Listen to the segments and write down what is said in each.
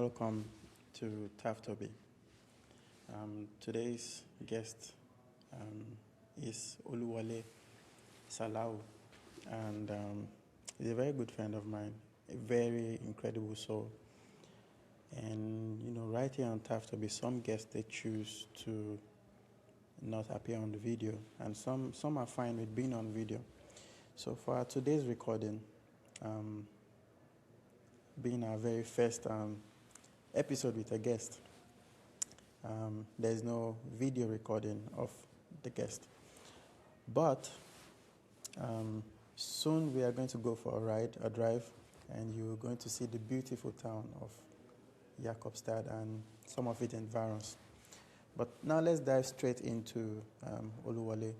welcome to Taftobi. Today's guest is Oluwole Salau, and he's a very good friend of mine, a very incredible soul. And right here on Taftobi, some guests they choose to not appear on the video, and some are fine with being on video. So for today's recording, being our very first episode with a guest, there's no video recording of the guest. But soon we are going to go for a drive, and you're going to see the beautiful town of Jakobstad and some of its environs. But now let's dive straight into Oluwole.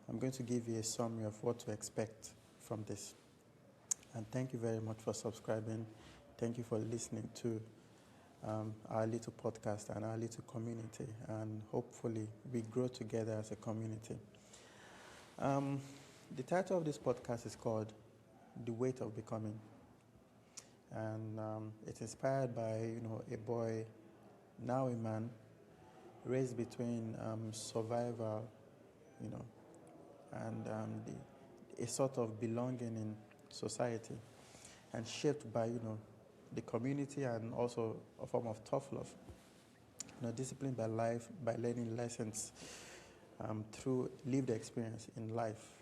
I'm going to give you a summary of what to expect from this. And thank you very much for subscribing. Thank you for listening to our little podcast and our little community. And hopefully we grow together as a community. The title of this podcast is called The Weight of Becoming. And it's inspired by, a boy, now a man, raised between survival, and a sort of belonging in society, and shaped by the community, and also a form of tough love, disciplined by life, by learning lessons through lived experience in life,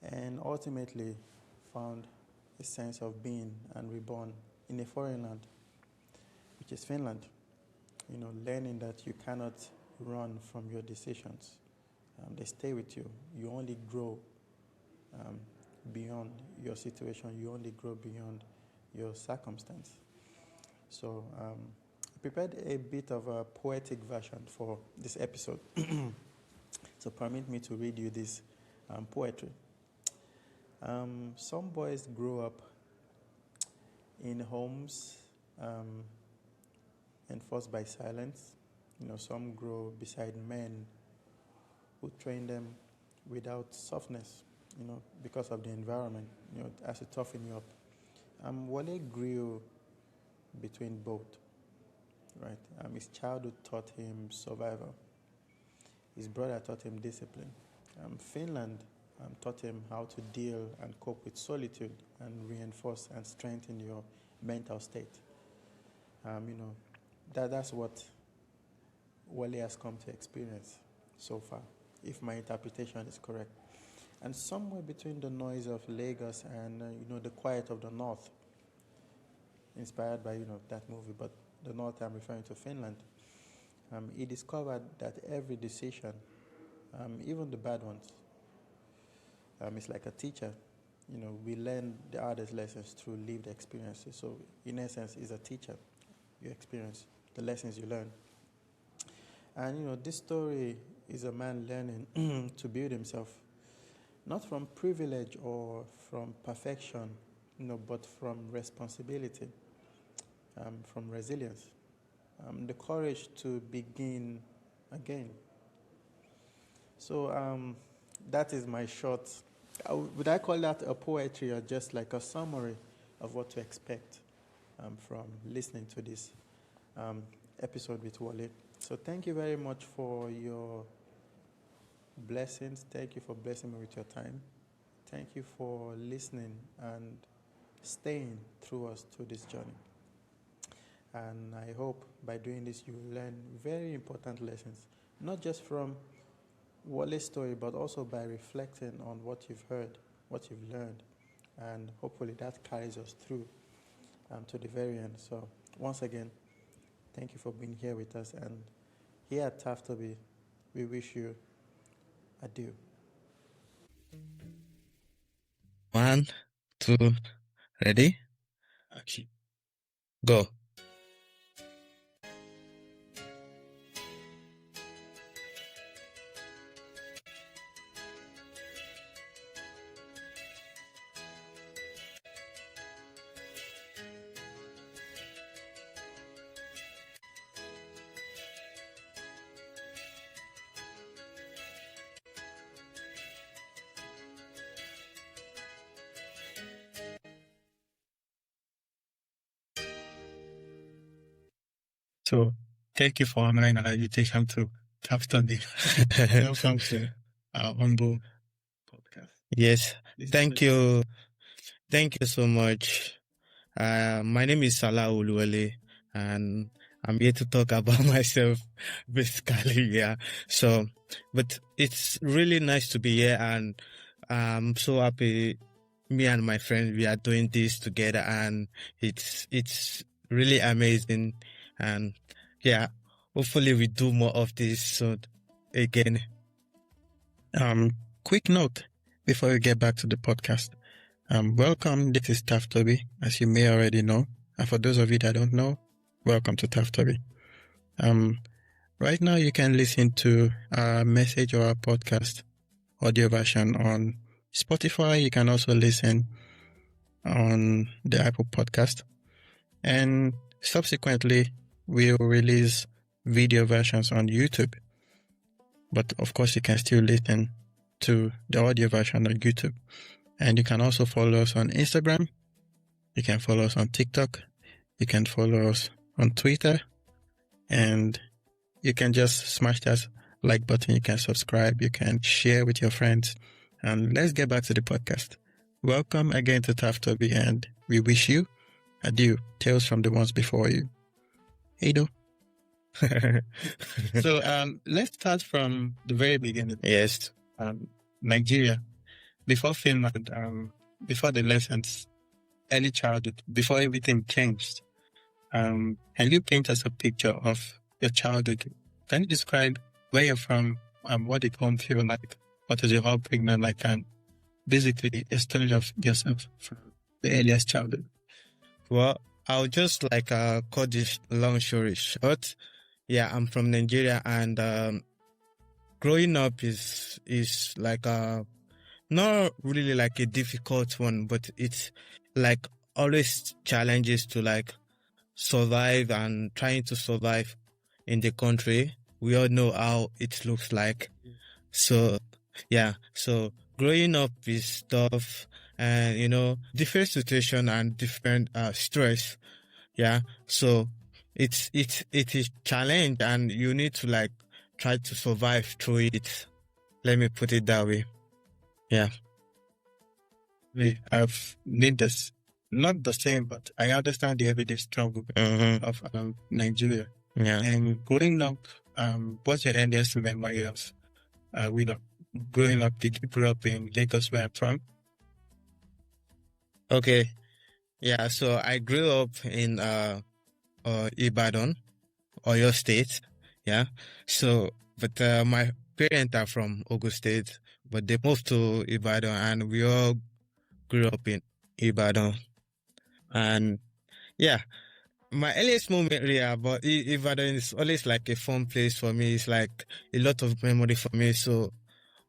and ultimately found a sense of being and reborn in a foreign land, which is Finland. Learning that you cannot run from your decisions. They stay with you. You only grow beyond your situation. You only grow beyond your circumstance. So I prepared a bit of a poetic version for this episode. So permit me to read you this poetry. Some boys grow up in homes enforced by silence. Some grow beside men who train them without softness, because of the environment, as to toughen you up. Wale grew between both, right? His childhood taught him survival. His brother taught him discipline. Finland taught him how to deal and cope with solitude and reinforce and strengthen your mental state. That's what Wale has come to experience so far, if my interpretation is correct. And somewhere between the noise of Lagos and the quiet of the north, inspired by that movie, but the north I'm referring to Finland, he discovered that every decision, even the bad ones, is like a teacher. We learn the hardest lessons through lived experiences. So in essence, is a teacher. You experience the lessons you learn. And this story is a man learning to build himself, not from privilege or from perfection, but from responsibility, from resilience, the courage to begin again. So that is my short. Would I call that a poetry or just like a summary of what to expect from listening to this episode with Wale? So thank you very much for your blessings. Thank you for blessing me with your time. Thank you for listening and staying through us through this journey. And I hope by doing this you will learn very important lessons, not just from Wale's story, but also by reflecting on what you've heard, what you've learned, and hopefully that carries us through to the very end. So once again, thank you for being here with us, and here at Taftobi, we wish you adieu. 1, 2, ready? Action. Go. So thank you for honoring our invitation to Tap Study. Welcome to our humble podcast. Yes, thank you. Thank you so much. My name is Salau Oluwole, and I'm here to talk about myself, basically, yeah. So, but it's really nice to be here, and I'm so happy. Me and my friend, we are doing this together, and it's really amazing. And yeah, hopefully we do more of this soon again. Quick note before we get back to the podcast. Welcome. This is Taf Toby, as you may already know. And for those of you that don't know, welcome to Taf Toby. Right now you can listen to our message or our podcast audio version on Spotify. You can also listen on the Apple Podcast. And subsequently, we'll release video versions on YouTube. But of course, you can still listen to the audio version on YouTube. And you can also follow us on Instagram. You can follow us on TikTok. You can follow us on Twitter. And you can just smash that like button. You can subscribe. You can share with your friends. And let's get back to the podcast. Welcome again to Taf Toby, and we wish you adieu. Tales from the ones before you. Hey, do. So let's start from the very beginning. Yes. Nigeria, before Finland, before the lessons, early childhood, before everything changed. Can you paint us a picture of your childhood? Can you describe where you're from, what did home feel like, what was your upbringing like, and basically a story of yourself from the earliest childhood? Well, I'll just cut this long story short. Yeah, I'm from Nigeria, and growing up is like not really like a difficult one, but it's like always challenges to like survive and trying to survive in the country. We all know how it looks like. So yeah, so growing up is tough, and different situation and different stress. Yeah, so it is challenge, and you need to like try to survive through it. Let me put it that way. Yeah. We have need this, not the same, but I understand the everyday struggle of Nigeria. Yeah. And growing up, what's your earliest memory of growing up? Did you grow up in Lagos, where I'm from? Okay. Yeah, so I grew up in Ibadan, Oyo State. Yeah. So, but my parents are from Ogun State, but they moved to Ibadan, and we all grew up in Ibadan. And yeah, my earliest memory about Ibadan is always like a fun place for me. It's like a lot of memory for me. So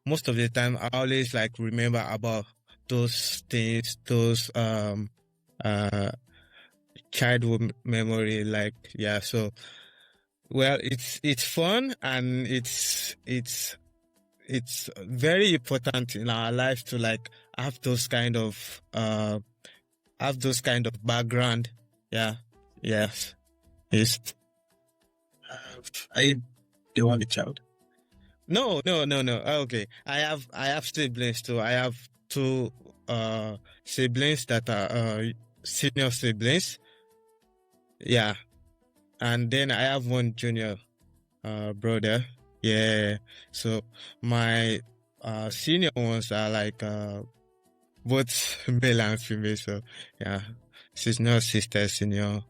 most of the time, I always like remember about those things, those childhood memory. Like, yeah, so well, it's fun, and it's very important in our life to like have those kind of background. Yeah. Yes. Yes. Are you the only child? No. Okay. I have siblings too. I have two siblings that are senior siblings. Yeah. And then I have one junior brother. Yeah. So my senior ones are like both male and female. So yeah. Senior sister, senior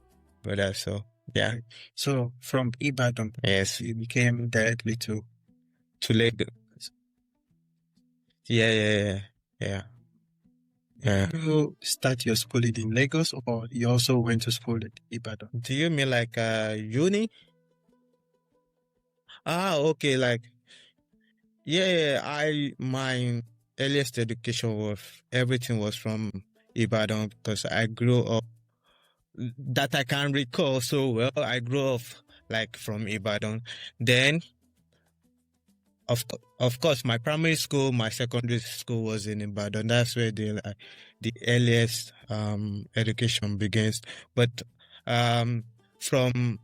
brother. So yeah. So from Ibadan, Yes. you became directly to Lagos. Yeah. Did you start your schooling in Lagos, or you also went to school at Ibadan? Do you mean like uni? Okay, like yeah, my earliest education everything was from Ibadan, because I grew up, that I can recall so well. I grew up like from Ibadan. Then of course my primary school, my secondary school was in Ibadan. That's where the earliest education begins. But from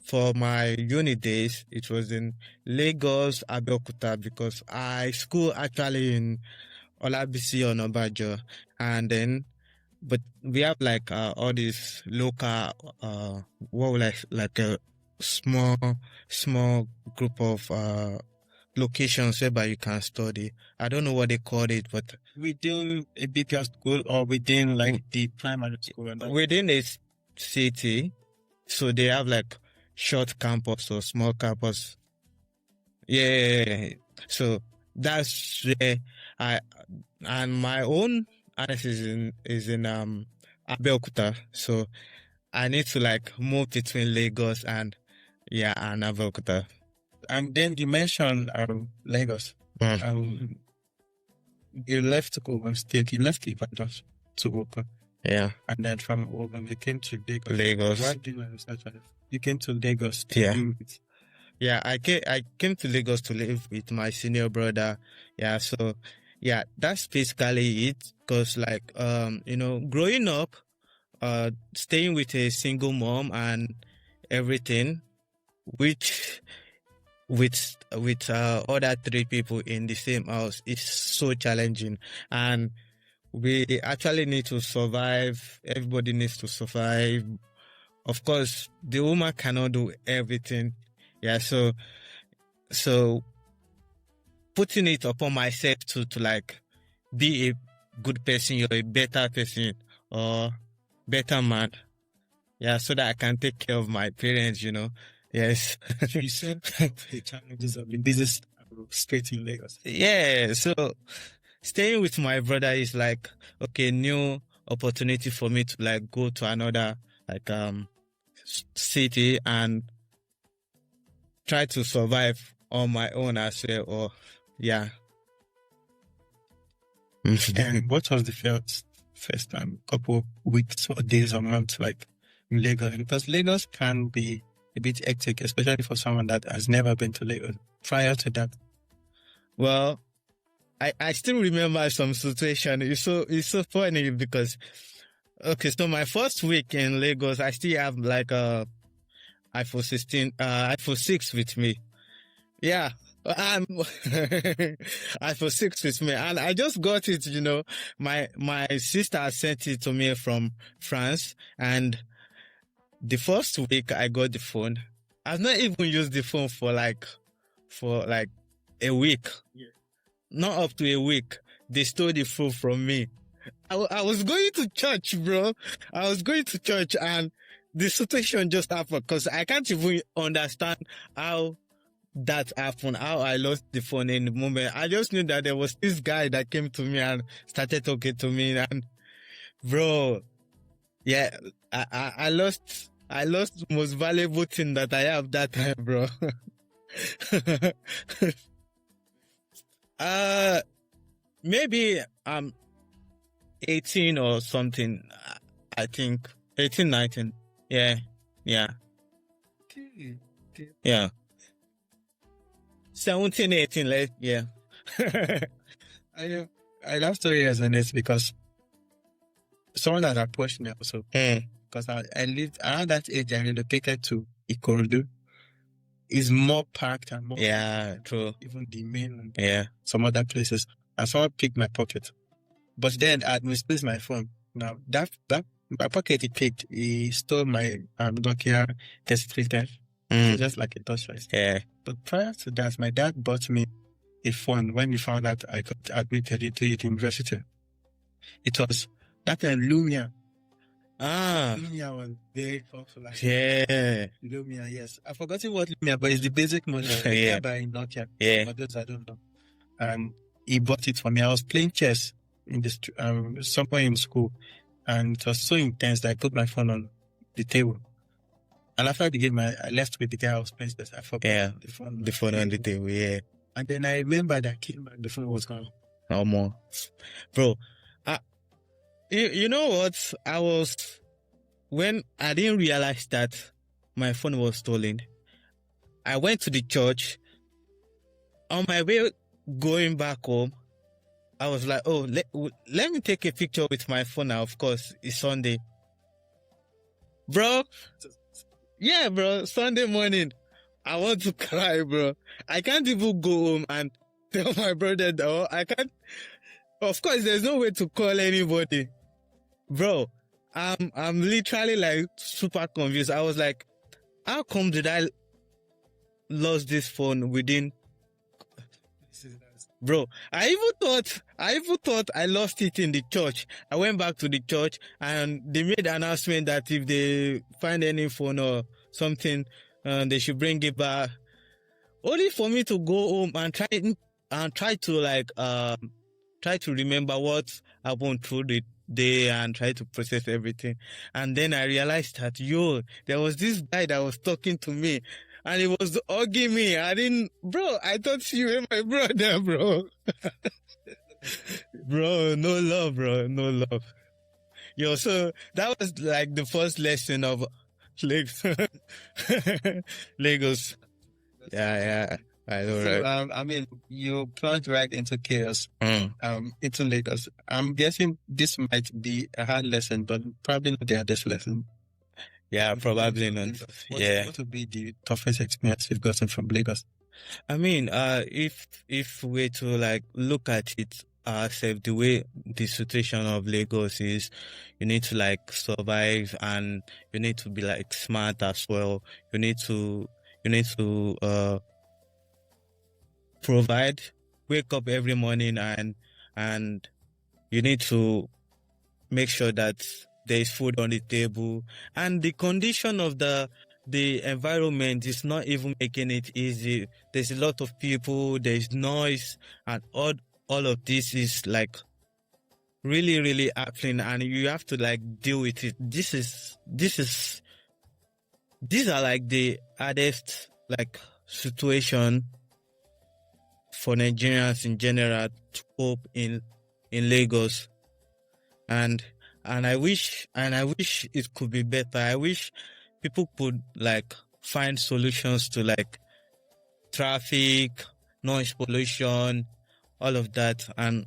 for my uni days, it was in Lagos, Abeokuta, because I school actually in Olabisi Onabajo, and then but we have like all these local like a small group of locations whereby you can study. I don't know what they call it, but Within a bigger school or within like the primary school? And within a city, so they have like short campus or small campus. Yeah. So that's where I and my own address is in Abeokuta. So I need to like move between Lagos and Abeokuta. And then you mentioned Lagos. You left Ogun State, you left Ibadan to Ogun. Yeah. And then from Ogun, you came to Lagos. Lagos. Why did you research? You came to Lagos to Yeah. live with- Yeah, I came to Lagos to live with my senior brother. Yeah, so yeah, that's basically it. Cause like growing up, staying with a single mom and everything, which with other three people in the same house is so challenging, and we actually need to survive. Everybody needs to survive. Of course, the woman cannot do everything. Yeah, so putting it upon myself to like be a good person, you're a better person or better man. Yeah, so that I can take care of my parents, Yes. You said the challenges of the business straight in Lagos. Yeah, so staying with my brother is like, okay, new opportunity for me to like go to another like city and try to survive on my own as well. Or yeah. And what was the first couple weeks or days or months like in Lagos? Because Lagos can be a bit hectic, especially for someone that has never been to Lagos. Prior to that, Well, I still remember some situation. It's so funny because okay, so my first week in Lagos, I still have like a iPhone 16, iPhone 6 with me. Yeah. iPhone 6 with me, and I just got it, my sister sent it to me from France, and the first week I got the phone. I've not even used the phone for like a week. Yeah. Not up to a week. They stole the phone from me. I was going to church, bro. I was going to church and the situation just happened because I can't even understand how that happened, how I lost the phone in the moment. I just knew that there was this guy that came to me and started talking to me, and bro, yeah, I lost the most valuable thing that I have that time, bro. Maybe I'm 18 or something. I think 18, 19. Yeah. Yeah. 17, 18, yeah. I love stories on this because someone that approached me also. Because I lived around that age, I relocated to Ikorodu. It's more packed and more. Yeah, true. Even the main. Yeah. Some other places. And someone picked my pocket. But then I misplaced my phone. Now, that my pocket he picked, he stole my Nokia 3310. Just like a torchlight. Yeah. But prior to that, my dad bought me a phone when he found out I got admitted into university. It was that Lumia. Lumia was very popular. Yeah. Lumia, yes. I've forgotten what Lumia, but it's the basic model. Yeah. By Nokia. Yeah. For those I don't know. And he bought it for me. I was playing chess in this somewhere in school, and it was so intense that I put my phone on the table. And after the game, I left with the guy I was playing chess. I forgot the phone on the table. Yeah. And then I remember that I came back, the phone was gone. No more, bro. You know what? When I didn't realize that my phone was stolen, I went to the church. On my way going back home, I was like, oh, let me take a picture with my phone now. Of course, it's Sunday. Bro, Yeah, bro. Sunday morning, I want to cry, bro. I can't even go home and tell my brother that I can't. Of course, there's no way to call anybody, bro. I'm literally like super confused. I was like, how come did I lost this phone within? Bro, I even thought I lost it in the church. I went back to the church and they made an announcement that if they find any phone or something, they should bring it back. Only for me to go home and try to like try to remember what happened through the day and try to process everything. And then I realized that there was this guy that was talking to me. And he was hugging me. I thought you were my brother, bro. Bro, no love, bro. No love. Yo, so that was like the first lesson of Lagos. Yeah. I know, So, right? I mean, you plunged right into chaos, into Lagos. I'm guessing this might be a hard lesson, but probably not the hardest lesson. Yeah, probably not. What would be the toughest experience you've gotten from Lagos? I mean, if we to like look at it ourselves, the way the situation of Lagos is, you need to like survive and you need to be like smart as well. You need to provide, wake up every morning and you need to make sure that there is food on the table, and the condition of the environment is not even making it easy. There's a lot of people, there's noise, and all of this is like really, really happening, and you have to like deal with it. These are like the hardest like situation for Nigerians in general to cope in Lagos. And I wish it could be better. I wish people could like find solutions to like traffic, noise pollution, all of that. And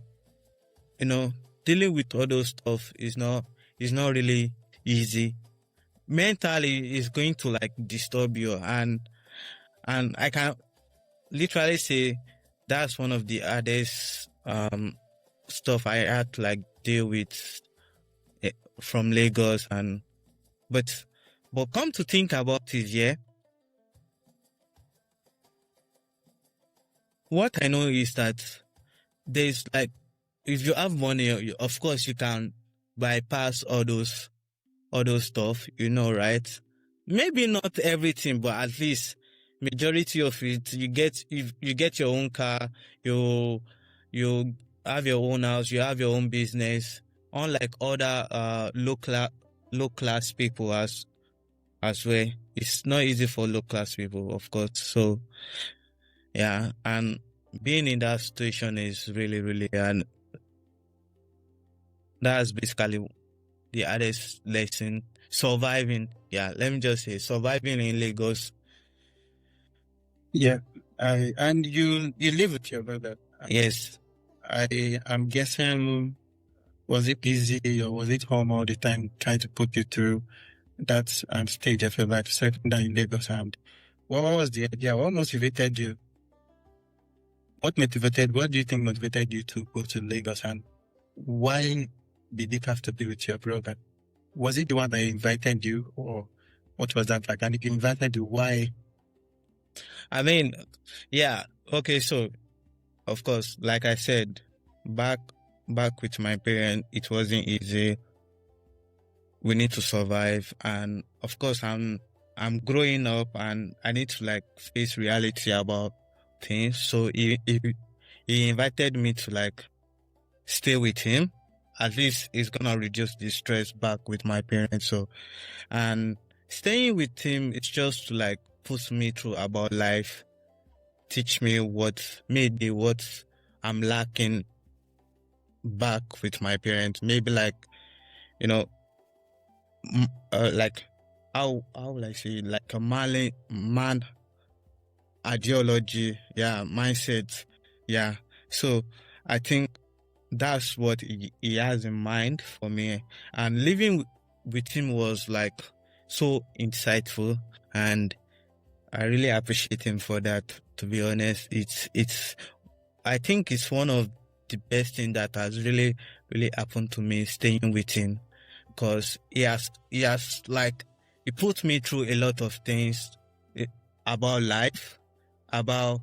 dealing with all those stuff is not really easy. Mentally, it's going to like disturb you, and I can literally say that's one of the hardest stuff I had to like deal with from Lagos. But come to think about it, yeah, what I know is that there's like, if you have money, of course you can bypass all those stuff, right? Maybe not everything, but at least majority of it, you get your own car, you have your own house, you have your own business, unlike other low class people as well. It's not easy for low class people, of course. So yeah, and being in that situation is really, really, and that's basically the hardest lesson. Surviving, yeah, let me just say, surviving in Lagos. Yeah, and you live with your brother. Yes. I'm guessing, was it easy or was it home all the time trying to put you through that stage of your life, settling down in Lagos? And what was the idea? What motivated you? What do you think motivated you to go to Lagos, and why did it have to be with your brother? Was it the one that invited you, or what was that like? And if he invited you, why? I mean, yeah, okay, so of course, like I said, back with my parents, it wasn't easy. We need to survive, and of course, I'm growing up, and I need to like face reality about things. So he invited me to like stay with him. At least it's gonna reduce the stress back with my parents. So, and staying with him, it's just to like push me through about life, teach me what I'm lacking back with my parents. Maybe like, like how will I say, like a man ideology, yeah, mindset, yeah. So I think that's what he has in mind for me, and living with him was like so insightful. and I really appreciate him for that. To be honest, I think it's one of the best things that has really happened to me, staying with him, because he put me through a lot of things, about life, about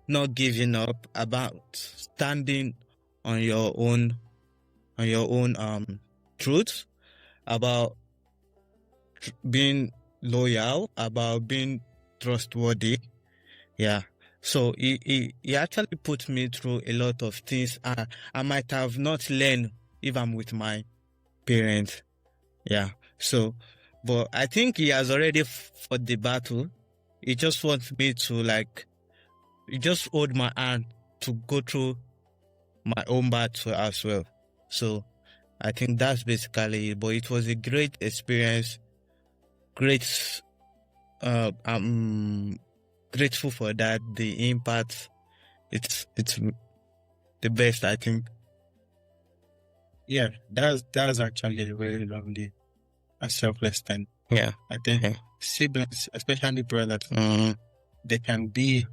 not giving up, about standing on your own truth, about being loyal, about being trustworthy. Yeah. So he actually put me through a lot of things I might have not learned if I'm with my parents. Yeah. So, but I think he has already fought the battle. He just wants me to he just hold my hand to go through my own battle as well. So I think that's basically it. But it was a great experience. Great. I'm grateful for that. The impact. It's the best, I think. Yeah, that's actually a very lovely and selfless thing. Yeah. I think siblings, especially brothers, they can be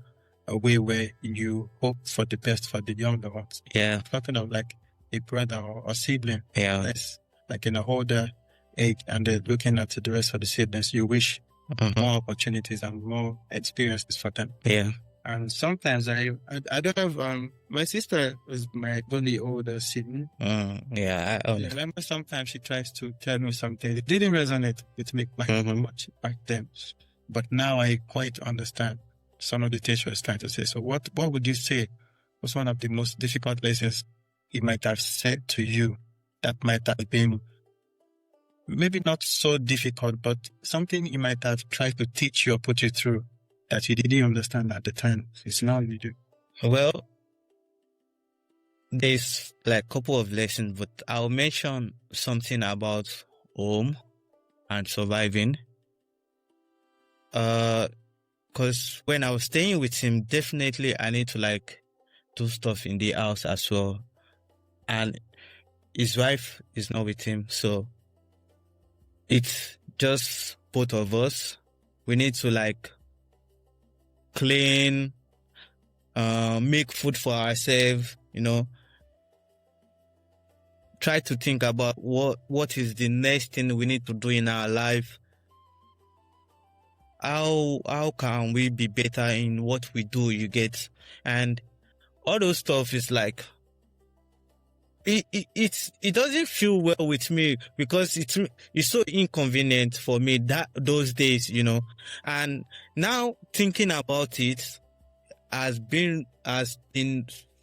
a way where you hope for the best for the younger ones. Yeah. Talking of like a brother or a sibling, Yeah. that's like in a older age, and they're looking at the rest of the siblings, you wish more opportunities and more experiences for them. Yeah. And sometimes I don't have my sister is my only older sibling. Yeah. I remember sometimes she tries to tell me something. It didn't resonate with me much back then, but now I quite understand some of the things she was trying to say. So what would you say was one of the most difficult lessons he might have said to you that might have been maybe not so difficult, but something he might have tried to teach you or put you through that you didn't understand at the time? It's now you do. Well, there's like a couple of lessons, but I'll mention something about home and surviving. Because when I was staying with him, definitely I need to do stuff in the house as well. And his wife is not with him, so it's just both of us. We need to clean, make food for ourselves, try to think about what is the next thing we need to do in our life. How can we be better in what we do, you get? And all those stuff is it doesn't feel well with me because it's so inconvenient for me those days, and now thinking about it has been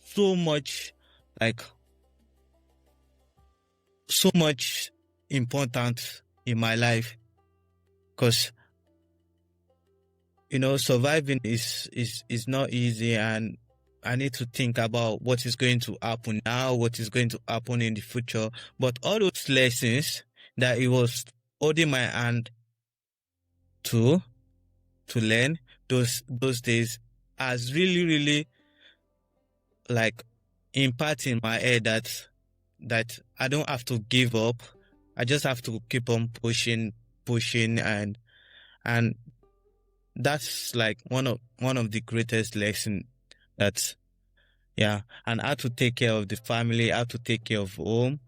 so much important in my life, because surviving is not easy, and I need to think about what is going to happen now, what is going to happen in the future. But all those lessons that he was holding my hand to learn those days has really, really impact in my head that I don't have to give up. I just have to keep on pushing, and that's one of the greatest lessons. And how to take care of the family, how to take care of home.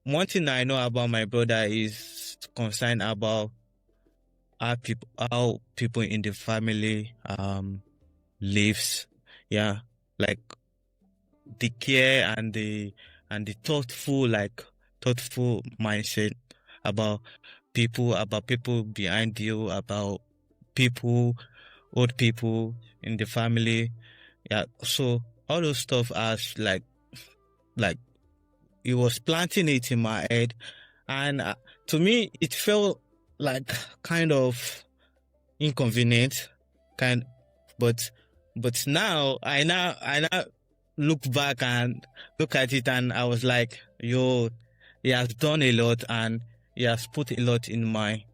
One thing I know about my brother is concerned about how people in the family lives. Yeah, the care and the thoughtful mindset about people behind you, about old people in the family. Yeah, so all those stuff as it was planting it in my head, and to me it felt kind of inconvenient, but now I now look back and look at it, and I was like, yo, he has done a lot, and he has put a lot in my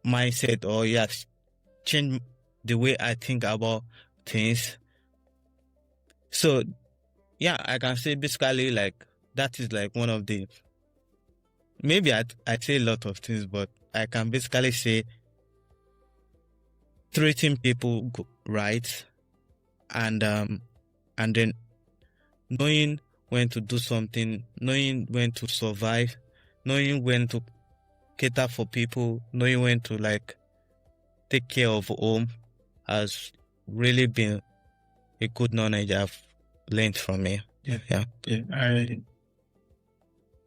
mindset, or he has changed the way I think about things. So yeah, I can say basically that is one of the, maybe I say a lot of things, but I can basically say treating people right, and then knowing when to do something, knowing when to survive, knowing when to cater for people, knowing when to like take care of home has really been a good knowledge I've learned from me. Yeah.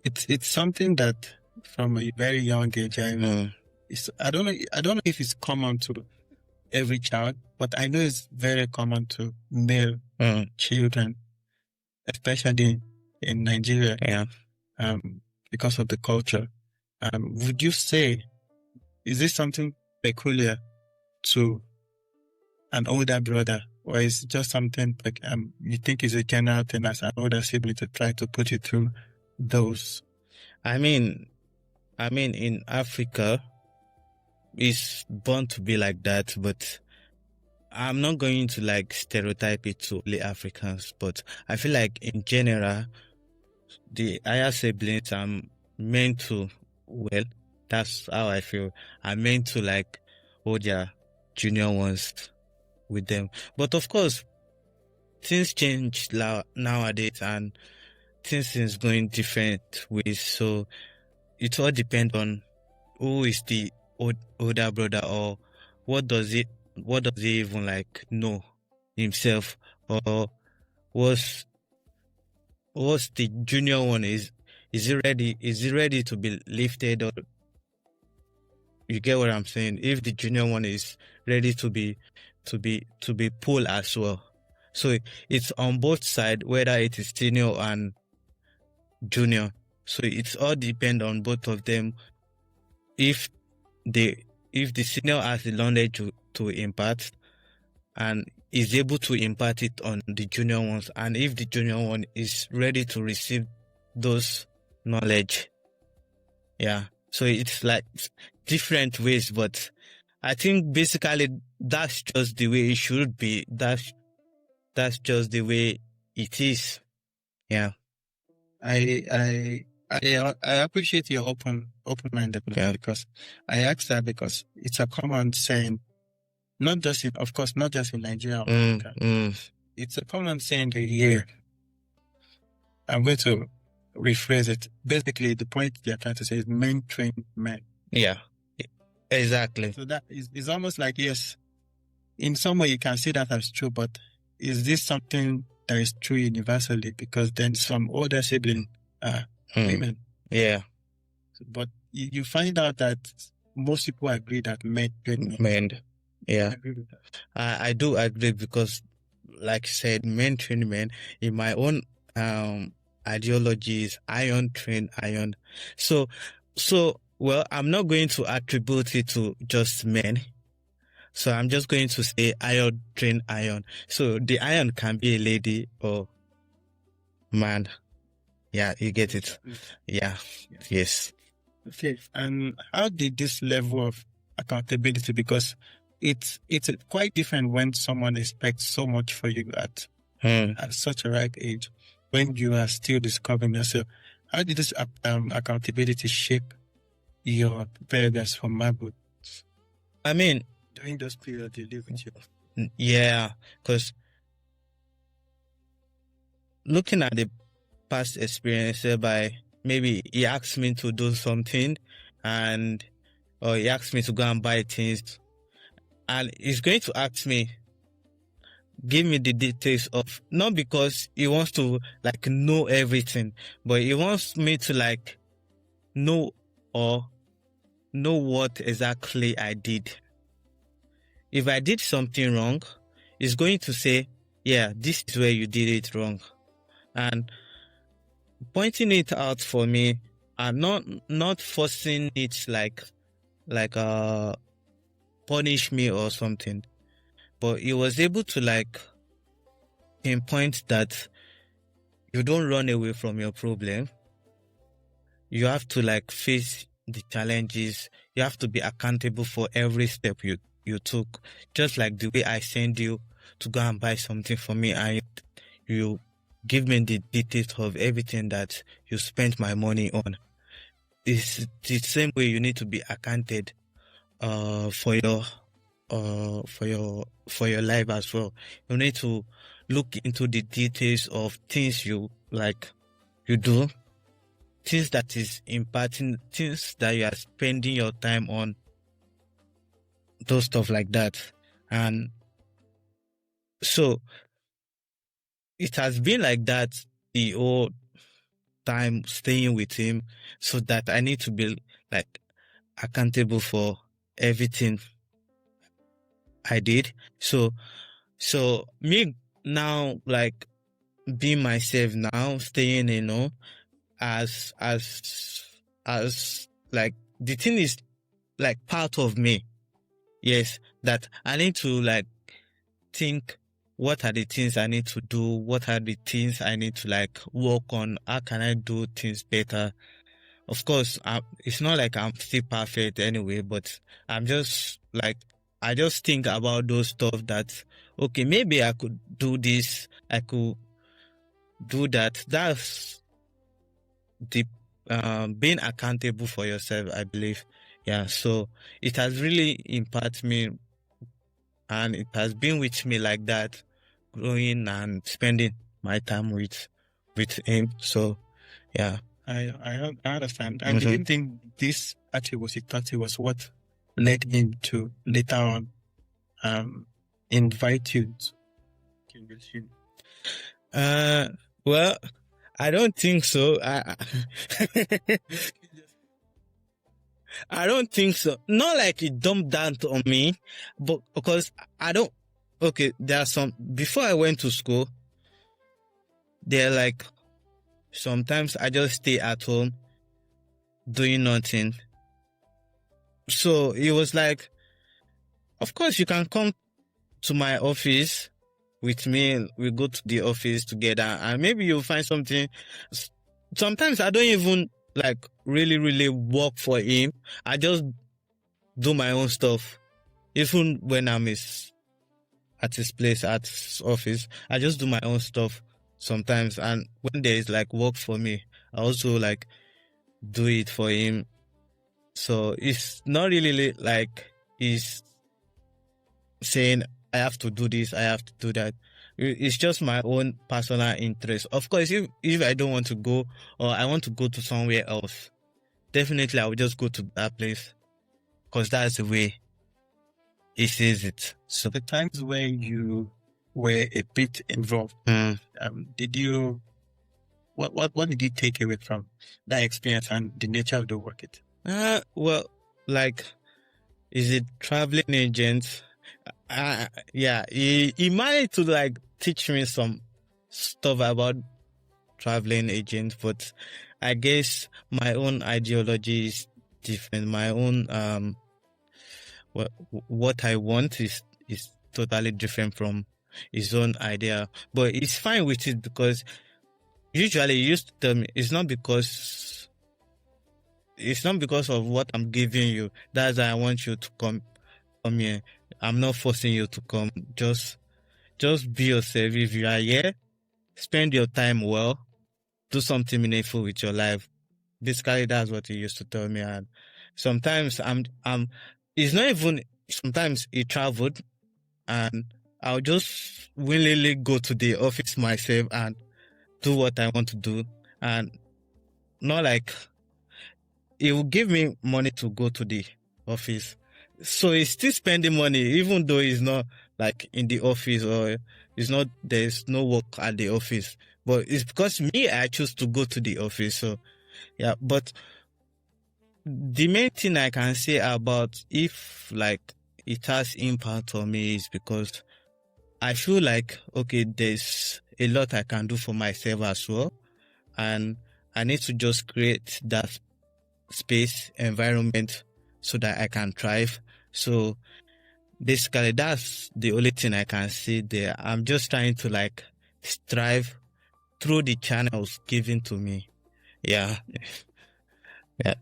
It's something that from a very young age I know. I don't know if it's common to every child, but I know it's very common to male children, especially in Nigeria. Yeah. Because of the culture. Would you say, is this something peculiar to an older brother, or is it just something like you think is a general thing as an older sibling to try to put you through those? I mean, in Africa, it's born to be like that, but I'm not going to like stereotype it to only Africans, but I feel like in general, the higher siblings are meant to, well, that's how I feel, are meant to like hold their junior ones with them. But of course, things change nowadays and things is going different ways. So it all depends on who is the older brother, or what does he even like know himself, or what's the junior one is he ready to be lifted, or you get what I'm saying? If the junior one is ready to be pulled as well. So it's on both sides, whether it is senior and junior. So it's all depend on both of them. If the senior has the knowledge to impart and is able to impart it on the junior ones, and if the junior one is ready to receive those knowledge. Yeah. So it's like different ways, but I think basically that's just the way it should be. That's just the way it is. Yeah. I appreciate your open-mindedness, because I ask that because it's a common saying, not just in Nigeria or Africa. It's a common saying here. I'm going to rephrase it. Basically, the point they're trying to say is men train men. Yeah, exactly. So that is almost like, yes, in some way you can see that as true, but is this something that is true universally? Because then some older siblings are women. Yeah. But you find out that most people agree that men train men. Yeah. I agree with that. I do agree, because like I said, men train men. In my own ideology is iron train iron. So well, I'm not going to attribute it to just men. So I'm just going to say iron train iron. So the iron can be a lady or man. Yeah, you get it. Yeah. Yes. Okay. And how did this level of accountability, because it's quite different when someone expects so much for you at such a ripe age, when you are still discovering yourself. How did this accountability shape your progress from Marburg? I mean, during those periods you live with you. Yeah, because looking at the past experience, whereby maybe he asked me to do something, or he asked me to go and buy things, and he's going to ask me, give me the details of, not because he wants to like know everything, but he wants me to like know what exactly I did. If I did something wrong, he's going to say, yeah, this is where you did it wrong. And pointing it out for me, and not forcing it like punish me or something. But he was able to like pinpoint that you don't run away from your problem. You have to like face the challenges. You have to be accountable for every step you took. Just like the way I send you to go and buy something for me, and you give me the details of everything that you spent my money on. It's the same way you need to be accounted for your for your life as well. You need to look into the details of things you do, things that is imparting, things that you are spending your time on, those stuff like that. And so it has been like that the whole time staying with him, so that I need to be like accountable for everything I did. So me now, like being myself now, staying, as like the thing is like part of me. Yes, that I need to like think, what are the things I need to do? What are the things I need to like work on? How can I do things better? Of course, it's not like I'm still perfect anyway, but I'm just like, I just think about those stuff that, okay, maybe I could do this, I could do that. That's the being accountable for yourself, I believe. Yeah, so it has really impacted me, and it has been with me like that, growing and spending my time with him. So yeah. I understand. And do you think this actually was what led him to later on invite you to Convention? Well, I don't think so. I don't think so. Not like it dumped down on me, but because I don't. Okay, there are some. Before I went to school, they're like, sometimes I just stay at home doing nothing. So it was like, of course you can come to my office with me. We go to the office together, and maybe you'll find something. Sometimes I don't even like really work for him. I just do my own stuff. Even when I'm at his place, at his office, I just do my own stuff sometimes. And when there is like work for me, I also like do it for him. So it's not really like he's saying I have to do this, I have to do that. It's just my own personal interest. Of course, if I don't want to go, or I want to go to somewhere else, definitely I will just go to that place, because that's the way he sees it. So the times where you were a bit involved, did you? What did you take away from that experience and the nature of the work? Well, like, is it traveling agent? Yeah, he managed to like teach me some stuff about traveling agent, but I guess my own ideology is different. My own what I want is totally different from his own idea. But it's fine with it, because usually he used to tell me it's not because of what I'm giving you. That's why I want you to come here. I'm not forcing you to come. Just be yourself. If you are here, spend your time well. Do something meaningful with your life. Basically, that's what he used to tell me. And sometimes it's not even, sometimes he traveled, and I'll just willingly go to the office myself and do what I want to do. And not like he will give me money to go to the office. So he's still spending money, even though he's not like in the office, or there's no work at the office. But it's because me, I choose to go to the office. So yeah, but the main thing I can say about if like it has impact on me is because I feel like, okay, there's a lot I can do for myself as well. And I need to just create that space, environment, so that I can thrive. So basically, that's the only thing I can say there. I'm just trying to like strive through the channels given to me. Yeah. Yeah.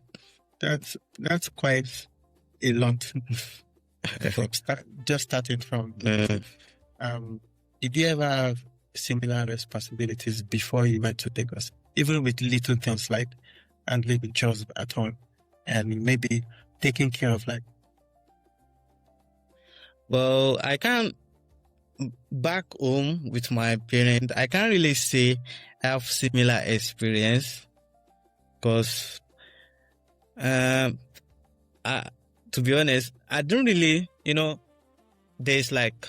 That's quite a lot. Just starting from. Did you ever have similar responsibilities before you went to Lagos? Even with little things like handling the chores at home, and maybe taking care of like. Well, I can't, back home with my parents, I can't really say I have similar experience because, to be honest, I don't really, there's like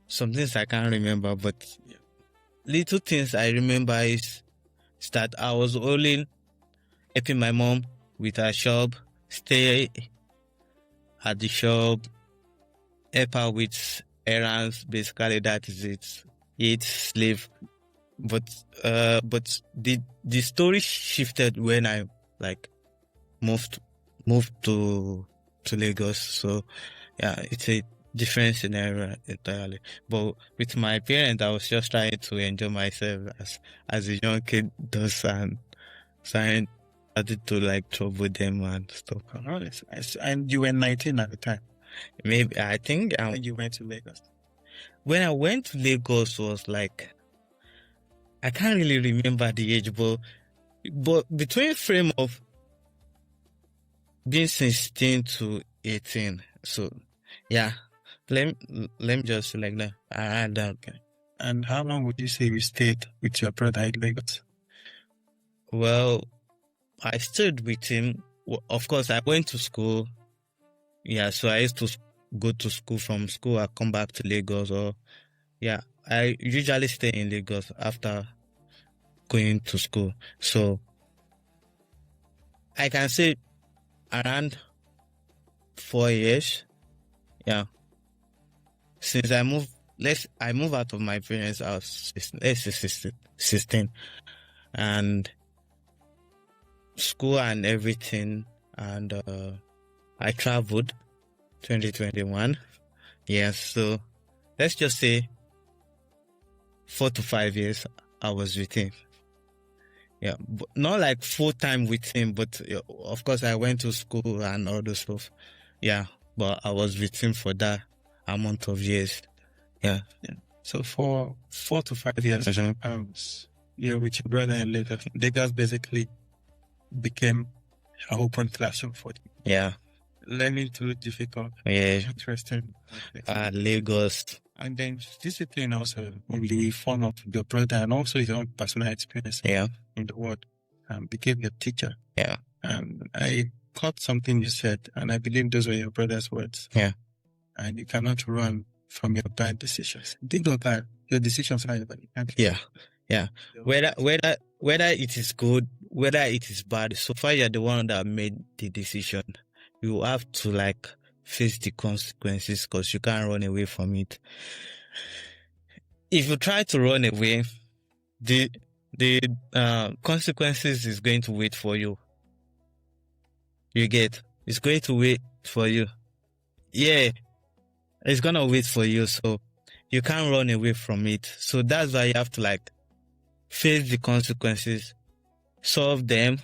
some things I can't remember, but little things I remember is that I was only helping my mom with her shop, stay at the shop, help her with errands. Basically, that is it. Eat, sleep. But the story shifted when I moved to Lagos. So yeah, it's a different scenario entirely. But with my parents, I was just trying to enjoy myself as a young kid does, and started to trouble them and stuff. Oh, that's nice. And you were 19 at the time. Maybe I think And you went to Lagos. when I went to Lagos was like, I can't really remember the age, but between frame of being 16 to 18. So yeah, let me just say like that. Okay. And how long would you say you stayed with your brother in Lagos? Well, I stayed with him. Of course, I went to school. Yeah, so I used to go to school. From school, I come back to Lagos. Or yeah, I usually stay in Lagos after going to school. So I can say around 4 years. Yeah, since I moved out of my parents' house. Let's say 16, and school and everything, and I traveled 2021. Yes, so let's just say 4 to 5 years I was with him. Yeah, but not like full time with him, but of course I went to school and all those stuff. Yeah, but I was with him for that amount of years. Yeah. So for 4 to 5 years, you're with your brother in Lagos. Lagos basically became an open classroom for you. Yeah. Learning too difficult. Yeah. Interesting. Lagos. And then discipline also in the form of your brother and also your own personal experience in the world became your teacher. Yeah. And I caught something you said, and I believe those were your brother's words. Yeah. And you cannot run from your bad decisions. Think of that. Your decisions are your bad. Yeah. Yeah. Whether it is good, whether it is bad, so far you're the one that made the decision. You have to face the consequences, because you can't run away from it. If you try to run away, the consequences is going to wait for you. It's going to wait for you. Yeah, it's gonna wait for you. So you can't run away from it. So that's why you have to face the consequences, solve them,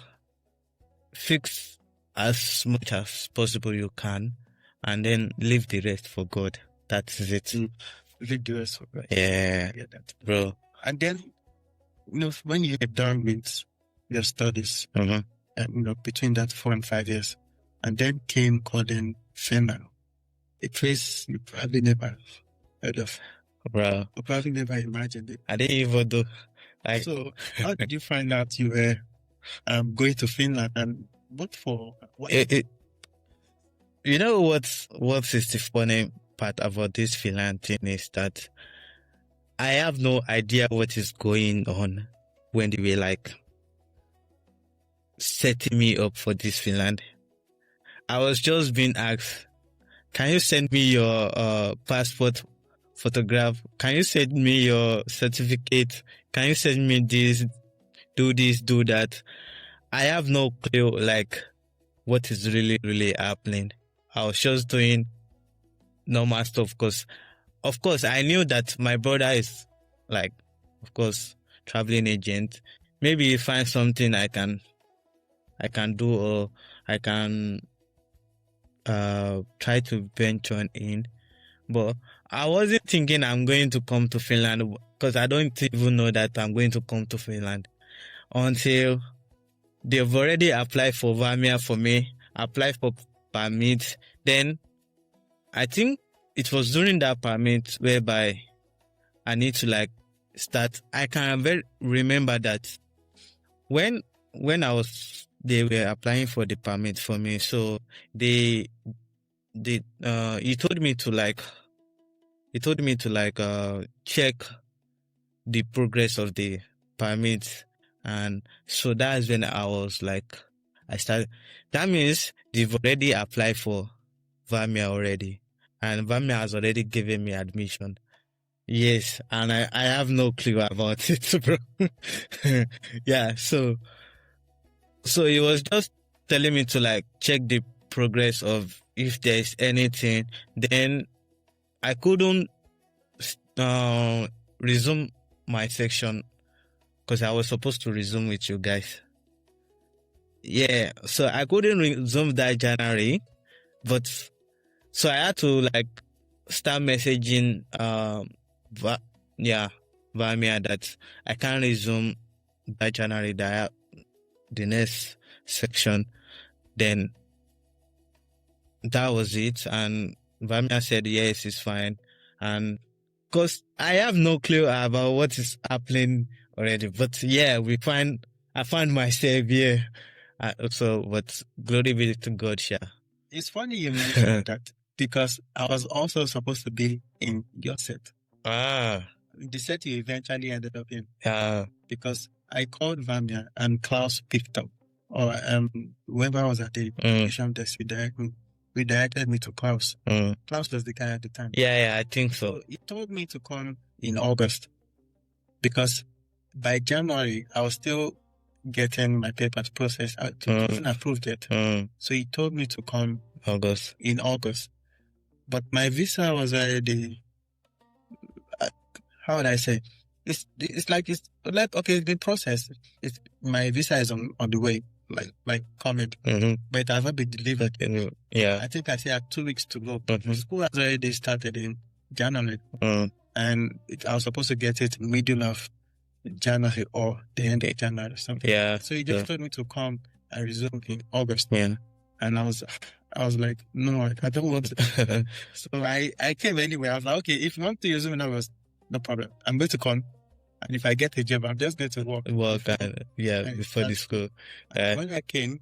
fix as much as possible you can, and then leave the rest for God. That is it. Leave the rest for God. Yeah, bro. And then, when you get done with your studies, between that 4 and 5 years, and then came calling Finland, a place you probably never heard of. Bro. You probably never imagined it. I didn't even do. So, how did you find out you were going to Finland, and what? You know what is the funny part about this Finland thing is that I have no idea what is going on when they were setting me up for this Finland. I was just being asked, can you send me your passport photograph? Can you send me your certificate? Can you send me this, do that? I have no clue what is really, really happening. I was just doing normal stuff because, of course, I knew that my brother is of course, traveling agent. Maybe you find something I can do, or I can try to venture in. But I wasn't thinking I'm going to come to Finland, because I don't even know that I'm going to come to Finland until they've already applied for Vamia for me, applied for permit. Then I think it was during that permit whereby I need to like start. I can remember that when they were applying for the permit for me, so he told me to check the progress of the permit, and so that's when I was like, I started. That means they've already applied for Vamia already, and Vamia has already given me admission. Yes, and I have no clue about it, bro. Yeah, so he was just telling me to like check the progress of if there's anything. Then I couldn't resume my section because I was supposed to resume with you guys. Yeah, so I couldn't resume that January, but so I had to like start messaging Vamia that I can't resume that January, the next section. Then that was it, and Vamia said yes, it's fine, and because I have no clue about what is happening already, but yeah, I found myself here. So, but glory be to God, Sha. It's funny you mentioned that because I was also supposed to be in your set. The set you eventually ended up in. Because I called Vamia and Klaus picked up. Or whoever was at the application desk, we directed me to Klaus. Klaus was the guy at the time. Yeah, I think so. He told me to come in August because by January I was still getting my papers processed. I wasn't approved yet. So he told me to come in August. But my visa was already, how would I say? It's like okay, the process. My visa is on the way, like coming, but it has not been delivered. Yeah, I think I still have 2 weeks to go. School has already started in January, and I was supposed to get it middle of January or the end of January or something. Yeah. So he just told me to come and resume in August. Yeah. And I was like, no, I don't want to. So I came anyway. I was like, okay, if you want to resume in August, no problem. I'm going to come. And if I get a job, I'm just going to work. Before the school. When I came,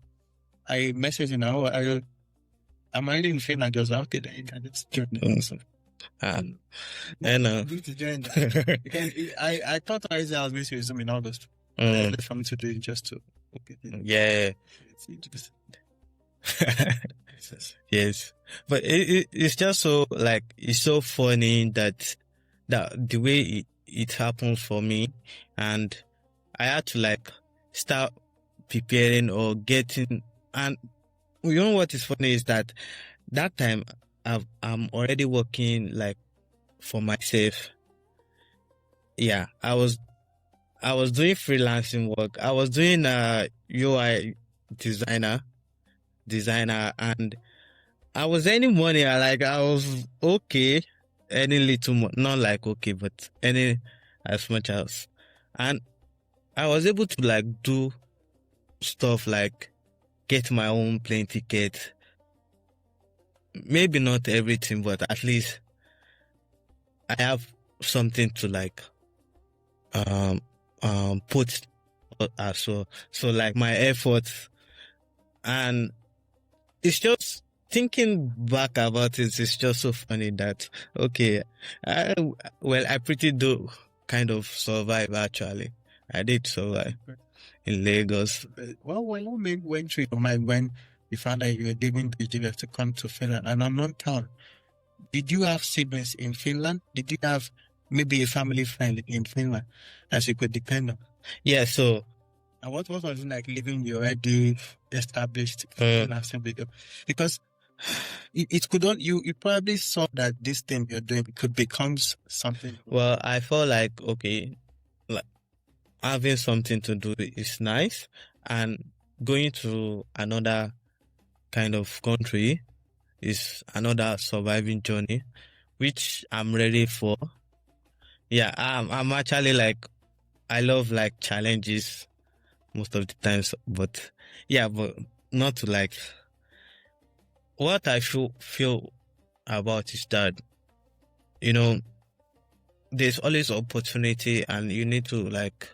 I messaged him, I'm already in Finland. I was like, okay, then you can just join me. I know. I thought I was going to resume in August. For me to do it just to. Okay. Yeah. Yes, but it's just so like it's so funny that the way it happened for me, and I had to like start preparing or getting. And you know what is funny is that time I'm already working like for myself. Yeah, I was doing freelancing work. I was doing UI designer, and I was earning money. I was okay, earning little more, not like okay, but earning as much as, and I was able to like do stuff like get my own plane ticket. Maybe not everything, but at least I have something to like put as well. So like my efforts, and it's just thinking back about it. It's just so funny that okay, I pretty do kind of survive actually. I did survive in Lagos. Well, what went through your mind when you found that you were leaving Nigeria to come to Finland, an unknown town? Did you have siblings in Finland? Did you have maybe a family friend in Finland that you could depend on? Yeah, so. And what was it like living your already established Finland? Because it could not, you probably saw that this thing you're doing could become something. Well, I felt like, okay, like having something to do is nice, and going to another kind of country is another surviving journey, which I'm ready for. Yeah, I'm actually like, I love like challenges most of the times, but not to like, what I feel about is that there's always opportunity, and you need to like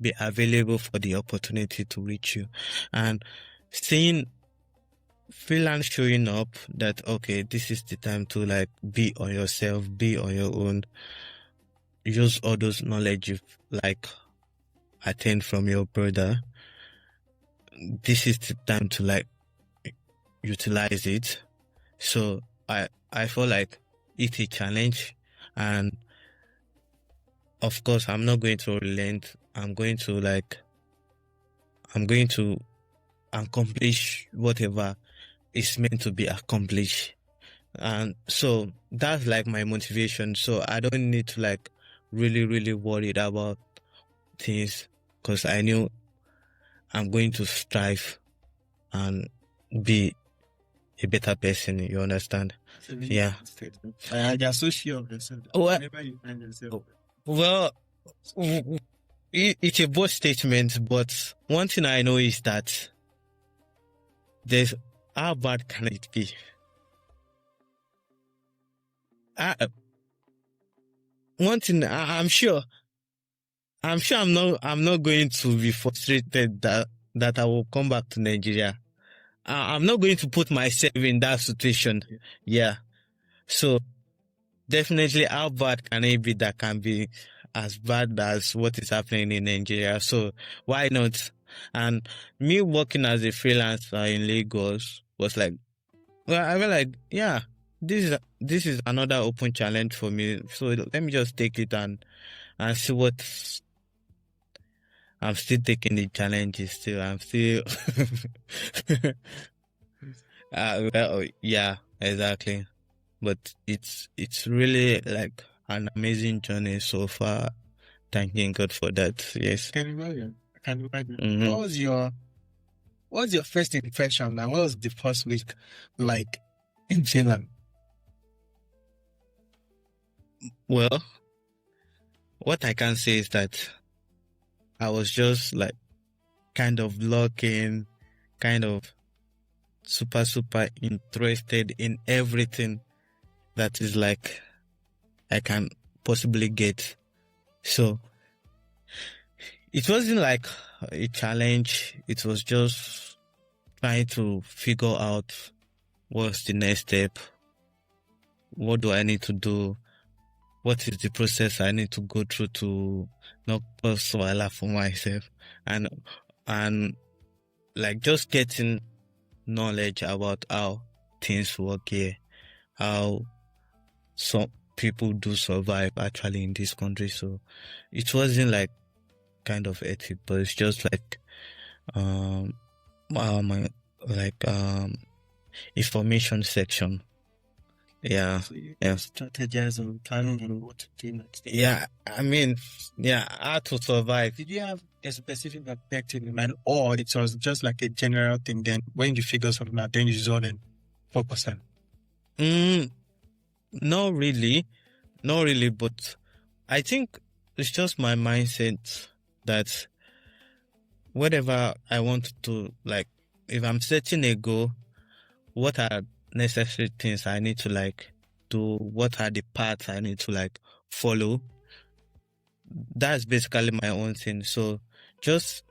be available for the opportunity to reach you. And seeing freelance showing up that, okay, this is the time to like be on yourself, be on your own, use all those knowledge you've like attained from your brother. This is the time to like utilize it. So I feel like it's a challenge, and of course I'm not going to relent. I'm going to accomplish whatever is meant to be accomplished. And so that's like my motivation. So I don't need to like really, really worried about things, because I know I'm going to strive and be a better person. You understand? Yeah. You're so sure of yourself. Whenever you find yourself. Well, it's a bold statement, but one thing I know is that how bad can it be? One thing I'm sure I'm not going to be frustrated that I will come back to Nigeria. I'm not going to put myself in that situation. Yeah. So definitely, how bad can it be that can be as bad as what is happening in Nigeria? So why not? And me working as a freelancer in Lagos was like, well, I was like, yeah, this is another open challenge for me. So let me just take it and see what. I'm still taking the challenges. Still, I'm still. Well, yeah, exactly. But it's really like an amazing journey so far. Thanking God for that. Yes. Can you imagine? Mhm. What was your first impression, and what was the first week like in Finland? Well, what I can say is that I was just like kind of looking, kind of super interested in everything that is like I can possibly get. So it wasn't like a challenge. It was just trying to figure out what's the next step. What do I need to do? What is the process I need to go through to not cause wahala for myself? And like just getting knowledge about how things work here, how some people do survive actually in this country. So it wasn't like kind of ethic, but it's just like information section. Yeah. So you Yeah. strategize on planning and what to do next. Yeah, I mean, yeah, how to survive. Did you have a specific objective in mind, or it was just like a general thing? Then when you figure something out, then you zone in focus on? Not really, but I think it's just my mindset that whatever I want to, like, if I'm setting a goal, what are necessary things I need to like do? What are the paths I need to like follow? That's basically my own thing. So just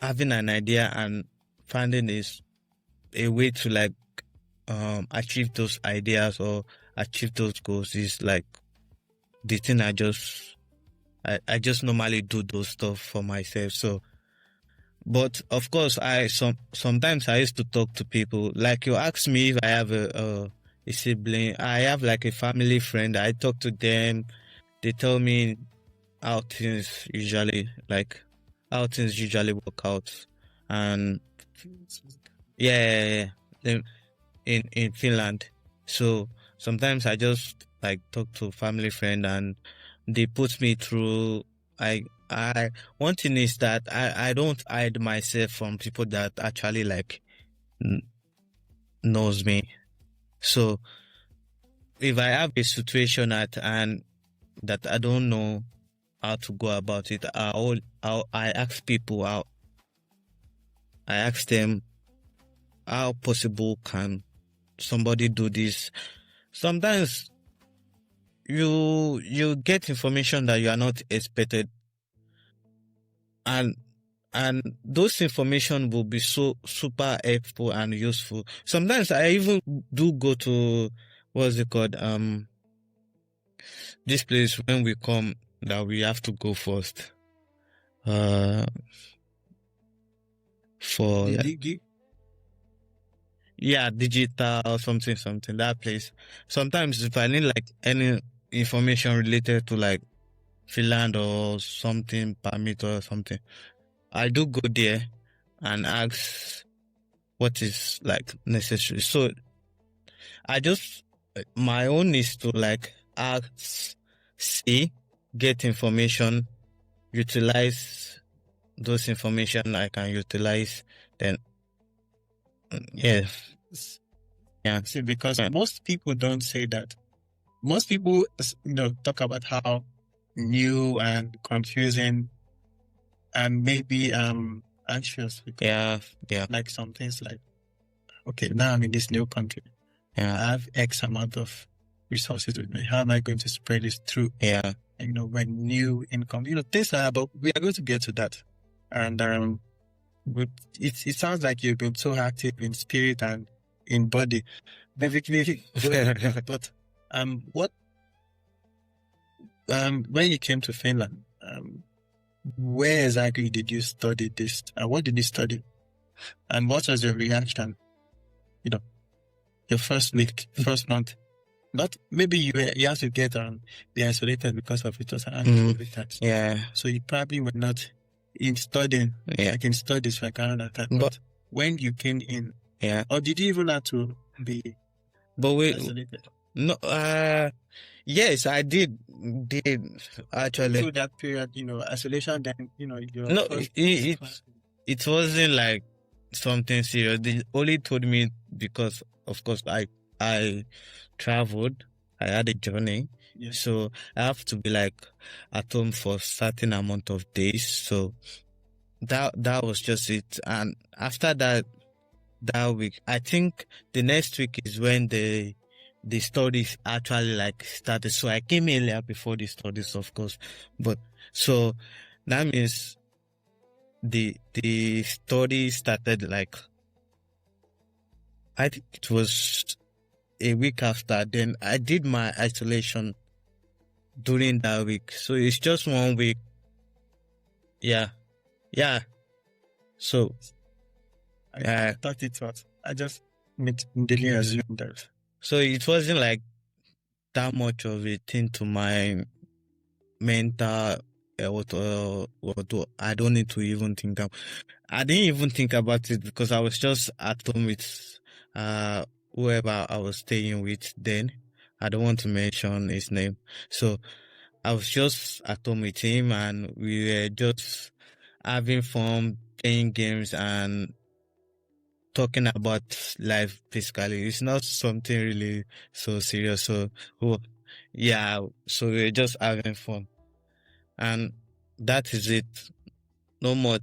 having an idea and finding is a way to like achieve those ideas or achieve those goals is like the thing I just normally do those stuff for myself. So, but of course, sometimes I used to talk to people. Like you ask me if I have a sibling. I have like a family friend. I talk to them. They tell me how things usually work out. And yeah. In Finland. So sometimes I just like talk to a family friend and they put me through. I one thing is that I don't hide myself from people that actually like knows me. So if I have a situation and that I don't know how to go about it, I ask people out. I ask them how possible can somebody do this. Sometimes you get information that you are not expected, and those information will be so super helpful and useful. Sometimes I even do go to what's it called, this place when we come that we have to go first. For digital or something, that place. Sometimes if I need like any information related to like Finland or something, permit or something, I do go there and ask what is like necessary. So my own is to like ask, see, get information, utilize those information I can utilize, then yeah. See, because most people don't say that. Most people, talk about how new and confusing and maybe anxious. Yeah. Like some things like, okay, now I'm in this new country. Yeah. I have X amount of resources with me. How am I going to spread this through? Yeah. When new income, things like that, but we are going to get to that. And it sounds like you've been so active in spirit and in body. But when you came to Finland, where exactly did you study this? What did you study? And what was your reaction? Your first week, first month. Not maybe you have to get be isolated because of it was an Yeah. So you probably were not in studying, like in studies for Canada. But when you came in, or did you even have to be isolated? No, yes, I did actually. Through that period, isolation, then, No, it wasn't like something serious. They only told me because, of course, I traveled, I had a journey. Yes. So I have to be like at home for a certain amount of days. So that was just it. And after that week, I think the next week is when the studies actually like started. So I came earlier before the studies, of course. But so that means the study started like, I think it was a week after. Then I did my isolation during that week. So it's just 1 week. Yeah. So I thought it was. I just didn't assume that. So it wasn't like that much of a thing to my mental health. I don't need to even think about. I didn't even think about it because I was just at home with whoever I was staying with then. I don't want to mention his name. So I was just at home with him and we were just having fun, playing games and talking about life basically. It's not something really so serious. So so we're just having fun. And that is it. No more.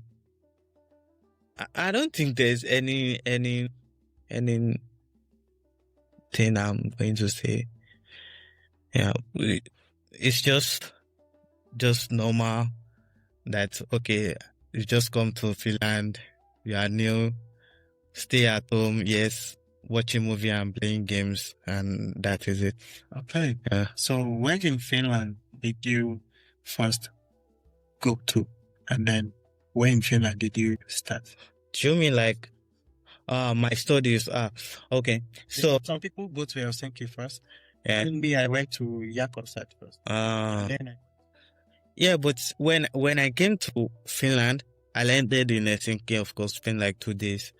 I don't think there's any thing I'm going to say. Yeah, it's just normal that, okay, you just come to Finland, you are new, stay at home, yes, watching movie and playing games, and that is it. Okay. Yeah. So where in Finland did you first go to? And then where in Finland did you start? Do you mean like my studies? Okay. So some people go to Helsinki first. Yeah. And me, I went to Jakobstad first. Yeah, but when I came to Finland, I landed in Helsinki, of course, spent like 2 days.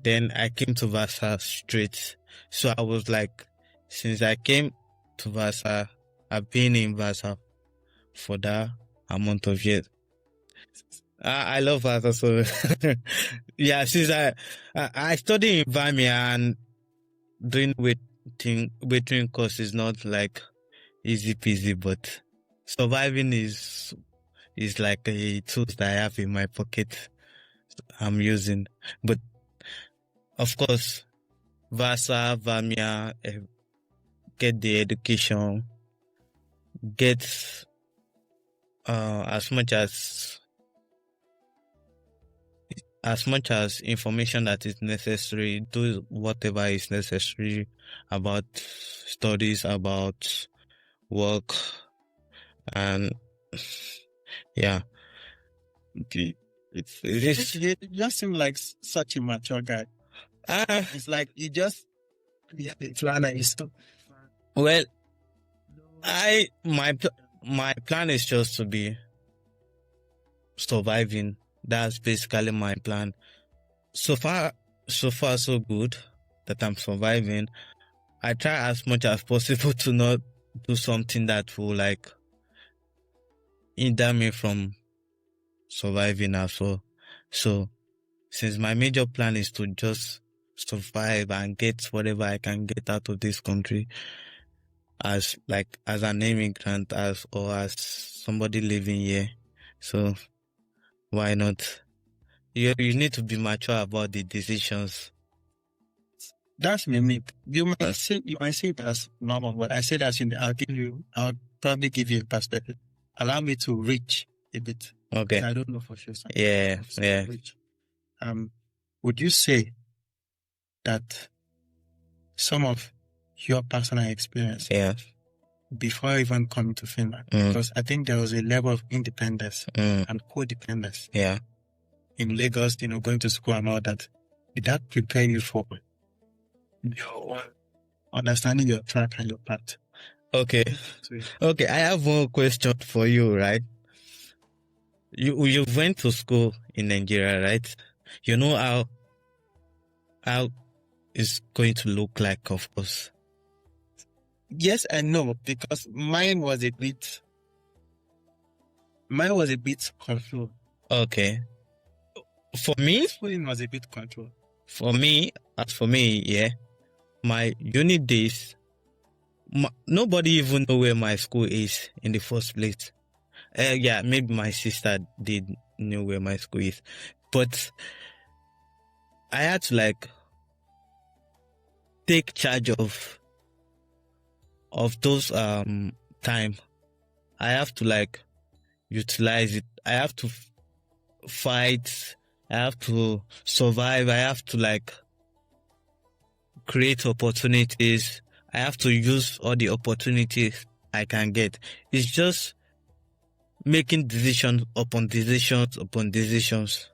Then I came to Vasa straight. So I was like, since I came to Vasa, I've been in Vasa for that amount of years. I love Vasa, so yeah. Since I study in Vamia and doing waitering course is not like easy peasy, but surviving is like a tool that I have in my pocket I'm using. But of course, Vasa, Vamia, get the education, get as much as information that is necessary, do whatever is necessary about studies, about work, and yeah. Okay. This You just seem like such a mature guy. It's like you just have a plan and you stop. well, my plan is just to be surviving. That's basically my plan. So far, so good that I'm surviving. I try as much as possible to not do something that will like hinder me from surviving as well. So since my major plan is to just survive and get whatever I can get out of this country as an immigrant, as somebody living here. So why not? You need to be mature about the decisions. That's unique. You might say it as normal, but I say that I'll probably give you a perspective. Allow me to reach a bit. Okay. I don't know for sure. Yeah. Reach. Would you say that some of your personal experience before even coming to Finland, because I think there was a level of independence and codependence in Lagos, going to school and all that, did that prepare you for your understanding your track and your path? Okay. Okay, I have one question for you, right? You went to school in Nigeria, right? You know how it's going to look like, of course. Yes and no, because mine was a bit controlled. Okay. For me, schooling was a bit controlled. For me, yeah, my uni days, nobody even know where my school is in the first place. Yeah, maybe my sister did know where my school is, but I had to take charge of those time. I have to utilize it. I have to fight. I have to survive. I have to create opportunities. I have to use all the opportunities I can get. It's just making decisions upon decisions upon decisions.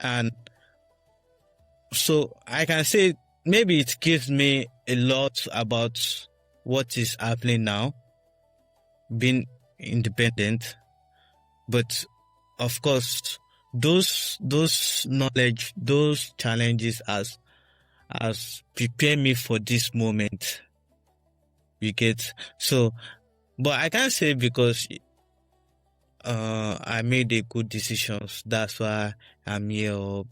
And so I can say maybe it gives me a lot about what is happening now, being independent. But of course, those knowledge, those challenges has prepared me for this moment. You get? So, but I can't say because I made a good decisions, that's why I'm here. Or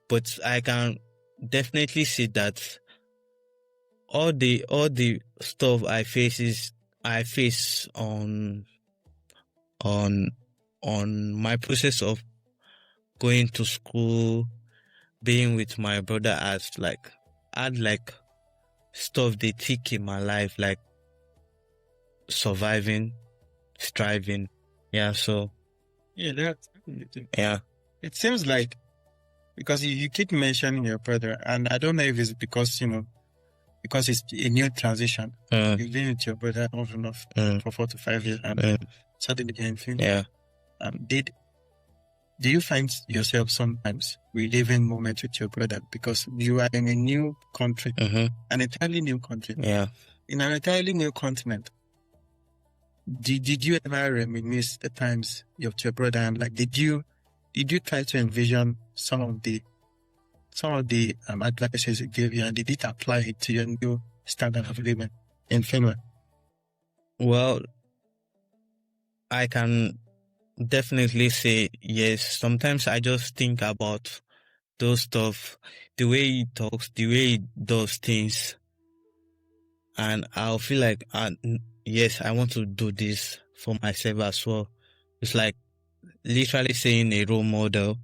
but I can definitely say that all the stuff I face on my process of going to school, being with my brother, had stuff they tick in my life, like surviving, striving. Yeah, so yeah, yeah. It seems like, because you keep mentioning your brother, and I don't know if it's because because it's a new transition. You've been with your brother off and off for 4 to 5 years, and suddenly you're in Finland. Yeah. Do you find yourself sometimes reliving moments with your brother because you are in a new country, an entirely new country? Yeah. In an entirely new continent. Did you ever reminisce the times of your brother, and did you try to envision some of the advices he gave you, and did it apply it to your new standard of living in Finland? Well, I can definitely say yes. Sometimes I just think about those stuff, the way he talks, the way he does things, and I'll feel like, yes, I want to do this for myself as well. It's like literally saying a role model,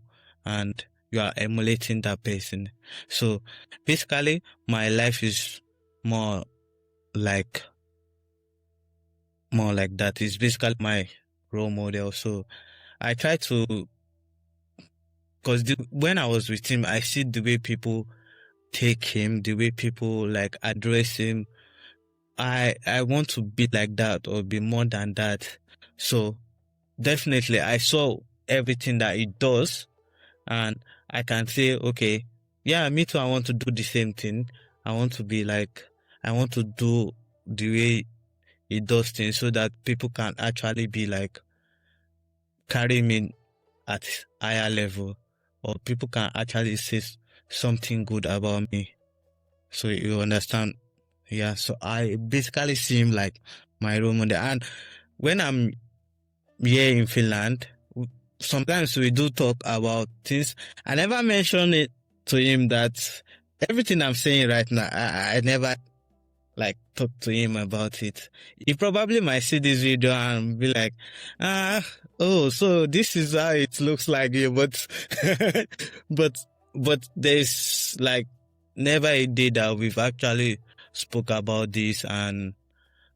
and you are emulating that person. So basically, my life is more like more like that. He's basically my role model. So I try to, because when I was with him, I see the way people take him, the way people like address him. I want to be like that or be more than that. So definitely I saw everything that he does, and I can say, okay, yeah, me too. I want to do the same thing. I want to be like, I want to do the way he does things so that people can actually be like, carry me at higher level, or people can actually say something good about me. So you understand? Yeah. So I basically see him like my role model. And when I'm here in Finland, sometimes we do talk about things. I never mention it to him that everything I'm saying right now, I never like talk to him about it. He probably might see this video and be like, oh, so this is how it looks like you, but, but there's like never a day that we've actually spoke about this and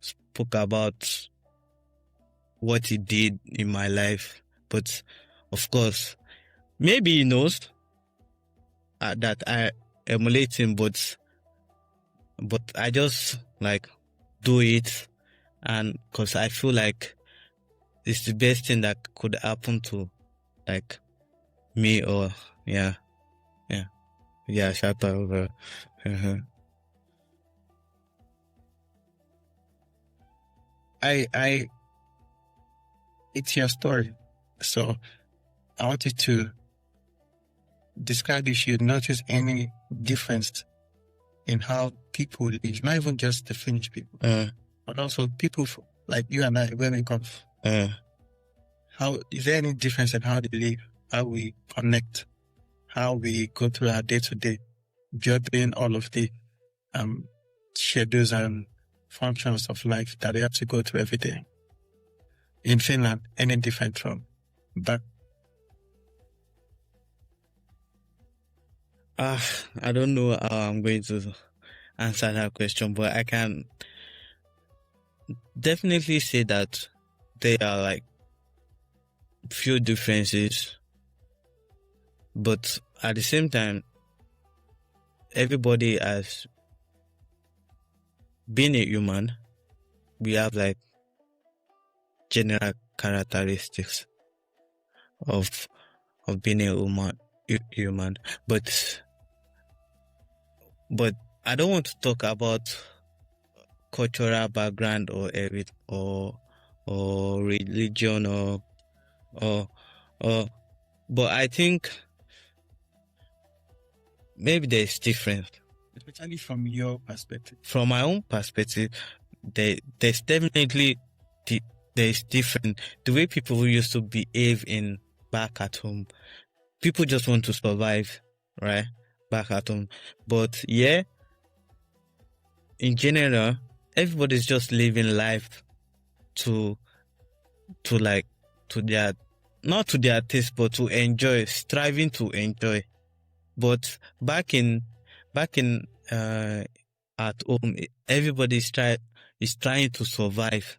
spoke about what he did in my life. But of course, maybe he knows that I emulate him, but I just like do it, and because I feel like it's the best thing that could happen to like me, or yeah. Shout out. It's your story. So I wanted to describe if you notice any difference in how people live, not even just the Finnish people, but also people like you and I, where we come. How is there any difference in how they live, how we connect, how we go through our day-to-day, juggling all of the schedules and functions of life that we have to go through every day? In Finland, any different from that? I don't know how I'm going to answer that question, but I can definitely say that there are like few differences, but at the same time, everybody has been a human. We have like general characteristics of being a human, but I don't want to talk about cultural background or everything, or religion or but I think maybe there's difference. Especially from your perspective. From my own perspective, there's definitely there's different. The way people used to behave in back at home, people just want to survive, right? Back at home. But yeah, in general, everybody's just living life to their, not to their taste, but to enjoy, striving to enjoy. But back in at home, everybody is trying to survive.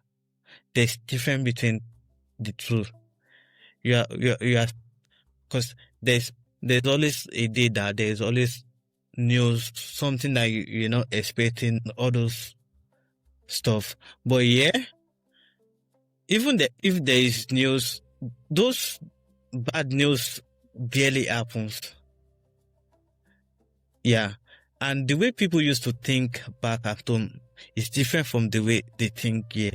There's difference between the two. You are because there's always a day that there's always news, something that you're not expecting, all those stuff. But yeah, even if there is news, those bad news barely happens. Yeah. And the way people used to think back at home is different from the way they think here.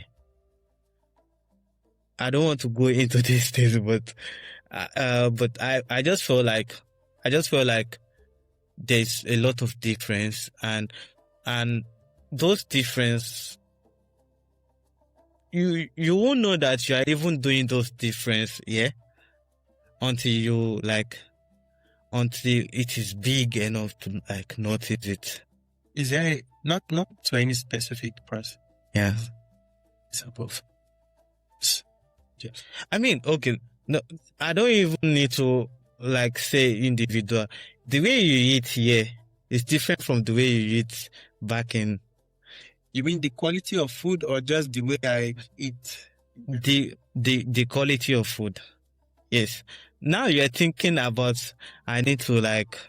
I don't want to go into these things, but I just feel like there's a lot of difference, and those difference, you won't know that you are even doing those difference, yeah, until it is big enough to like notice it. Is there not to any specific person? Yeah. It's above. Yes. I mean, okay, no, I don't even need to like say individual. The way you eat here is different from the way you eat back in You mean the quality of food or just the way I eat? The quality of food. Yes. Now you're thinking about I need to like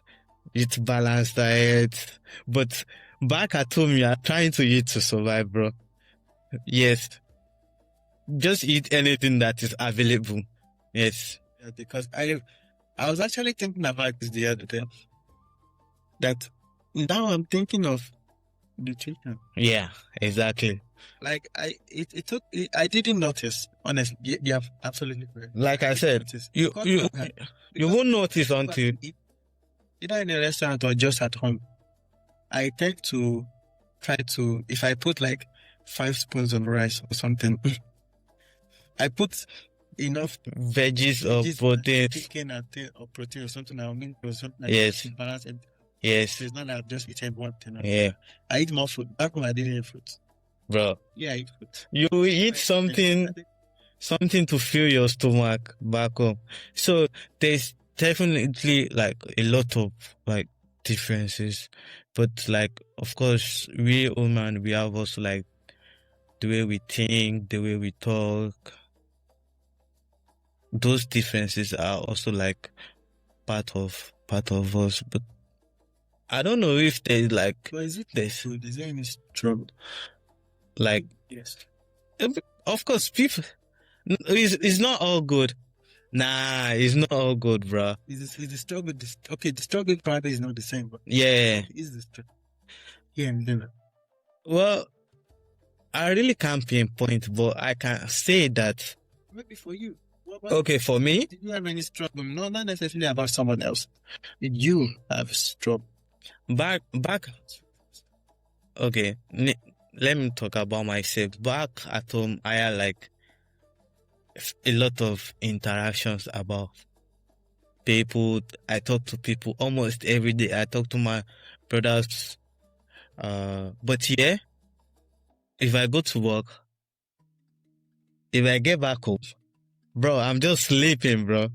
eat balanced diet, but back at home you are trying to eat to survive, bro. Yes. Just eat anything that is available. Yes. Yeah, because I was actually thinking about this the other day. That now I'm thinking of nutrition. Yeah, exactly. Like I didn't notice, honestly. You have absolutely correct. Like I said, you won't notice until either in a restaurant or just at home. I tend to try to, if I put like 5 spoons of rice or something, I put enough veggies or protein, chicken or protein or something. I mean, or something like yes, that, balance it. Yes. It's not that I've just eaten one thing. Yeah. I eat more food. Back when I didn't eat fruit. Bro. Yeah, I eat fruit. You eat something to fill your stomach back home. So there's definitely like a lot of like differences. But like, of course, we human, we have also like the way we think, the way we talk. Those differences are also like part of us. But I don't know if there's like, is there any struggle? Like, yes, of course, people. It's not all good. Nah, it's not all good, bro. Is the struggle? The struggle probably is not the same, but yeah, is the struggle? Yeah, and then. Well, I really can't pinpoint, but I can say that. Maybe for you. Okay, for me. Did you have any struggle? No, not necessarily about someone else. Did you have struggle? Back. Okay, let me talk about myself. Back at home, I had like a lot of interactions about people. I talk to people almost every day. I talk to my brothers. But yeah, if I go to work, if I get back home, bro, I'm just sleeping, bro.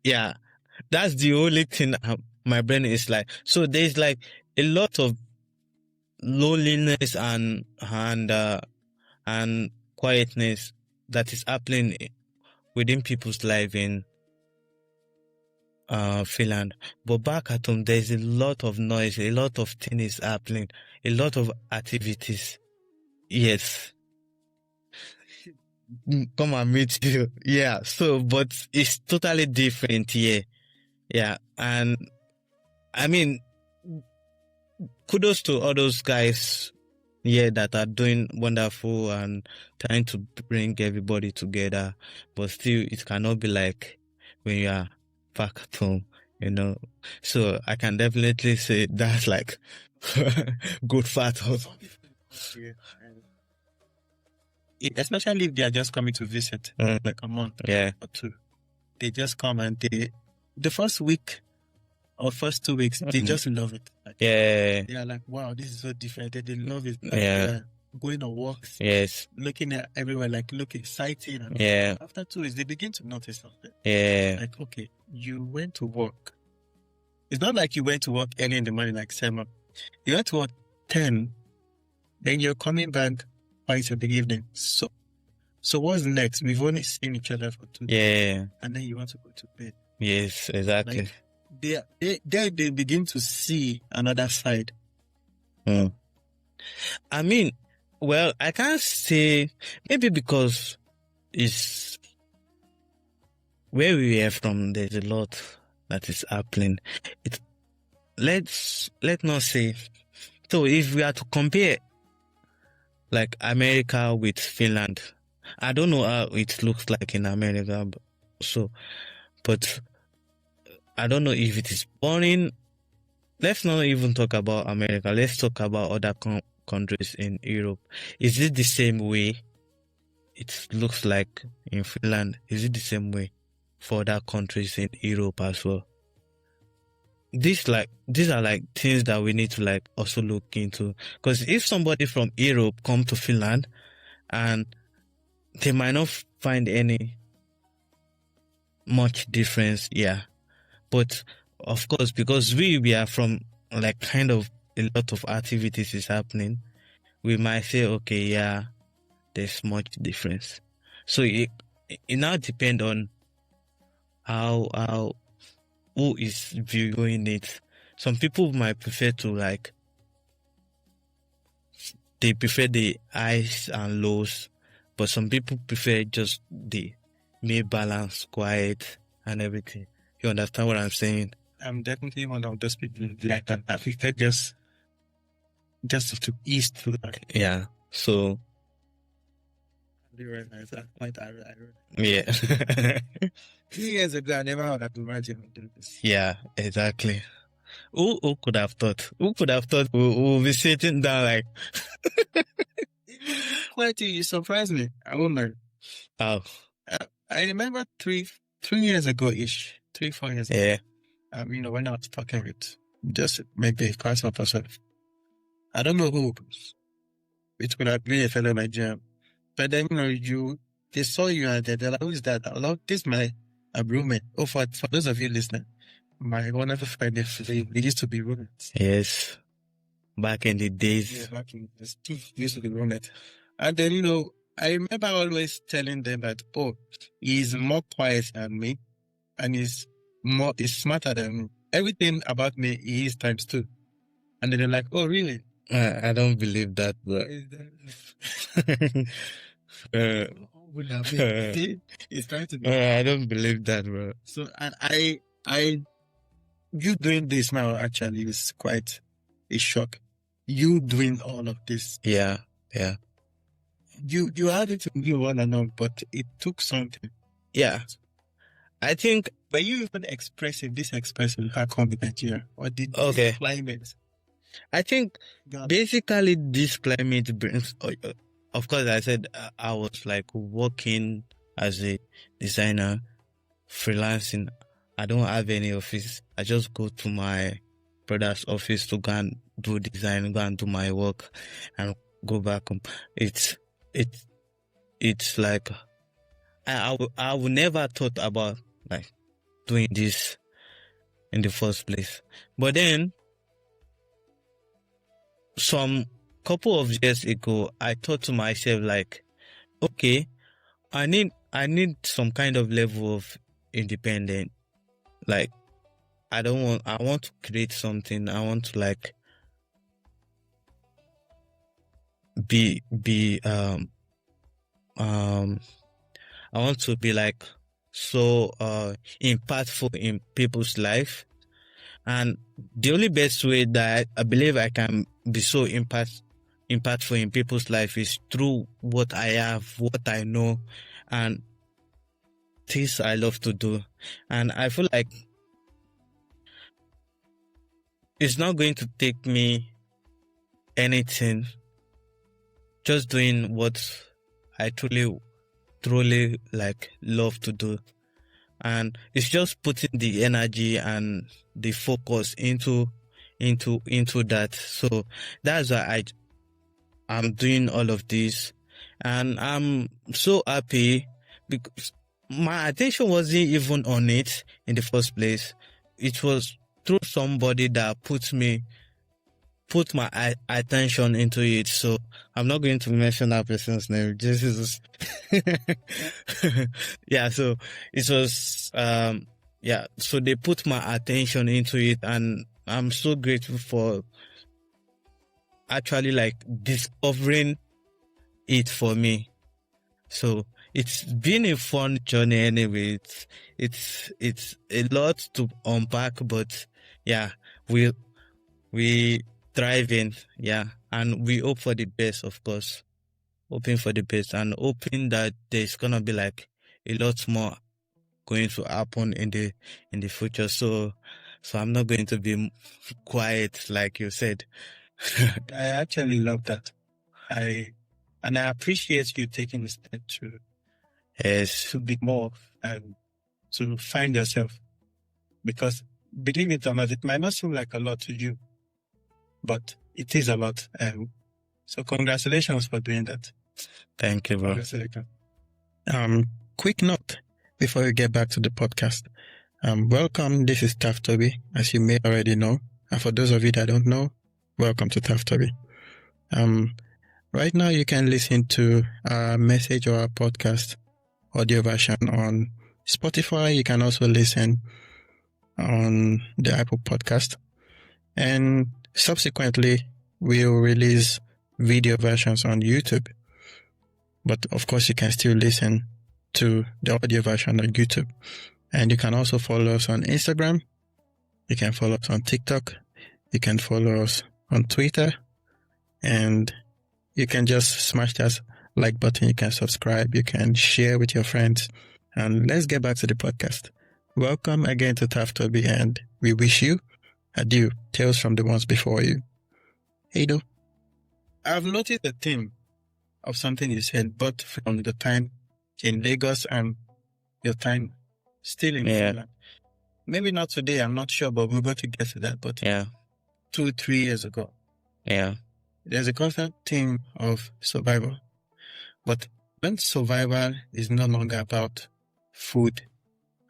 Yeah, that's the only thing my brain is like. So there's like a lot of loneliness and quietness that is happening within people's life in Finland. But back at home, there's a lot of noise, a lot of things happening, a lot of activities. Yes. Come and meet you. Yeah. So, but it's totally different here. Yeah. And I mean, kudos to all those guys here that are doing wonderful and trying to bring everybody together. But still, it cannot be like when you are back at home, you know. So I can definitely say that's like good fat of. Yeah. Especially if they are just coming to visit, like a month or 2. They just come and the first week or first 2 weeks, they just love it. Like, yeah. They are like, wow, this is so different. They love it. Like, yeah. Going on walks. Yes. Looking at everywhere, like looking, sighting. And yeah. After 2 weeks, they begin to notice something. Yeah. Like, okay, you went to work. It's not like you went to work early in the morning, like 7. You went to work 10. Then you're coming back by the evening. So what's next? We've only seen each other for 2 days. Yeah. And then you want to go to bed. Yes, exactly. Like, they begin to see another side. I mean, well, I can't say, maybe because it's where we are from, there's a lot that is happening. Let's not say. So if we are to compare like America with Finland, I don't know how it looks like in America, but I don't know if it is boring. Let's not even talk about America. Let's talk about other countries in Europe. Is it the same way it looks like in Finland? Is it the same way for other countries in Europe as well? These are like things that we need to like also look into. Because if somebody from Europe come to Finland and they might not find any much difference, yeah. But of course, because we are from like kind of a lot of activities is happening, we might say, okay, yeah, there's much difference. So it now depends on how who is viewing it. Some people might prefer to they prefer the highs and lows, but some people prefer just the mid balance, quiet, and everything. You understand what I'm saying? I'm definitely one of those people like that. I prefer just to ease through that. Yeah. So yeah. 3 years ago, I never would have imagined doing this. Yeah, exactly. Who could have thought? Who could have thought we'll be sitting down like Quite, you surprised me. I won't lie. oh I remember 3 years ago ish, 4 years ago. yeah. When I was talking with just maybe a class of myself. I don't know who. It could have been a fellow Nigerian. But then, they saw you and they're like, who is that? This is my roommate. Oh, for those of you listening, my wonderful friend, they used to be roommates. Yes. Back in the days. Yeah, back in the days, we used to be roommates. And then, I remember always telling them that, oh, he's more quiet than me and he's smarter than me. Everything about me is times 2. And then they're like, oh, really? I don't believe that, bro. He's trying to be. I don't believe that, bro. So, and you doing this now actually is quite a shock. You doing all of this. Yeah. You had it to be all along, but it took something. Yeah. I think. Were you even expressing back home in Nigeria? Or did Okay. this climate? I think basically this climate brings. Of course, I said I was working as a designer, freelancing. I don't have any office. I just go to my brother's office to go and do design, go and do my work, and go back home. It's like I would never thought about doing this in the first place. But then some couple of years ago, I thought to myself okay, I need some kind of level of independent. I want to create something. I want to be I want to be so impactful in people's life. And the only best way that I believe I can be so impactful in people's life is through what I have, what I know, and things I love to do. And I feel like it's not going to take me anything, just doing what I truly love to do. And it's just putting the energy and the focus into that. So that's why I'm doing all of this, and I'm so happy because my attention wasn't even on it in the first place. It was through somebody that put my attention into it. So I'm not going to mention that person's name. Jesus. Yeah. So it was, so they put my attention into it, and I'm so grateful for actually discovering it for me. So it's been a fun journey anyway. It's a lot to unpack, but yeah, we thriving, yeah, and we hope for the best, of course. Hoping for the best and hoping that there's gonna be a lot more going to happen in the future. So I'm not going to be quiet like you said. I actually love that. I appreciate you taking the step to be more and to find yourself, because believe it or not, it might not seem like a lot to you, but it is a lot. So congratulations for doing that. Thank you, bro. Quick note before we get back to the podcast. Welcome. This is Taf Toby, as you may already know. And for those of you that don't know, welcome to Taf Toby. Right now, you can listen to our message or our podcast audio version on Spotify. You can also listen on the Apple Podcast. And subsequently, we'll release video versions on YouTube. But of course, you can still listen to the audio version on YouTube. And you can also follow us on Instagram. You can follow us on TikTok. You can follow us on Twitter. And you can just smash that like button. You can subscribe. You can share with your friends. And let's get back to the podcast. Welcome again to Taftobi, and we wish you adieu, tales from the ones before you. Edo, I've noticed a theme of something you said, but from the time in Lagos and your time still in Finland. Maybe not today, I'm not sure, but we're going to get to that. But 2-3 years ago, there's a constant theme of survival. But when survival is no longer about food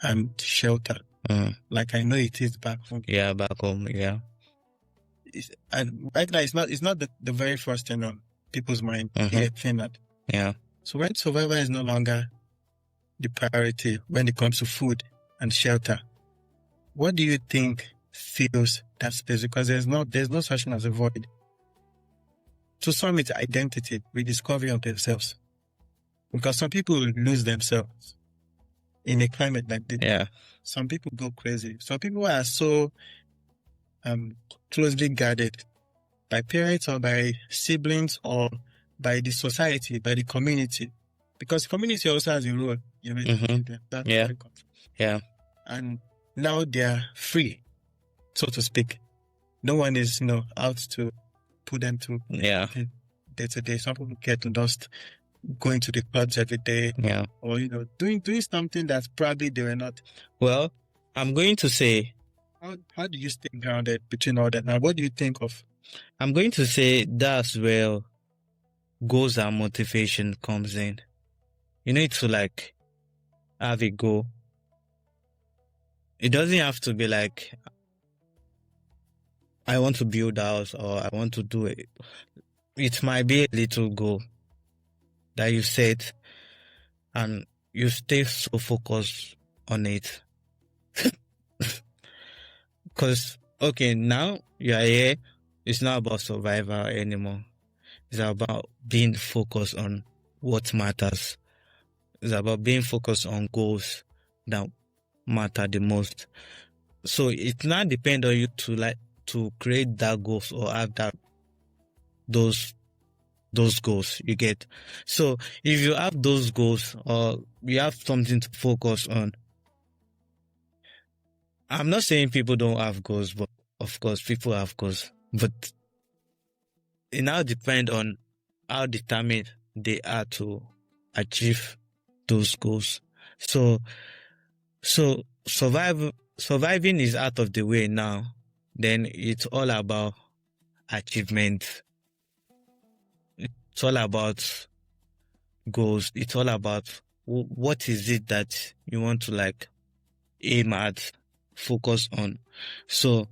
and shelter, like I know it is back home. Yeah, back home, And right now, it's not the very first thing on people's mind here in Finland. Yeah. So when survival is no longer the priority when it comes to food and shelter, what do you think fills that space? Because there's no such thing as a void. To some, it's identity, rediscovery of themselves. Because some people lose themselves in a climate like this. Yeah. Some people go crazy. Some people are so closely guarded by parents or by siblings or by the society, by the community. Because the community also has a role. You know, that's Yeah. Yeah. And now they're free, so to speak. No one is, out to put them to day to day. Some people get lost going to the clubs every day. Yeah. Or, doing something that probably they were not. Well, I'm going to say, how do you stay grounded between all that? Now, what do you think of? I'm going to say that's where goals and motivation comes in. You need to have a goal. It doesn't have to be like, I want to build a house or I want to do it. It might be a little goal that you set and you stay so focused on it. Because, now you are here. It's not about survival anymore. It's about being focused on what matters. It's about being focused on goals that matter the most. So it now depends on you to create that goals or have those goals you get. So if you have those goals or you have something to focus on, I'm not saying people don't have goals, but of course people have goals. But it now depends on how determined they are to achieve those goals. So surviving is out of the way now. Then it's all about achievement. It's all about goals. It's all about what is it that you want to aim at, focus on. So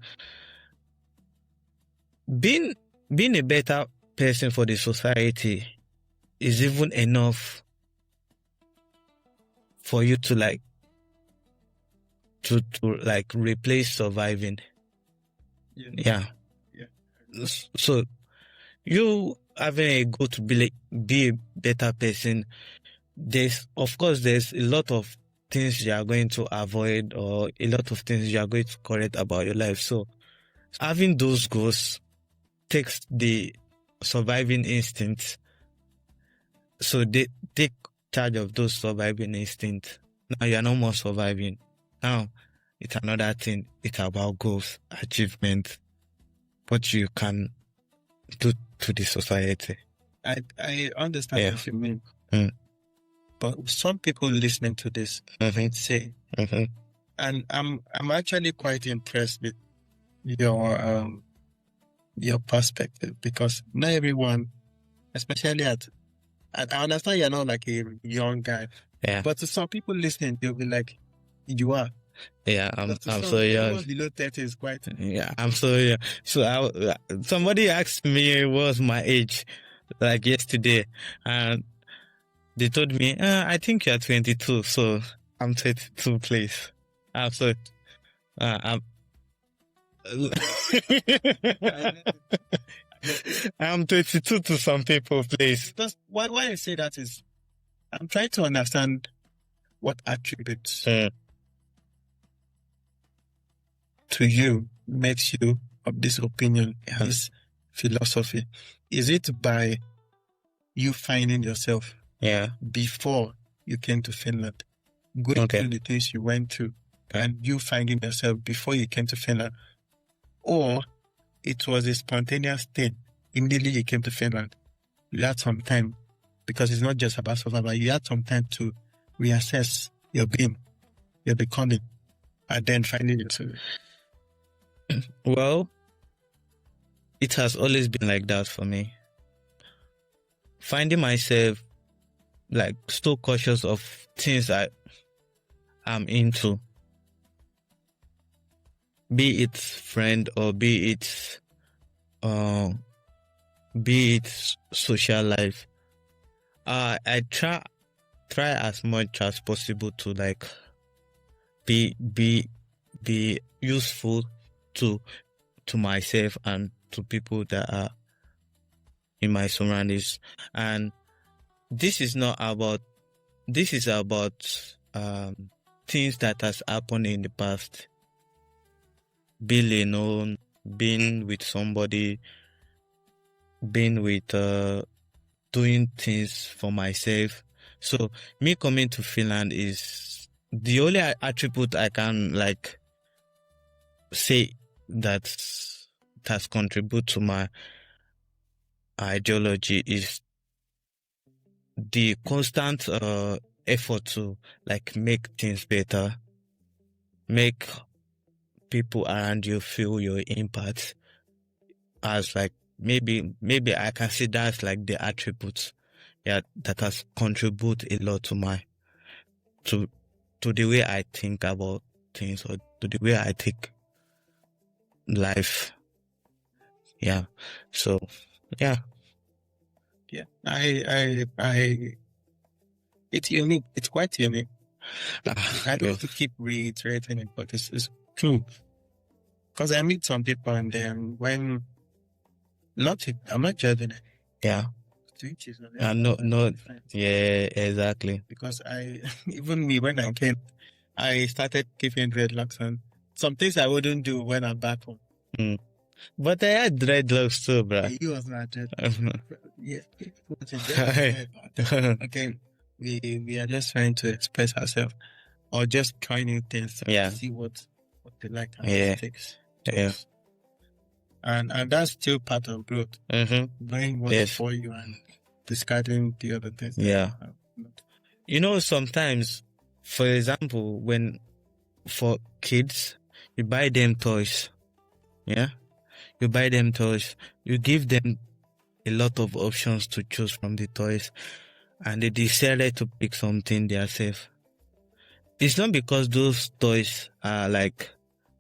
being a better person for the society is even enough for you to replace surviving. Yeah. So you having a goal to be a better person, there's a lot of things you are going to avoid or a lot of things you are going to correct about your life. So having those goals takes the surviving instincts. So they take charge of those surviving instincts. Now you are no more surviving. Now it's another thing. It's about goals, achievement, what you can do to the society. I understand what you mean. But some people listening to this say, and I'm actually quite impressed with your perspective, because not everyone, especially I understand you're not like a young guy, but to some people listening, they'll be like, you are. Yeah, I'm so young. Below 30 is quite. Yeah, I'm so young. So somebody asked me what was my age. like yesterday, and they told me, I think you're 22, so I'm 22, please. So, I'm I'm 22 to some people, please. Because why I say that is, I'm trying to understand what attributes to you makes you of this opinion, this philosophy. Is it by you finding yourself before you came to Finland, going through the things you went through, and you finding yourself before you came to Finland? Or it was a spontaneous thing. Immediately you came to Finland, you had some time, because it's not just about survival, you had some time to reassess your being, your becoming, and then finding yourself. Well, it has always been like that for me. Finding myself like still cautious of things I'm into, be it friend or be it social life. I try as much as possible to like be useful to myself and to people that are in my surroundings. And this is about things that has happened in the past. Being alone, being with somebody, being with doing things for myself. So me coming to Finland is the only attribute I can like say that has contributed to my ideology is the constant effort to like make things better, make people around you feel your impact. As like maybe I can see that's like the attributes that has contributed a lot to my to the way I think about things, or to the way I take life. So it's unique. It's quite unique. I don't have to keep reiterating it, but it's true. Because I meet some people, and then when I'm not judging it. Yeah. Yeah, exactly. Because even me, when I came, I started keeping dreadlocks, and some things I wouldn't do when I'm back home. But I had dreadlocks too, bro. He was not dreadlocks. Yeah. Okay. We are just trying to express ourselves, or just trying new things to see what they like and what takes. And that's still part of growth. Knowing what's for you and discarding the other things. You know, sometimes, for example, for kids, you buy them toys. You buy them toys. You give them a lot of options to choose from the toys, and they decided to pick something themselves. It's not because those toys are like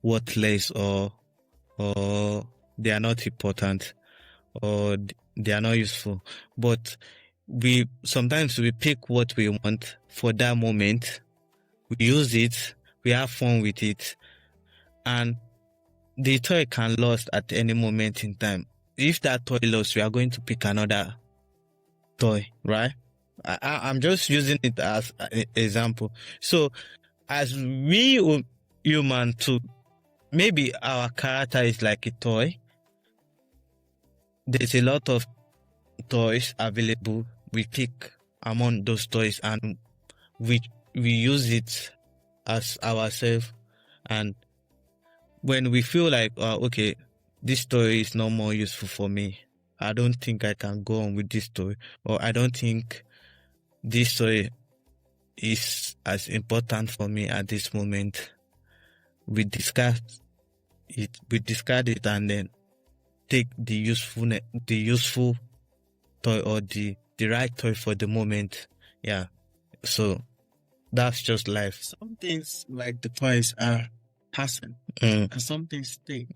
worthless or they are not important or they are not useful, but sometimes we pick what we want for that moment, we use it, we have fun with it, and the toy can lose at any moment in time. If that toy lost, we are going to pick another toy, right? I'm just using it as an example. So as we human too, maybe our character is like a toy. There's a lot of toys available. We pick among those toys and we use it as ourselves. And when we feel like, okay, this toy is no more useful for me, I don't think I can go on with this toy, or I don't think this toy is as important for me at this moment, we discard it and then take the useful toy, or the right toy for the moment. So that's just life. Some things like the toys are passing, and some things stay.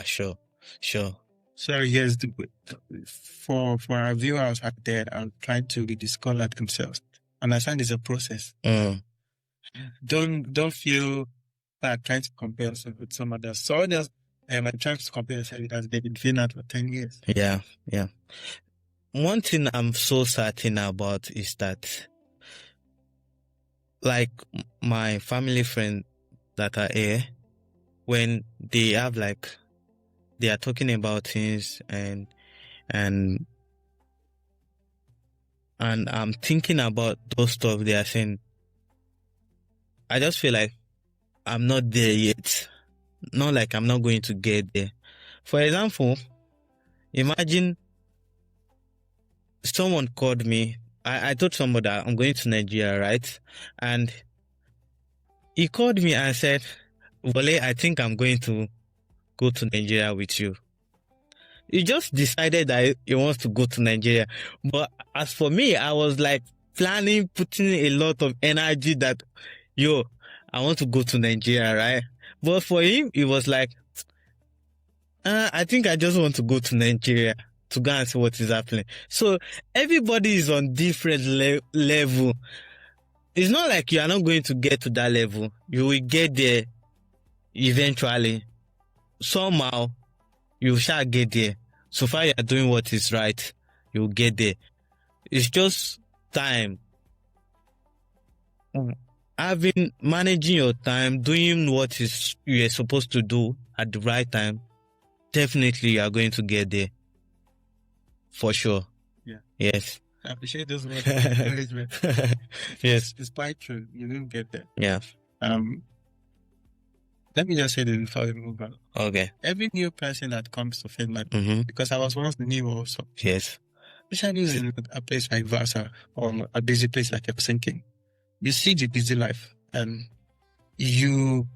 Sure. So yes, for our viewers out there are trying to rediscover themselves, understand it's a process. Don't feel bad trying to compare yourself with some others. So others are trying to compare yourself with us. They've been Finland for 10 years. Yeah. One thing I'm so certain about is that, like, my family friends that are here, when they have they are talking about things and I'm thinking about those stuff they are saying, I just feel like I'm not there yet. Not like I'm not going to get there. For example, imagine someone called me. I told somebody that I'm going to Nigeria, right? And he called me and said, Wale, I think I'm going to go to Nigeria with you. He just decided that he wants to go to Nigeria. But as for me, I was like planning, putting a lot of energy that, I want to go to Nigeria, right? But for him, it was like, I think I just want to go to Nigeria to go and see what is happening. So everybody is on different level. It's not like you are not going to get to that level. You will get there eventually. Somehow, you shall get there. So far you are doing what is right, you'll get there. It's just time. Managing your time, doing what is you are supposed to do at the right time, definitely you are going to get there. For sure. Yeah. Yes. I appreciate those words of encouragement. Yes. It's quite true. You didn't get there. Yeah. Let me just say this before we move on. Okay. Every new person that comes to Finland, because I was once new also. Yes. Especially in a place like Vasa or a busy place like Helsinki. You see the busy life and you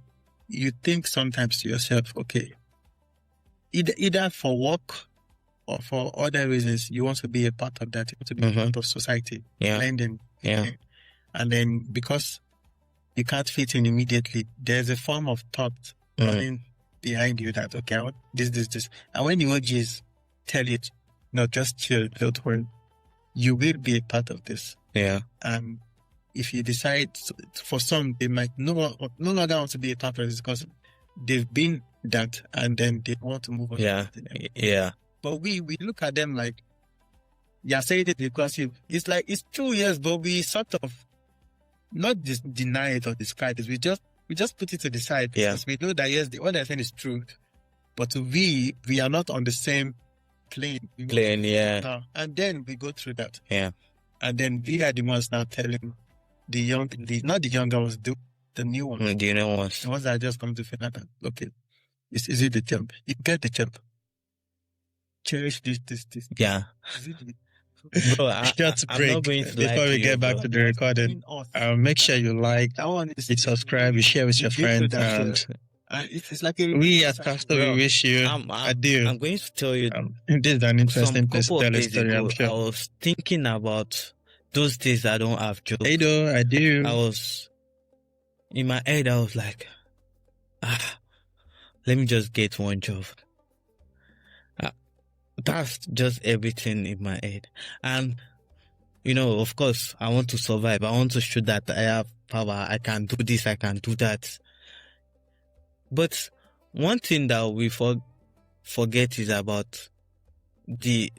think sometimes to yourself, okay, either for work or for other reasons, you want to be a part of that, you want to be a part of society, blending. Yeah. And then because you can't fit in immediately, there's a form of thought running behind you that, okay, I want this. And when the OGs tell it, no, just chill, don't worry, you will be a part of this. Yeah. And if you decide, for some, they might no longer want to be a part of this because they've been that and then they want to move on. Yeah. But we look at them like, you're saying it because it's like, it's true, yes, but we sort of not deny it or describe it. We just put it to the side because we know that, yes, what they're saying is true. But we are not on the same plane. Yeah. And then we go through that. Yeah. And then we are the ones now telling not the younger ones, the new ones. The new ones. The ones that just come to Finland. Okay, is it the jump? You get the jump. Cherish this. Yeah. Bro, I'm not going to before we get back to the recording. Make sure you like, you subscribe, you share with your friends, and it's like we as Pastor, we wish you adieu. I'm going to tell you, this is an interesting place to tell a story. I'm sure. I was thinking about those days I don't have jobs. Adieu. I was in my head. I was like, let me just get one job. That's just everything in my head. And, of course, I want to survive. I want to show that I have power. I can do this. I can do that. But one thing that we forget is about the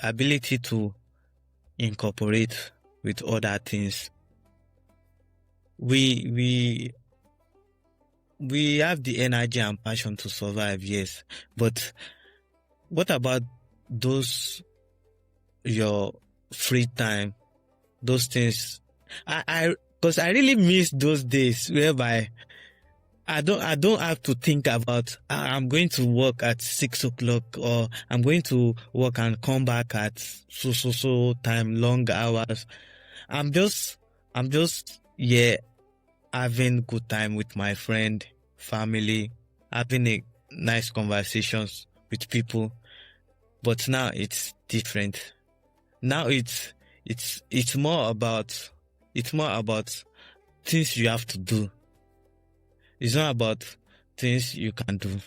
ability to incorporate with other things. We have the energy and passion to survive, yes. But what about your free time, those things? Because I really miss those days whereby I don't have to think about, I'm going to work at 6:00 or I'm going to work and come back at so time, long hours. I'm just having good time with my friend, family, having a nice conversations with people. But now it's different. Now it's more about things you have to do. It's not about things you can do.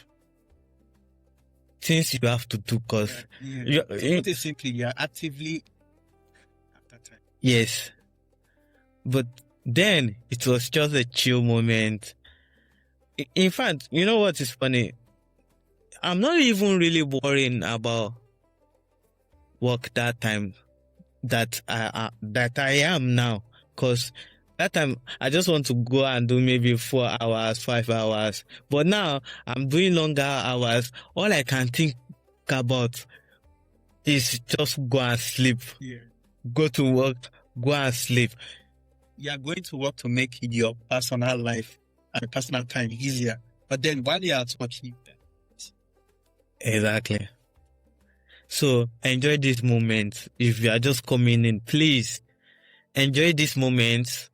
things you have to do because Put it simply, you're actively at that time. yes. But then it was just a chill moment. In fact, you know what is funny? I'm not even really worrying about work that time that I am now, because that time I just want to go and do maybe 4 hours, 5 hours. But now I'm doing longer hours. All I can think about is just go and sleep. Yeah. Go to work, go and sleep. You are going to work to make your personal life and personal time easier. But then while you are at work, Exactly. So enjoy this moment. If you are just coming in, please enjoy this moment.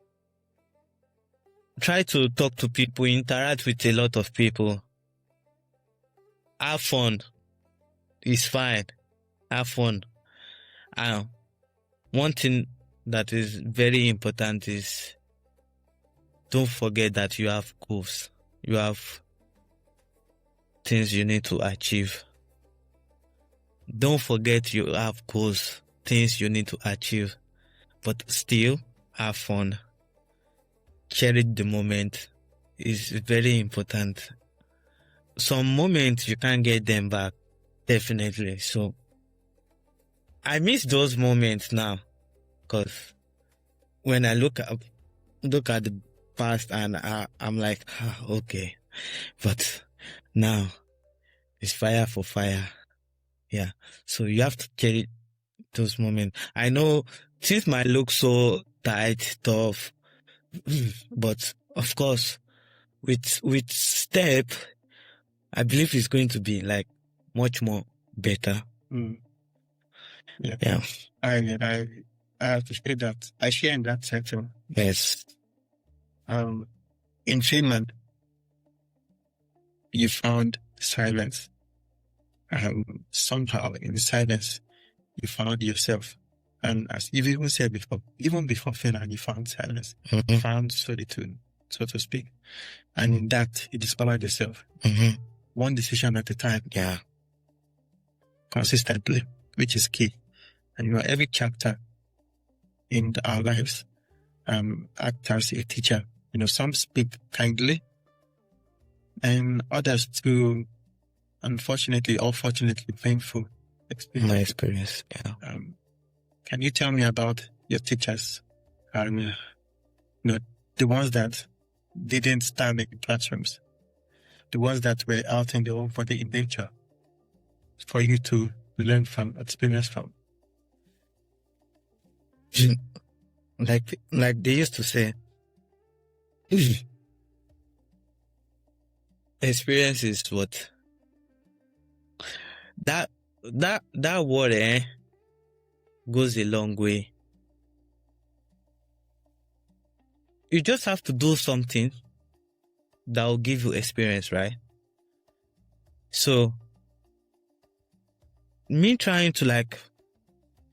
Try to talk to people, interact with a lot of people. Have fun. It's fine. Have fun. One thing that is very important is don't forget that you have goals. You have things you need to achieve. Don't forget you have goals, things you need to achieve. But still, have fun. Cherish the moment. Is very important. Some moments you can't get them back, definitely. So, I miss those moments now, because when I look at the past and I'm like, okay, but now it's fire for fire. Yeah. So you have to cherish those moments. I know things might look so tight, tough, but of course, with step, I believe it's going to be like much more better. Yeah. I have to say that I share in that sector. Yes. In Finland, you found silence. Somehow in the silence, you found yourself. And as you've even said before, even before Finland, you found silence. Mm-hmm. You found solitude, so to speak. And in that, you discovered yourself. Mm-hmm. One decision at a time. Yeah. Consistently, which is key. And you know, every chapter in our lives act as a teacher. You know, some speak kindly, and others too, unfortunately or fortunately, painful experience. My experience, yeah. Can you tell me about your teachers? You know, the ones that didn't stand in classrooms, the ones that were out in the open body in nature, for you to learn from, experience from. Like they used to say, experience is what that word goes a long way. You just have to do something that will give you experience, right? So me trying to like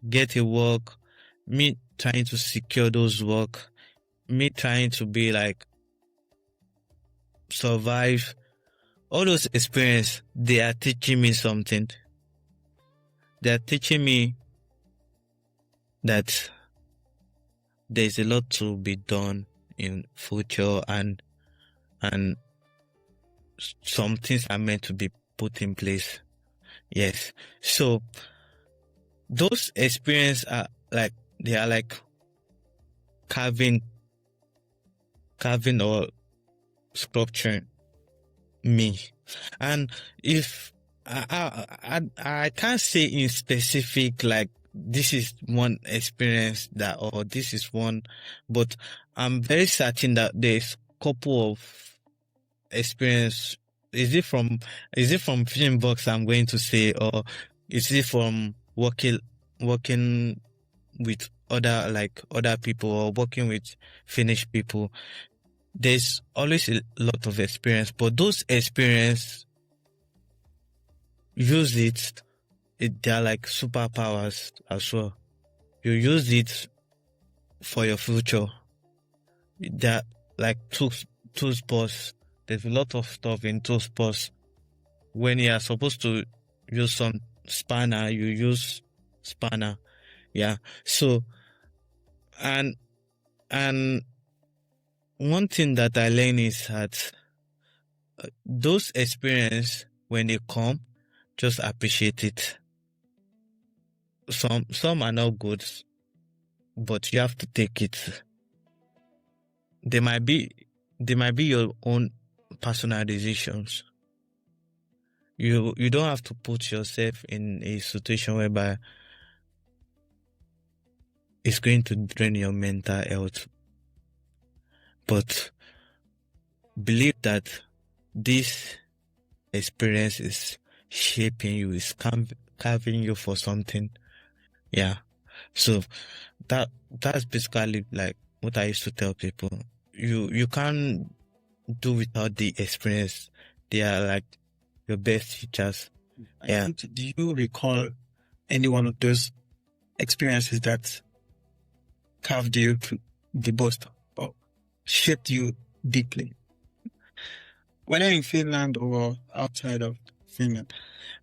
get a work, me trying to secure those work, me trying to be like survive, all those experience, they are teaching me something. They are teaching me that there's a lot to be done in future, and some things are meant to be put in place. Yes. So those experiences are like, they are like carving or sculpturing me. And if I can't say in specific like this is one experience that, or this is one, but I'm very certain that there's a couple of experience. Is it from film box I'm going to say, or is it from working with other people, or working with Finnish people? There's always a lot of experience, but those experience, use it, they're like superpowers as well. You use it for your future. They're like two sports. There's a lot of stuff in two sports. When you are supposed to use some spanner, you use spanner. Yeah. So, and one thing that I learned is that those experiences, when they come, just appreciate it. Some are not good, but you have to take it. They might be your own personal decisions. You don't have to put yourself in a situation whereby it's going to drain your mental health. But believe that this experience is shaping you, is carving you for something. Yeah. So that's basically like what I used to tell people. You can't do without the experience. They are like your best teachers. Yeah. Do you recall any one of those experiences that carved you to the most or shaped you deeply? Whether in Finland or outside of Finland?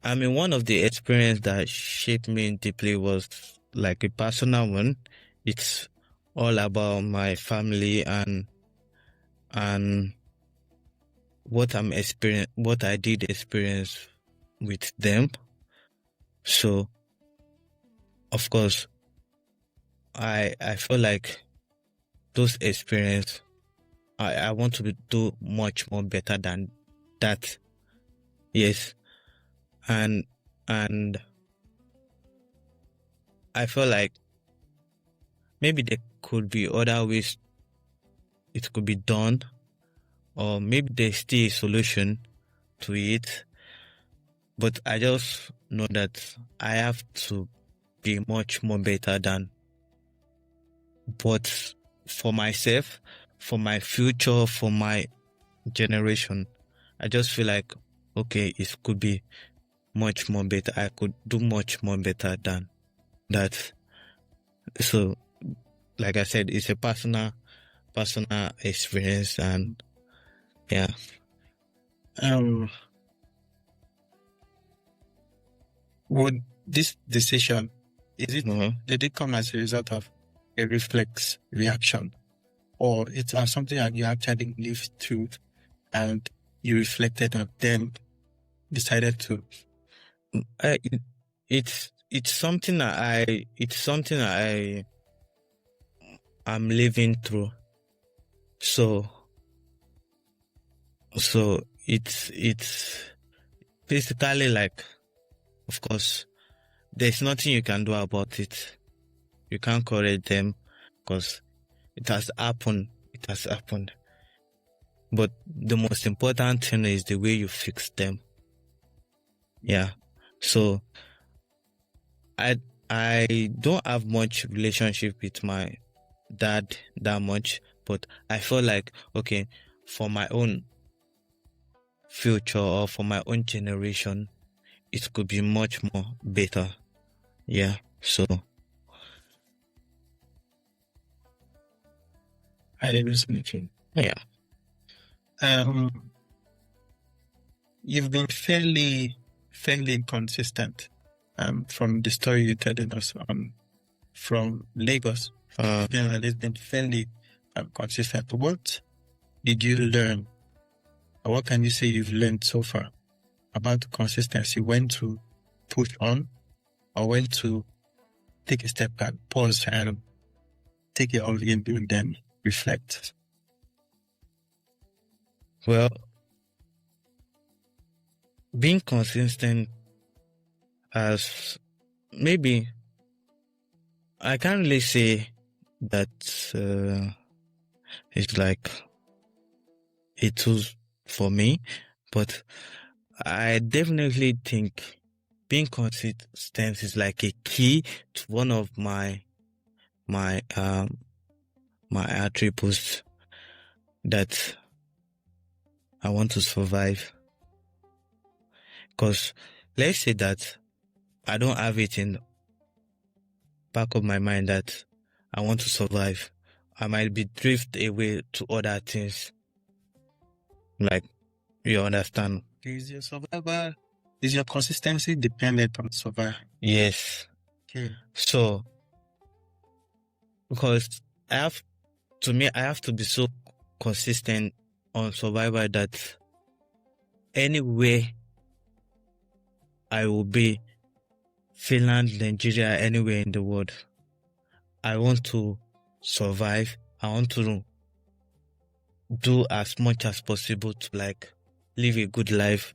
I mean, one of the experiences that shaped me deeply was like a personal one. It's all about my family and what I did experience with them. So, of course, I feel like those experiences, I want to do much more better than that. Yes. And I feel like maybe there could be other ways it could be done, or maybe there's still a solution to it. But I just know that I have to be much more better than both for myself, for my future, for my generation. I just feel like, okay, it could be much more better. I could do much more better than that. So, like I said, it's a personal experience, and yeah. Would this decision, did it come as a result of a reflex reaction, or it's something that you actually lived through and you reflected and then decided to? It's something that I'm living through. So it's basically like, of course, there's nothing you can do about it. You can't correct them because it has happened. It has happened. But the most important thing is the way you fix them. Yeah. So I don't have much relationship with my dad that much, but I feel like, okay, for my own future or for my own generation, it could be much more better. Yeah. So I didn't listen to you. yeah. You've been fairly consistent from the story you're telling us from Lagos. It's been fairly consistent. What did you learn, or what can you say you've learned so far about consistency? When to push on, or when to take a step back, pause, and take it all in, and then reflect? Well, being consistent as maybe I can't really say that it's like a tool for me, but I definitely think being consistent is like a key to one of my attributes that I want to survive. Because let's say that I don't have it in the back of my mind that I want to survive. I might be drift away to other things. Like, you understand? Is your survival Is your consistency dependent on survival? Yes. Okay. So, because I have to be so consistent on survival that anywhere I will be, Finland, Nigeria, anywhere in the world, I want to survive. I want to do as much as possible to like live a good life.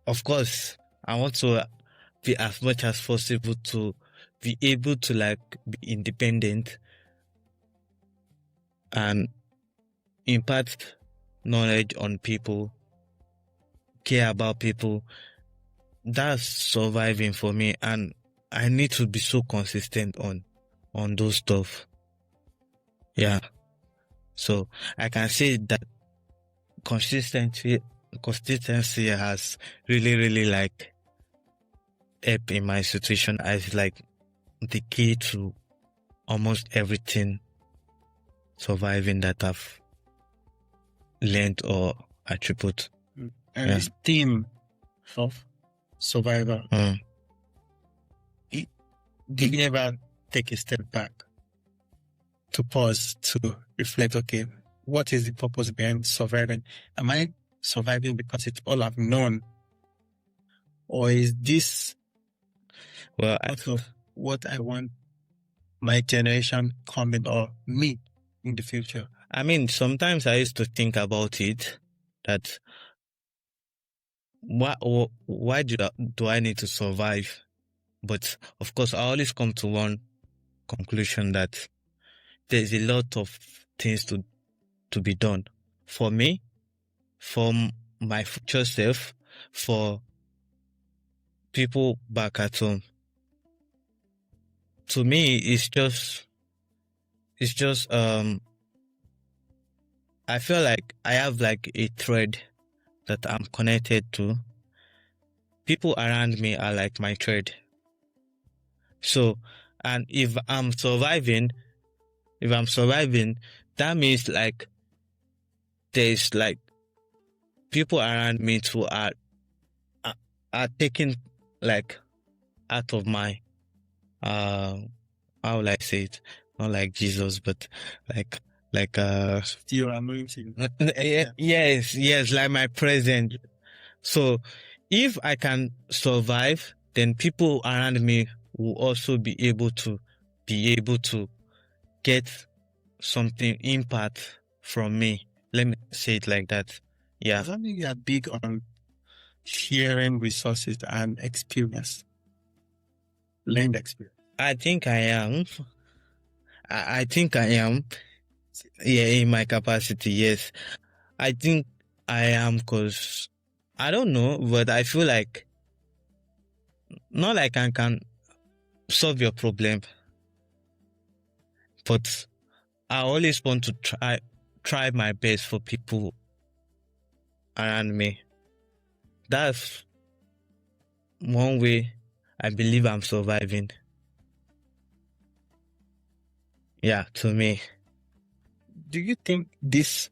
Of course, I want to be as much as possible to be able to like be independent and impart knowledge on people, care about people. That's surviving for me, and I need to be so consistent on those stuff. Yeah. So I can say that consistency has really, really like helped in my situation as like the key to almost everything surviving that I've learned or attribute. And this theme of survival, did you ever take a step back to pause, to reflect, okay, what is the purpose behind surviving? Am I surviving because it's all I've known? Or is this what I want my generation coming or me in the future? I mean, sometimes I used to think about it, that why do I need to survive? But of course, I always come to one conclusion, that there's a lot of things to be done for me, for my future self, for people back at home. To me, it's just I feel like I have like a thread that I'm connected to. People around me are like my thread. So, and if I'm surviving, that means like there's like people around me too are taking like out of my how will I say it? Not like Jesus, but like Your anointing. yes, like my present. So if I can survive, then people around me will also be able to get something impact from me. Let me say it like that. Yeah. Does that mean you are big on sharing resources and experience? Learned experience. I think I am. I think I am. Yeah, in my capacity, yes. I think I am, because I don't know, but I feel like not like I can solve your problem, but I always want to try my best for people around me. That's one way I believe I'm surviving. Yeah, to me. Do you think this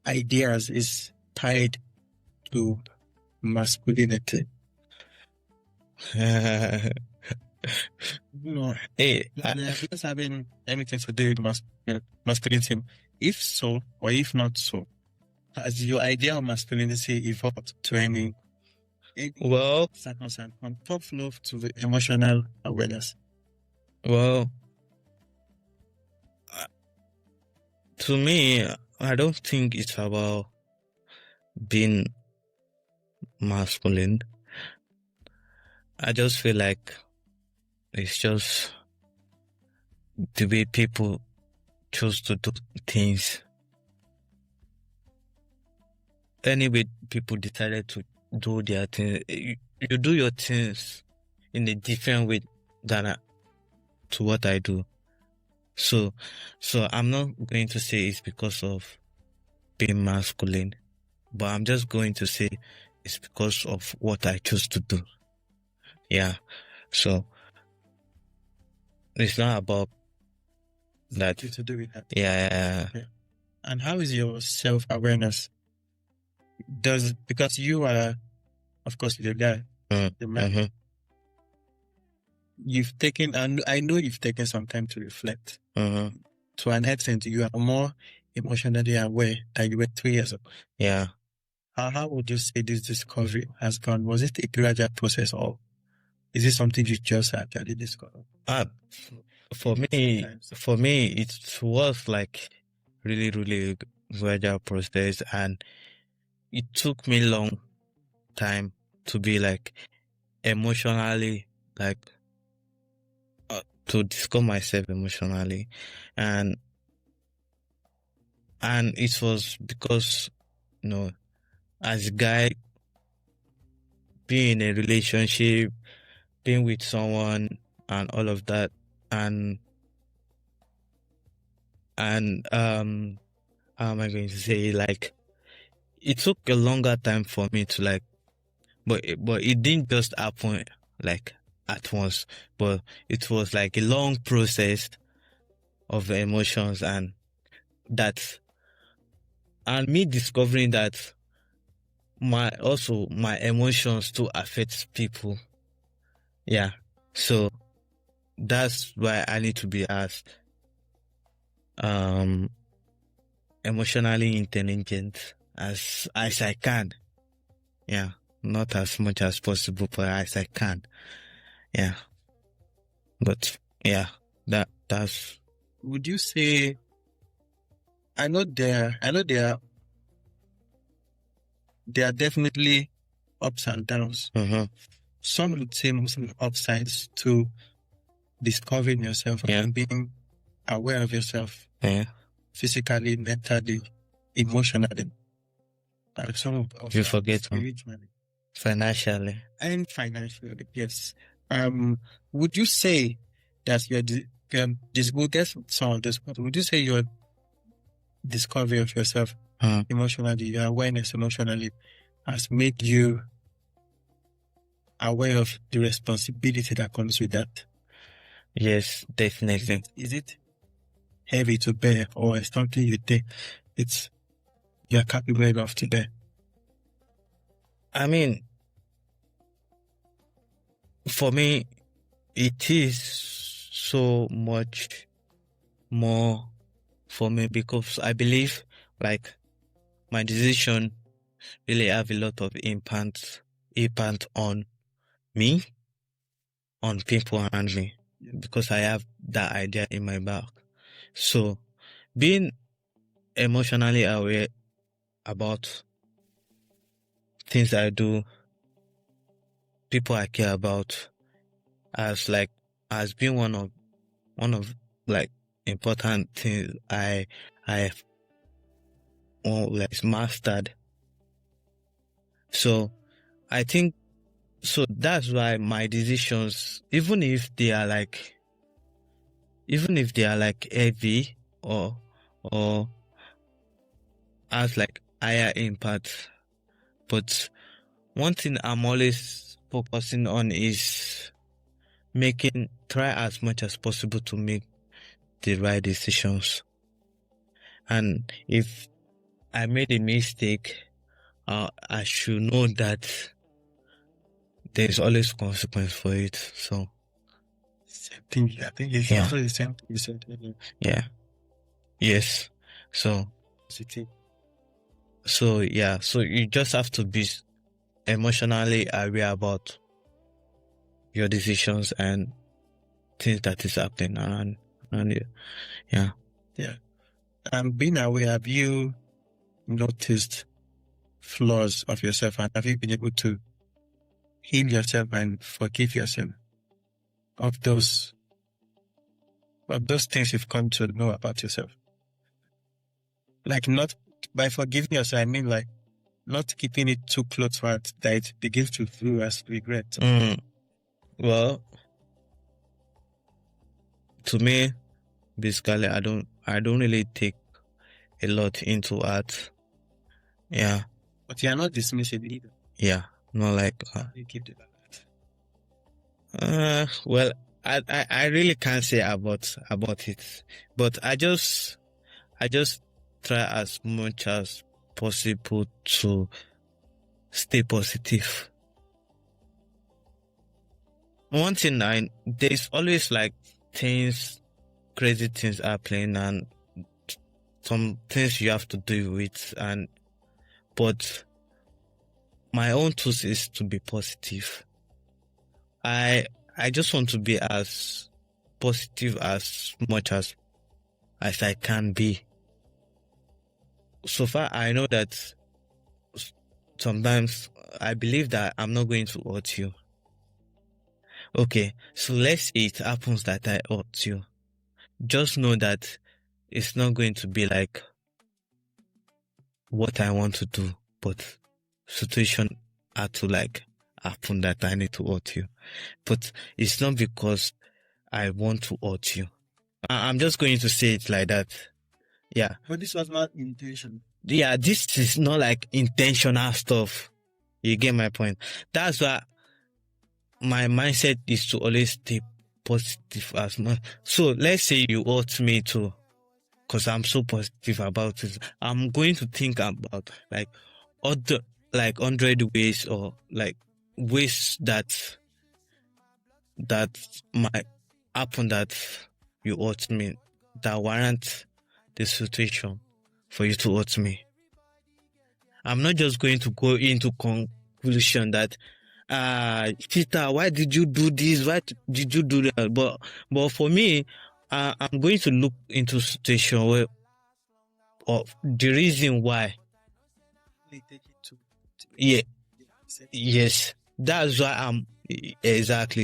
ideas is tied to masculinity? No. Hey, does having anything to do with masculinity? If so, or if not so, has your idea of masculinity evolved to any well, circumstance from tough love to the emotional awareness? Well, to me, I don't think it's about being masculine. I just feel like it's just the way people choose to do things. Anyway, people decided to do their things. You do your things in a different way than to what I do. So I'm not going to say it's because of being masculine, but I'm just going to say it's because of what I choose to do. Yeah. So it's not about that. To do with that. Yeah. Okay. And how is your self-awareness because you are, of course, the guy, the man. You've taken, and I know you've taken some time to reflect. To an extent, you are more emotionally aware than you were 3 years ago. Yeah. How would you say this discovery has gone? Was it a gradual process, or is it something you just actually discovered? For me, it was like really, really gradual process, and it took me long time to be like emotionally, like to discover myself emotionally, and it was because, you know, as a guy, being in a relationship, being with someone, and all of that, and how am I going to say, like, it took a longer time for me to like, but it didn't just happen like at once, but it was like a long process of emotions, and me discovering that my emotions too affect people. Yeah. So that's why I need to be as emotionally intelligent as I can. Yeah. Not as much as possible, but as I can. Yeah. But yeah, that's. Would you say? I know there are definitely ups and downs. Some would say most upsides to discovering yourself and being aware of yourself. Physically, mentally, emotionally. Some of you forget spiritually. Financially. And financially, yes. Would you say that we'll get some of this, but would you say your discovery of yourself emotionally, your awareness emotionally, has made you aware of the responsibility that comes with that? Yes, definitely. Is it heavy to bear, or is something you think you're capable enough to bear? I mean, for me, it is so much more for me, because I believe like my decision really have a lot of impact on me, on people around me, because I have that idea in my back. So being emotionally aware about things I do, people I care about, as being one of like important things I have mastered. So I think, so that's why my decisions, even if they are like heavy or has like higher impact, but one thing I'm always focusing on is try as much as possible to make the right decisions. And if I made a mistake, I should know that there's always consequence for it. So same thing. I think it's also the same thing you said earlier. Yeah. Yes. So yeah. So you just have to be emotionally aware about your decisions and things that is happening around you. Yeah. Yeah. And being aware, have you noticed flaws of yourself, and have you been able to heal yourself and forgive yourself of those things you've come to know about yourself? Like, not by forgiving yourself, I mean like not keeping it too close to heart that it begins to feel as regret. Well, to me, basically, I don't really take a lot into art. Yeah. But you are not dismissing it either. Yeah. Not like you keep it like that. Well, I really can't say about it, but I just try as much as possible to stay positive. One thing, there's always like crazy things happening, and some things you have to deal with, but my own tools is to be positive. I just want to be as positive as much as I can be. So far, I know that sometimes I believe that I'm not going to hurt you. Okay, so let's say it happens that I hurt you. Just know that it's not going to be like what I want to do, but situation had to like happen that I need to hurt you. But it's not because I want to hurt you. I'm just going to say it like that. Yeah. But this was not intention. Yeah, this is not like intentional stuff. You get my point? That's why my mindset is to always stay positive as much. So let's say you hurt me too, because I'm so positive about it. I'm going to think about like other 100 ways, or like ways that might happen that you hurt me, that warrant the situation for you to hurt me. I'm not just going to go into conclusion that Peter, why did you do this? Why did you do that? But for me, I'm going to look into situation where, or the reason why. Yeah. Yes. That's why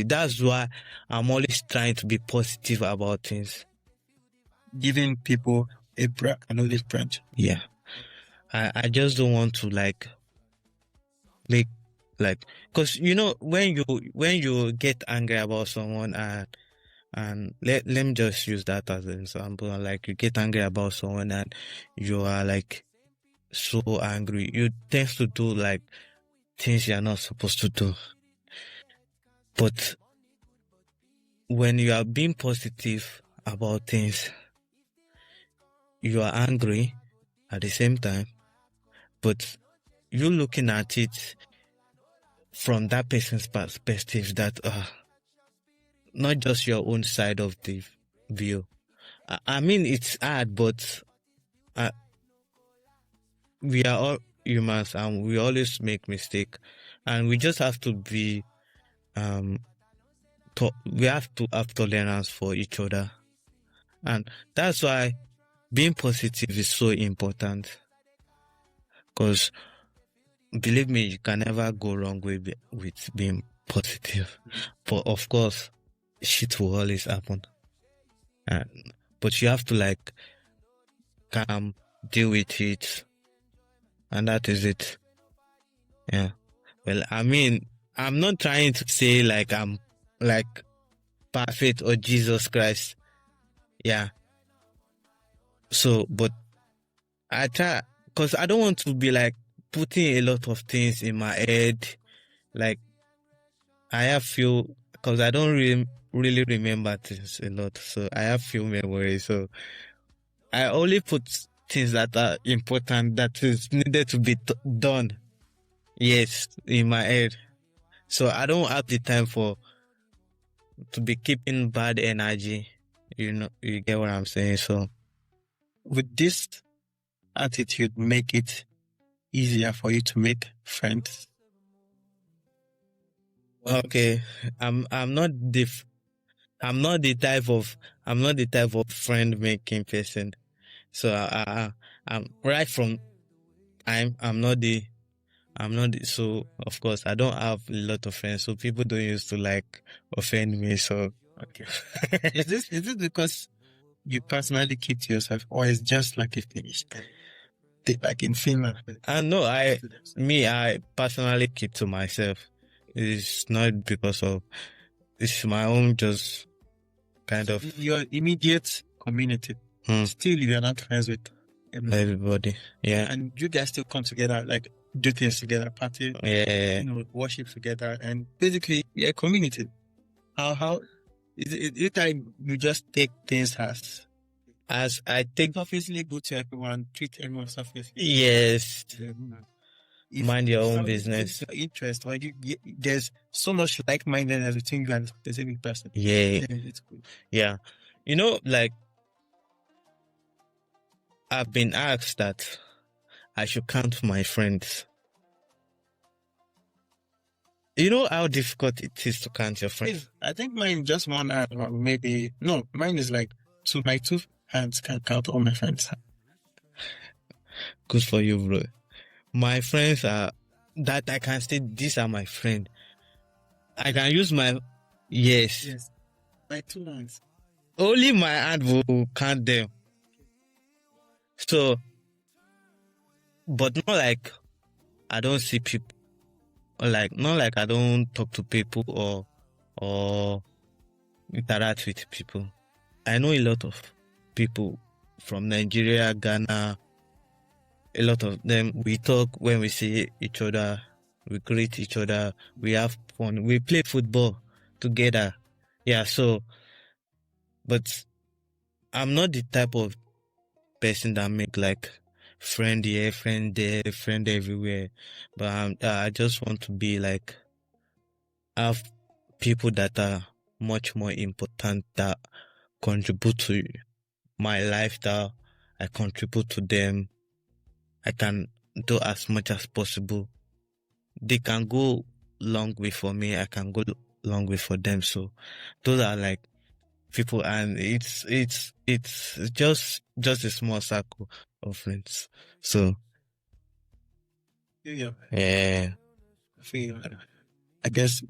that's why I'm always trying to be positive about things. Giving people an olive branch. Yeah. I just don't want to like make like, because when you get angry about someone, and let me just use that as an example. Like, you get angry about someone and you are like so angry, you tend to do like things you're not supposed to do. But when you are being positive about things, you are angry at the same time, but you're looking at it from that person's perspective, that not just your own side of the view. I mean, it's hard, but we are all humans and we always make mistakes, and we just have to be we have to have tolerance for each other, and that's why being positive is so important. Because believe me, you can never go wrong with being positive. But of course, shit will always happen. But you have to like deal with it, and that is it. Yeah. Well, I mean, I'm not trying to say like I'm like perfect or Jesus Christ. Yeah. So, but I try, because I don't want to be like putting a lot of things in my head. Like, I have few, because I don't really remember things a lot. So I have few memories. So I only put things that are important, that is needed to be done. Yes, in my head. So I don't have the time to be keeping bad energy. You get what I'm saying? So would this attitude make it easier for you to make friends? Okay, I'm not the type of friend making person. So I'm right from I'm not the so of course I don't have a lot of friends, so people don't used to like offend me. So okay. Is this because you personally keep to yourself, or is just like a finish? Like in Finland? No, I personally keep to myself. It's not because of, it's my own just kind of your immediate community. Still, you're not friends with everybody. Yeah. And you guys still come together, like do things together, party, worship together, and basically, a community. How is it time you just take things as As I take, Obviously, go to everyone, treat everyone surfacely. yes, If mind your own something business. takes your interest, or there's so much like-mindedness between you and the specific person. Yeah, then it's good. yeah. Like I've been asked that I should count my friends. You know how difficult it is to count your friends? I think mine just one hand, or maybe no. Mine is like my two hands can count all my friends. Good for you, bro. My friends are that I can say these are my friends. I can use my yes. My two hands. Only my hand will count them. So, but not like I don't see people. Or like not like I don't talk to people or interact with people. I know a lot of people from Nigeria, Ghana. A lot of them, we talk when we see each other, we greet each other, we have fun, we play football together. Yeah, so, but I'm not the type of person that make like friend here, friend there, friend everywhere. But I just want to be like, have people that are much more important that contribute to my life, that I contribute to them. I can do as much as possible. They can go long way for me. I can go long way for them. So those are like people, and it's just a small circle of friends. So Yeah. I guess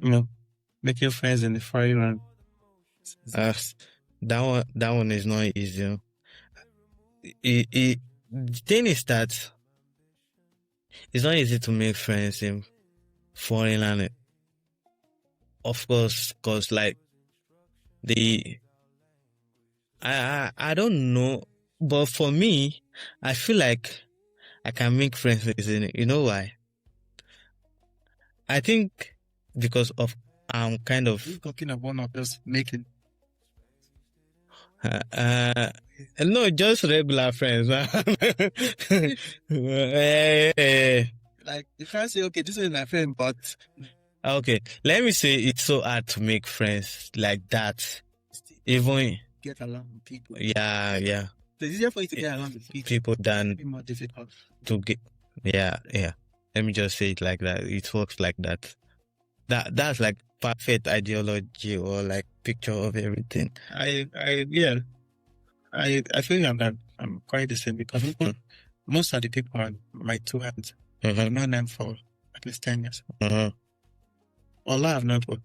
make your friends in the fire run. that one is not easy. The thing is that it's not easy to make friends in foreign land. Of course, cause like I don't know, but for me, I feel like I can make friends with it. You know why? I think because of I'm kind of talking about not just making. No, just regular friends. Like you can't say, okay, this is my friend, but okay, let me say it's so hard to make friends like that. Even get along with people. Yeah. So it's easier for you to get along with people than be more difficult to get. Yeah. Let me just say it like that. It works like that. That's like perfect ideology or like picture of everything. I feel that I'm quite the same because most of the people are my two hands. I've known them for at least 10 years. Allah I've known for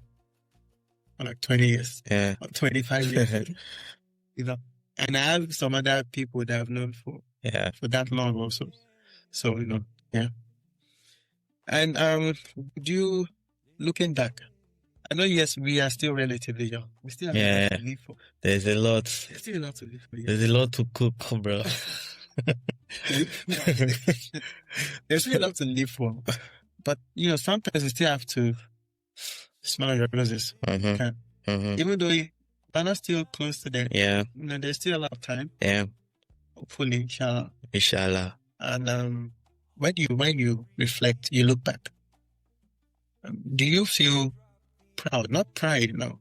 like 20 years. Yeah. Or 25 years. And I have some other people that I've known for that long also. So, yeah. And do you looking back? I know, yes, we are still relatively young. We still have a lot to live for. There's a lot. There's still a lot to live for. There's a lot to cook, bro. There's still a lot to live for. But, sometimes you still have to smell your roses. Even though you're not still close to them. Yeah. There's still a lot of time. Yeah. Hopefully, inshallah. And when you reflect, you look back. Do you feel proud? Not pride, no.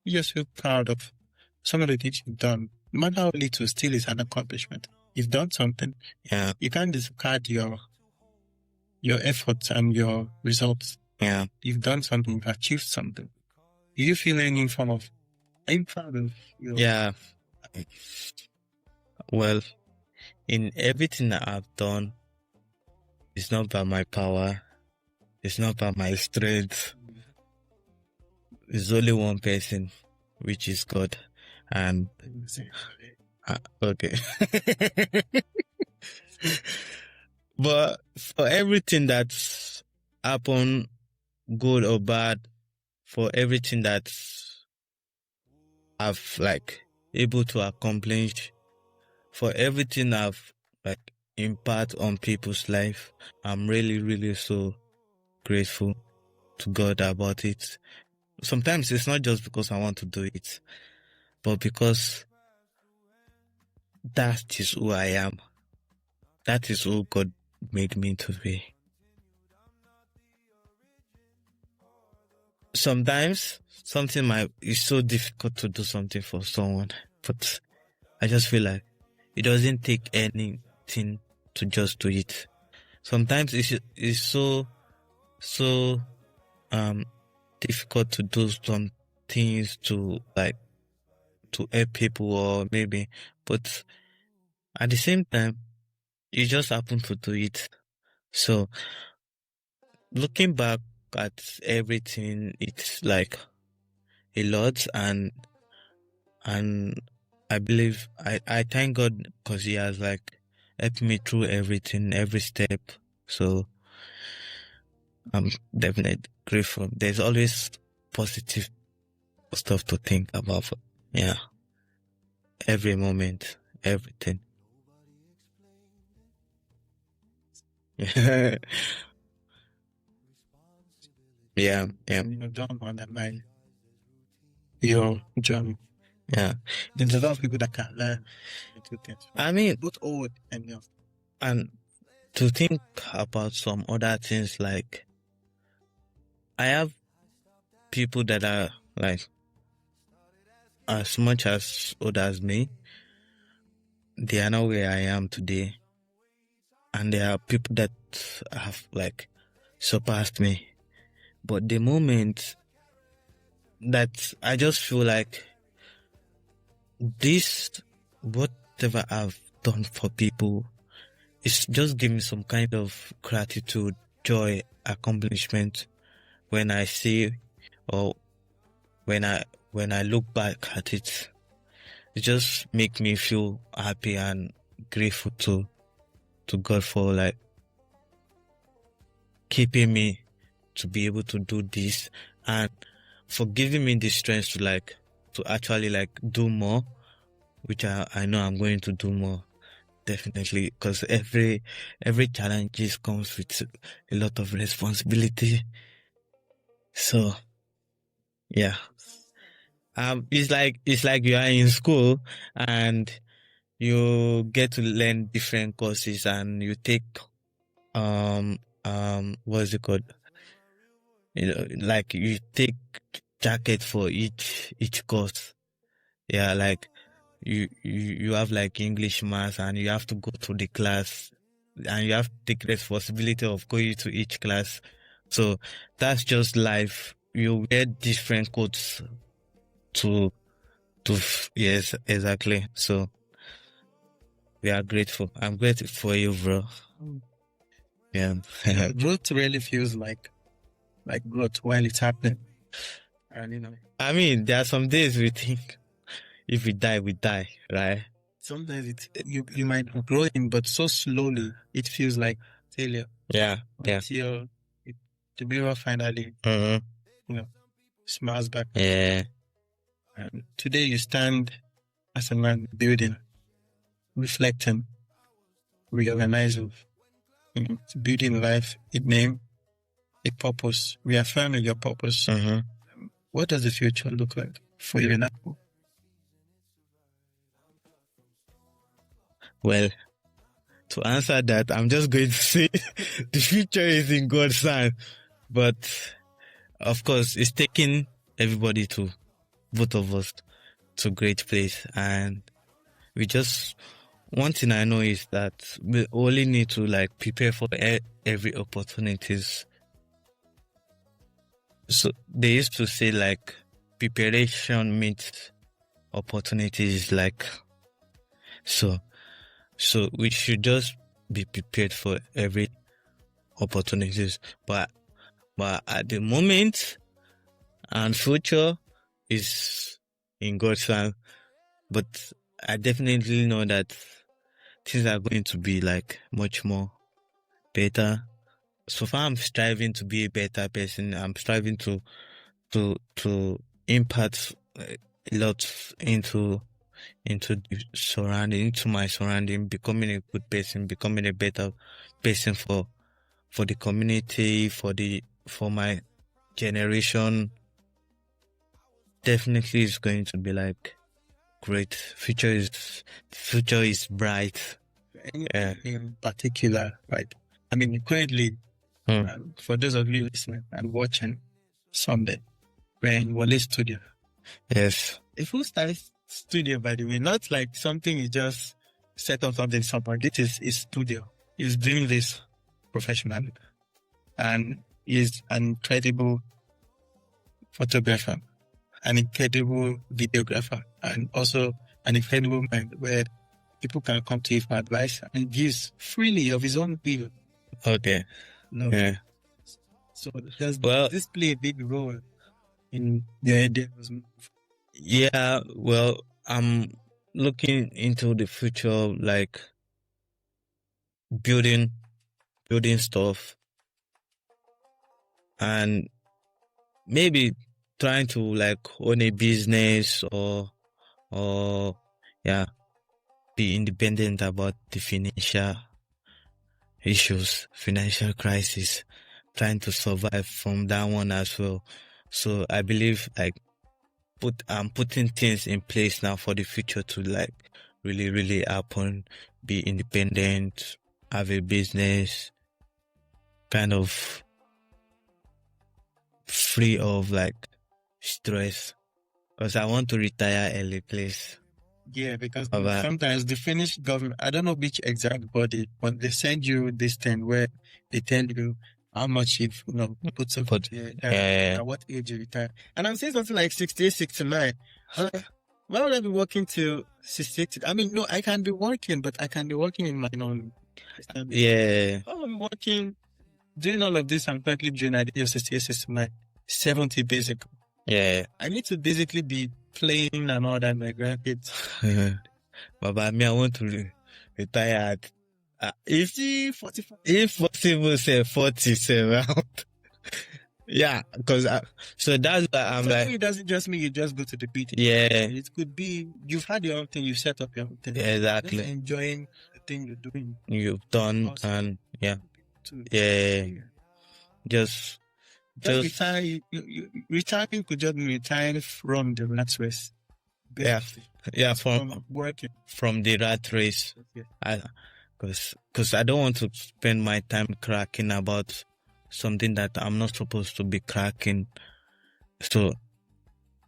You just feel proud of some of the things you've done. No matter how little, still is an accomplishment. You've done something. Yeah. You can't discard your efforts and your results. Yeah. You've done something, you've achieved something. Do you feel any form of, I'm proud of you? Yeah. Well, in everything that I've done, it's not by my power. It's not by my strength. There's only one person, which is God. And okay. But for everything that's happened, good or bad, for everything that I've like able to accomplish, for everything I've like impact on people's life, I'm really, really so grateful to God about it. Sometimes it's not just because I want to do it, but because that is who I am. That is who God made me to be. Sometimes it's so difficult to do something for someone, but I just feel like it doesn't take anything to just do it. Sometimes it's so difficult to do some things to help people or maybe, but at the same time, you just happen to do it. So looking back at everything, it's like a lot, and I believe I thank God because He has like helped me through everything, every step. So I'm definitely grateful. There's always positive stuff to think about. Yeah. Every moment, everything. Yeah. Yeah. Don't undermine your journey. Yeah. There's a lot of people that can learn two things. I mean, both old and young. and to think about some other things, like I have people that are like as much as old as me. They are not where I am today, and there are people that have like surpassed me. But the moment that I just feel like this, whatever I've done for people, it's just give me some kind of gratitude, joy, accomplishment when I see or when I look back at it. It just make me feel happy and grateful to God for like keeping me to be able to do this and for giving me the strength to actually like do more, which I know I'm going to do more, definitely, because every challenge comes with a lot of responsibility. So yeah. It's like you are in school and you get to learn different courses and you take what's it called? Like you take jacket for each course. Yeah, like you have like English, math, and you have to go to the class and you have to take responsibility of going to each class. So that's just life. You wear different coats to yes, exactly. So we are grateful. I'm grateful for you, bro. Yeah. Growth really feels like growth while it's happening. And I mean, there are some days we think if we die, right? Sometimes you might be growing, but so slowly it feels like failure. Yeah. Until the mirror finally, smiles back. Yeah. And today you stand as a man building, reflecting, reorganizing, building life, a name, a purpose, reaffirming your purpose. What does the future look like for you now? Well, to answer that, I'm just going to say the future is in God's hand. But of course, it's taking everybody both of us to a great place. And one thing I know is that we only need to like prepare for every opportunities. So they used to say like preparation meets opportunities, like so we should just be prepared for every opportunities. But at the moment and future is in God's hand. But I definitely know that things are going to be like much more better. So far, I'm striving to be a better person. I'm striving to impact a lot into my surrounding, becoming a good person, becoming a better person for the community, for my generation. Definitely, it's going to be like great. Future is bright. Yeah. In particular, right? I mean, currently, for those of you listening and watching Sunday, we're in Wole's studio. Yes. If we start studio, by the way, not like something you just set on something somewhere. This is his studio. He's doing this professionally. And he's an incredible photographer, an incredible videographer, and also an incredible mind where people can come to him for advice and gives freely of his own will. Okay. No. Yeah. So does this play a big role in the idea? Yeah, well, I'm looking into the future, like building stuff, and maybe trying to like own a business or be independent about the financial issues, financial crisis, trying to survive from that one as well. So I believe like I'm putting things in place now for the future to like really happen, be independent, have a business, kind of free of like stress, because I want to retire early, please. Yeah, because sometimes the Finnish government, I don't know which exact body, but they send you this thing where they tell you how much you've put so at what age you retire. And I'm saying something like 68, 69. Why would I be working till 68? I mean, no, I can be working, but I can be working in my own. Yeah. I'm working, doing all of this. I'm currently doing at age 68, 69, 70 basically. Yeah. I need to basically be playing and all that, my grandkids. But I want to retire at if 45. If possible, say 47. Yeah, because so that's why I'm like. It doesn't just mean you just go to the beach. Yeah. It could be you've had your own thing, you set up your own thing. Exactly. Just enjoying the thing you're doing. You've done awesome. And yeah. Yeah. Just retire. Retiring could just be retiring from the rat race. Basically. Yeah, from working from the rat race. Yeah. Because I don't want to spend my time cracking about something that I'm not supposed to be cracking. So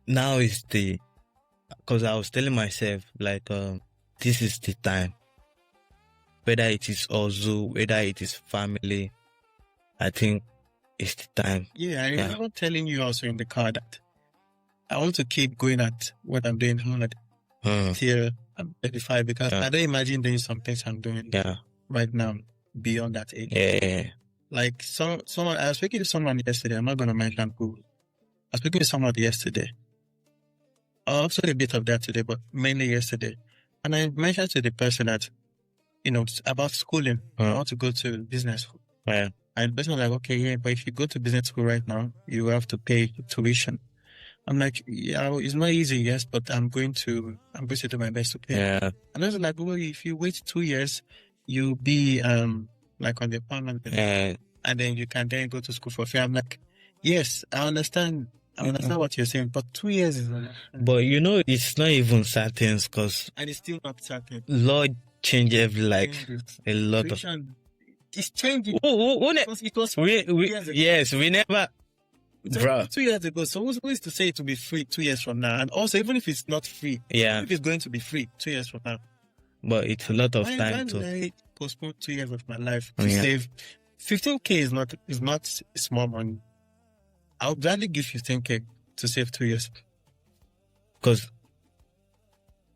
now is because I was telling myself like this is the time. Whether it is also, whether it is family, I think it's the time. Yeah, I remember telling you also in the car that I want to keep going at what I'm doing hard till I'm 35 because I don't imagine doing some things I'm doing right now beyond that age. Yeah. Like someone, I was speaking to someone yesterday. I'm not going to mention who. I was speaking to someone yesterday. Also a bit of that today, but mainly yesterday. And I mentioned to the person that, about schooling. I want to go to business school. Yeah. And the person was like, okay, yeah, but if you go to business school right now, you have to pay tuition. I'm like, yeah, it's not easy, yes, but I'm going to do my best to pay. Yeah. And I was like, well, if you wait 2 years, you'll be like on the permanent, and then you can then go to school for free. I'm like, yes, I understand. I understand what you're saying, but 2 years is enough. But it's not even certain because and it's still not certain. Law change every a lot of. It's changing. It was we never. Bro. 2 years ago, so who's to say it will be free 2 years from now? And also, even if it's not free, if it's going to be free 2 years from now. But it's a lot of time to. I postpone 2 years of my life to save 15K is not small money. I'll gladly give 15K to save 2 years. Because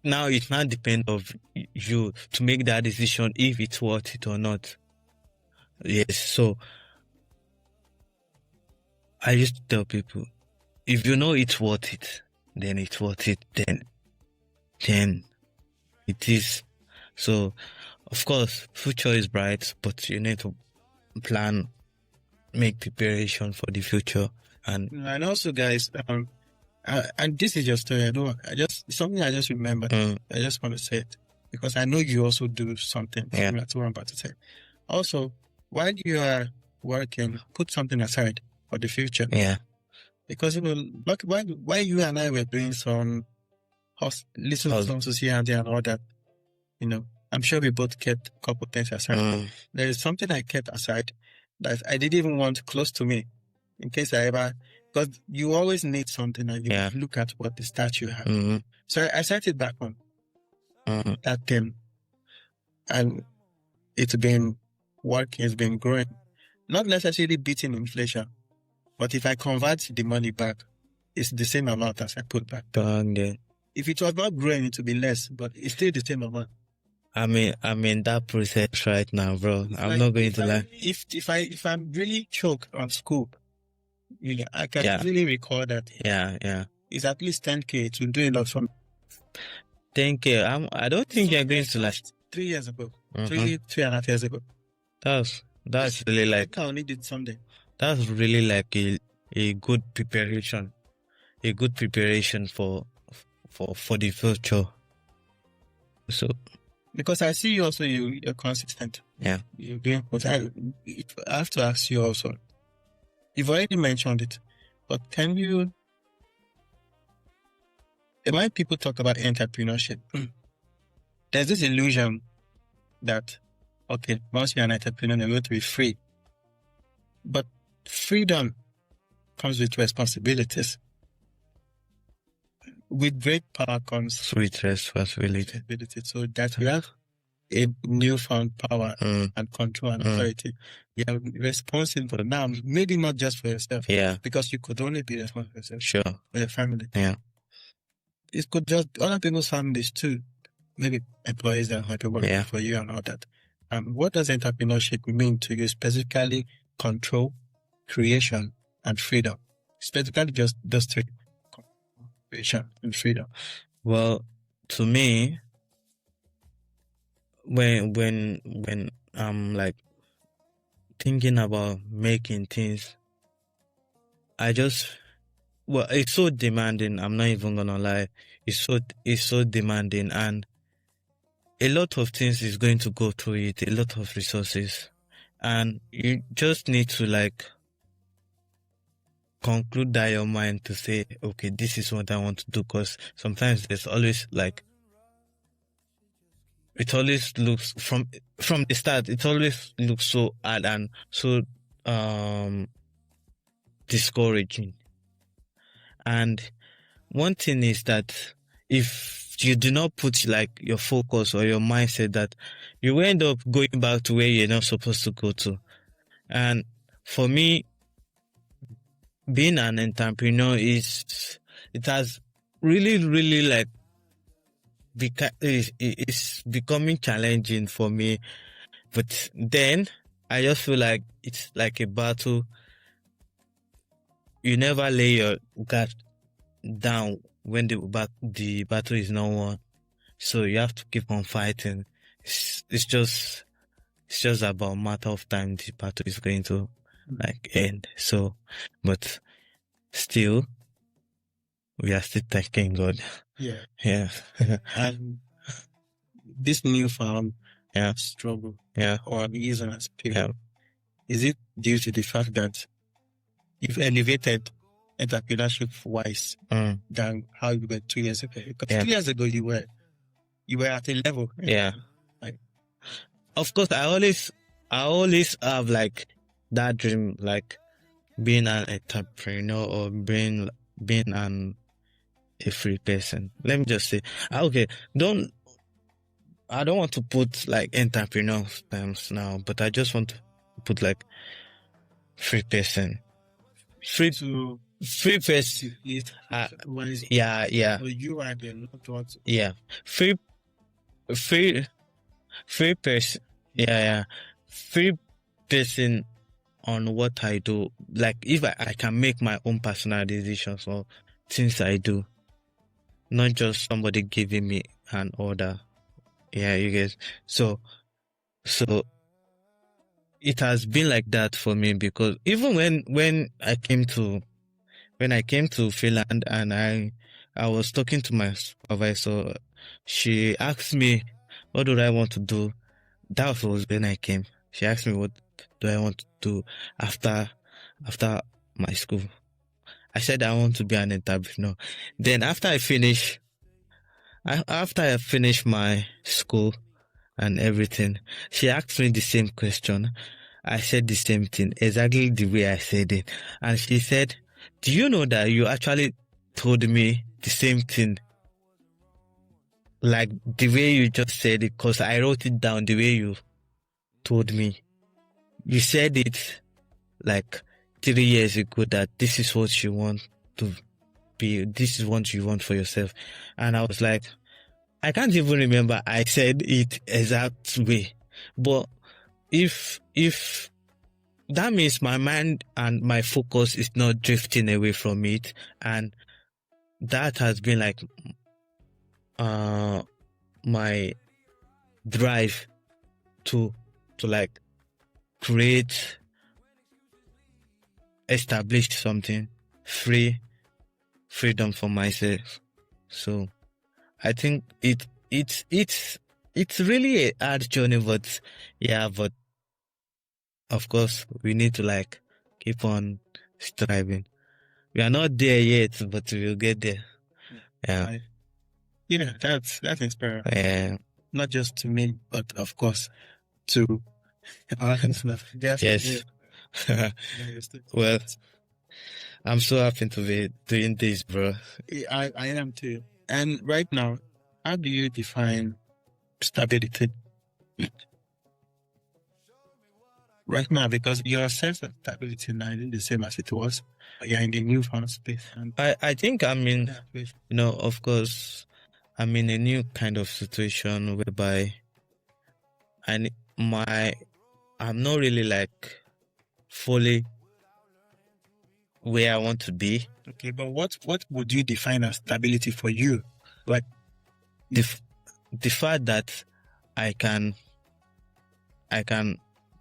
now it now depends on you to make that decision if it's worth it or not. Yes, so I used to tell people, if you know it's worth it, then it's worth it, then it is. So, of course, future is bright, but you need to plan, make preparation for the future. And also, guys, and this is your story. Something I just remembered. I just want to say it because I know you also do something similar to what I'm about to say. Also, while you are working, put something aside for the future. Yeah. Because, like, while you and I were doing some little hustles here and there and all that. You know, I'm sure we both kept a couple things aside. There is something I kept aside that I didn't even want close to me in case I ever, because you always need something and you look at what the statue has. So I set it back on that thing, and it's been working, it's been growing. Not necessarily beating inflation, but if I convert the money back, it's the same amount as I put back. If it was not growing, it would be less, but it's still the same amount. I'm in that process right now, bro. I'm not going to lie. If I'm really choked on school, you know, I can really recall that. Yeah. It's at least 10K to do enough for me. 10K. I don't think you're going to like 3 years ago. 3.5 years ago. That's really like, I'll need it someday. That's really like a good preparation. A good preparation for the future. So, because I see you also, you're consistent. Yeah. You're doing what I have to ask you also. You've already mentioned it, but can you, when people talk about entrepreneurship, there's this illusion that, okay, once you're an entrepreneur, you're going to be free. But freedom comes with responsibilities. With great power comes with responsibility. So that you have a newfound power and control and authority. You're responsible now, maybe not just for yourself. Yeah. Because you could only be responsible for yourself. Sure. For your family. Yeah. It could just other people's families too. Maybe employees that might be working for you and all that. What does entrepreneurship mean to you? Specifically, control, creation, and freedom. Specifically, just those three: creation and freedom. Well, to me, when I'm like thinking about making things, it's so demanding. I'm not even gonna lie. It's so demanding, and a lot of things is going to go through it, a lot of resources, and you just need to like conclude that your mind to say, okay, this is what I want to do, because sometimes there's always like, it always looks from the start, it always looks so hard and so discouraging. And one thing is that if you do not put like your focus or your mindset, that you will end up going back to where you're not supposed to go to. And for me, being an entrepreneur it has really, really like it's becoming challenging for me. But then I just feel like it's like a battle. You never lay your guard down when the battle is not won. So you have to keep on fighting. It's just about a matter of time the battle is going to like end. So, but still, we are still thanking God. Yeah. And this newfound struggle or uneasiness period, is it due to the fact that you've elevated entrepreneurship wise than how you were 2 years ago? Because 2 years ago you were at a level. Yeah. Like, of course, I always have like that dream, like being an entrepreneur or being a free person. Let me just say, okay, I don't want to put like entrepreneur terms now, but I just want to put like free person. Free person. Yeah. So you are the not what. Yeah. Free person. Yeah. Free person on what I do. Like if I can make my own personal decisions or things I do, not just somebody giving me an order. Yeah, you guys. So it has been like that for me, because even when I came to Finland and I was talking to my supervisor, she asked me, what do I want to do? That was when I came. She asked me, what do I want to do after my school? I said I want to be an entrepreneur. Then after I finish, after I finished my school and everything, she asked me the same question. I said the same thing, exactly the way I said it. And she said, do you know that you actually told me the same thing? Like the way you just said it, because I wrote it down the way you told me. You said it like 3 years ago that this is what you want to be, this is what you want for yourself. And I was like, I can't even remember I said it exact way. But if that means my mind and my focus is not drifting away from it, and that has been like my drive to like create, establish something, freedom for myself. So I think it's really a hard journey, but yeah, but of course we need to like keep on striving. We are not there yet, but we will get there. Yeah. Yeah, that's inspiring. Yeah. Not just to me, but of course to our listeners. Yes. Well, I'm so happy to be doing this, bro. I am too. And right now, how do you define stability? Right now, because your sense of stability now isn't the same as it was. You're in the newfound space. And I think I'm in, of course, I'm in a new kind of situation whereby I'm not really like fully where I want to be. Okay, but what would you define as stability for you? Like the fact that I can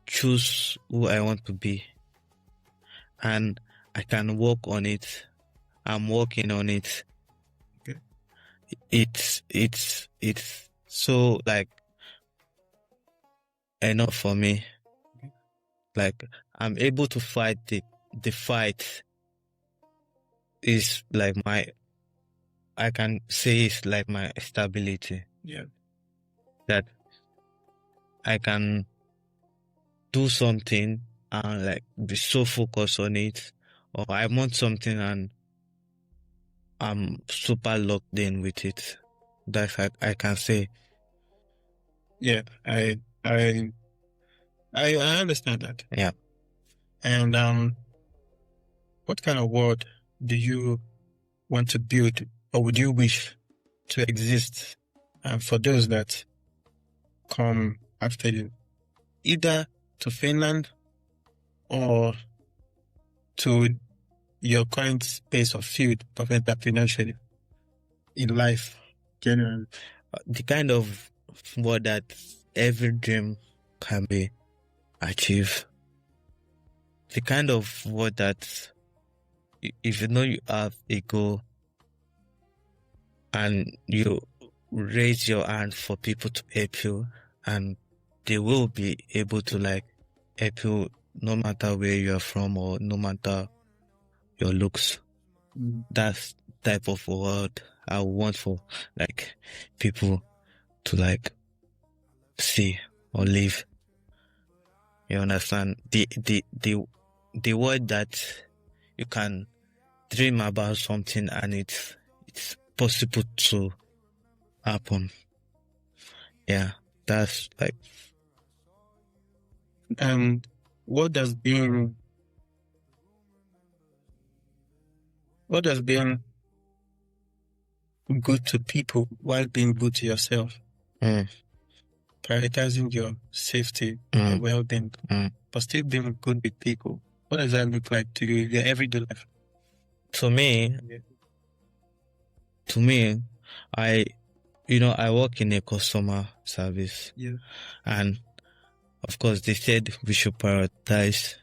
choose who I want to be, and I can work on it. I'm working on it. Okay. It's so like enough for me. Okay. Like I'm able to fight the fight is like I can say it's like my stability. Yeah. That I can do something and like be so focused on it, or I want something and I'm super locked in with it. That's I can say. Yeah, I understand that. Yeah. And what kind of world do you want to build, or would you wish to exist for those that come after you, either to Finland or to your current space of field of entrepreneurship in life generally? The kind of world that every dream can be achieved. The kind of world that if you know you have a goal and you raise your hand for people to help you, and they will be able to like help you no matter where you are from or no matter your looks. That's type of world I want for like people to like see or live. You understand? The word that you can dream about something and it's possible to happen. Yeah, that's like. And what does being good to people while being good to yourself? Prioritizing your safety, your well-being, but still being good with people. What does that look like to you in your everyday life? To me, I work in a customer service. Yeah. And of course they said we should prioritize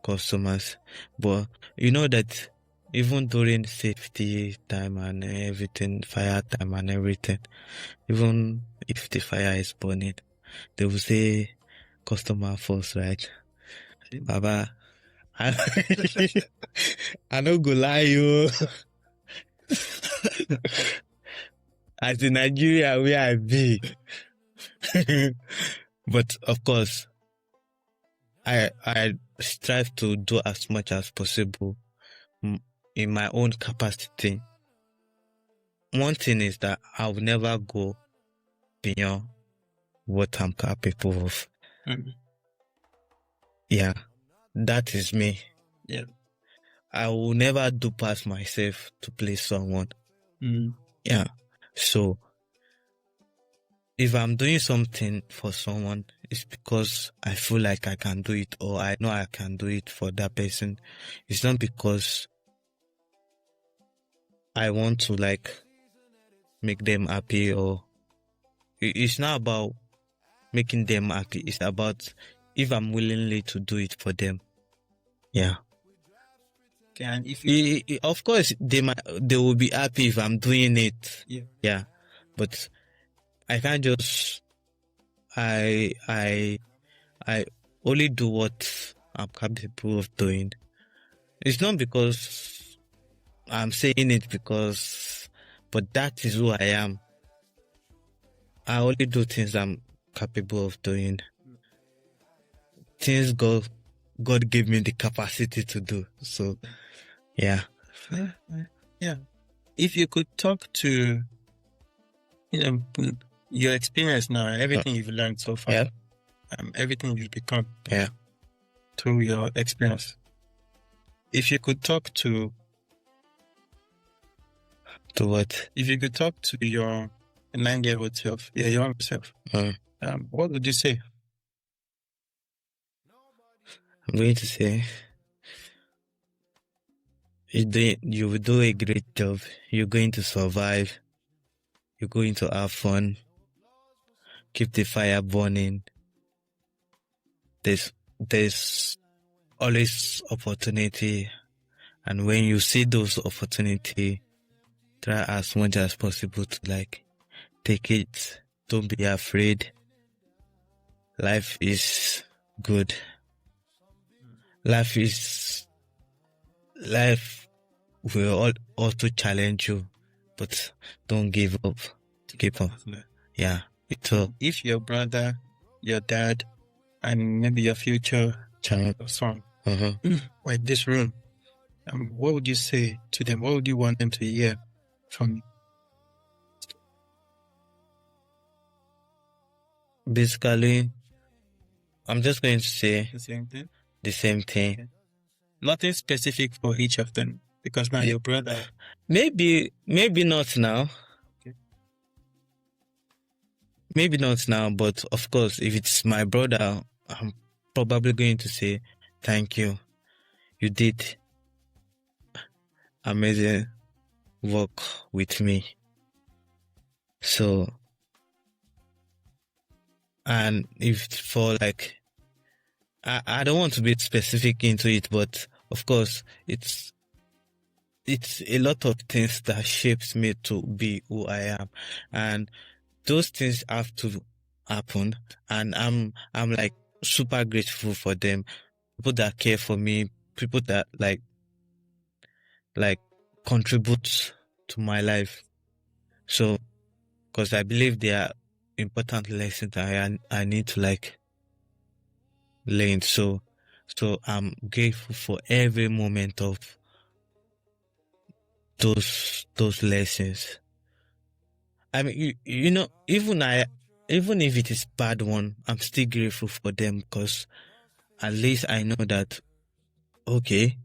customers. But you know that even during safety time and everything, fire time and everything, even if the fire is burning, they will say customer first, right? Baba, I no go lie you. as in Nigeria where I be. But of course, I strive to do as much as possible in my own capacity. One thing is that I will never go beyond what I'm capable of. Yeah, that is me. Yeah. I will never do past myself to please someone. Yeah. So if I'm doing something for someone, it's because I feel like I can do it, or I know I can do it for that person. It's not because I want to like make them happy, or it's not about making them happy. It's about if I'm willingly to do it for them. Yeah. Okay, and if Of course, they will be happy if I'm doing it. Yeah. Yeah. But I can't just I only do what I'm capable of doing. It's not because I'm saying it but that is who I am. I only do things I'm capable of doing. Things God gave me the capacity to do. So, yeah. Yeah. If you could talk to, your experience now, everything you've learned so far, Yeah. Everything you've become, Yeah. through your experience. If you could talk to what? If you could talk to your 9-year-old self, your young self, what would you say? I'm going to say, you will do a great job. You're going to survive. You're going to have fun. Keep the fire burning. There's always opportunity. And when you see those opportunity, try as much as possible to like take it. Don't be afraid. Life is good. Life will also challenge you, but don't give up. Keep on. Yeah. If your brother, your dad, and maybe your future child or son were in this room, what would you say to them? What would you want them to hear from you? Basically, I'm just going to say The same thing? the same thing. Okay. Nothing specific for each of them, because now your brother... Maybe not now. Okay. Maybe not now, but of course, if it's my brother, I'm probably going to say, thank you. You did amazing work with me. So, and if for like, I don't want to be specific into it, but of course, it's a lot of things that shapes me to be who I am, and those things have to happen, and I'm like super grateful for them, people that care for me, people that like contribute to my life. So, because I believe they are important lessons that I need to like learn. So I'm grateful for every moment of those lessons. I mean, you know, even if it is bad one, I'm still grateful for them, because at least I know that, okay,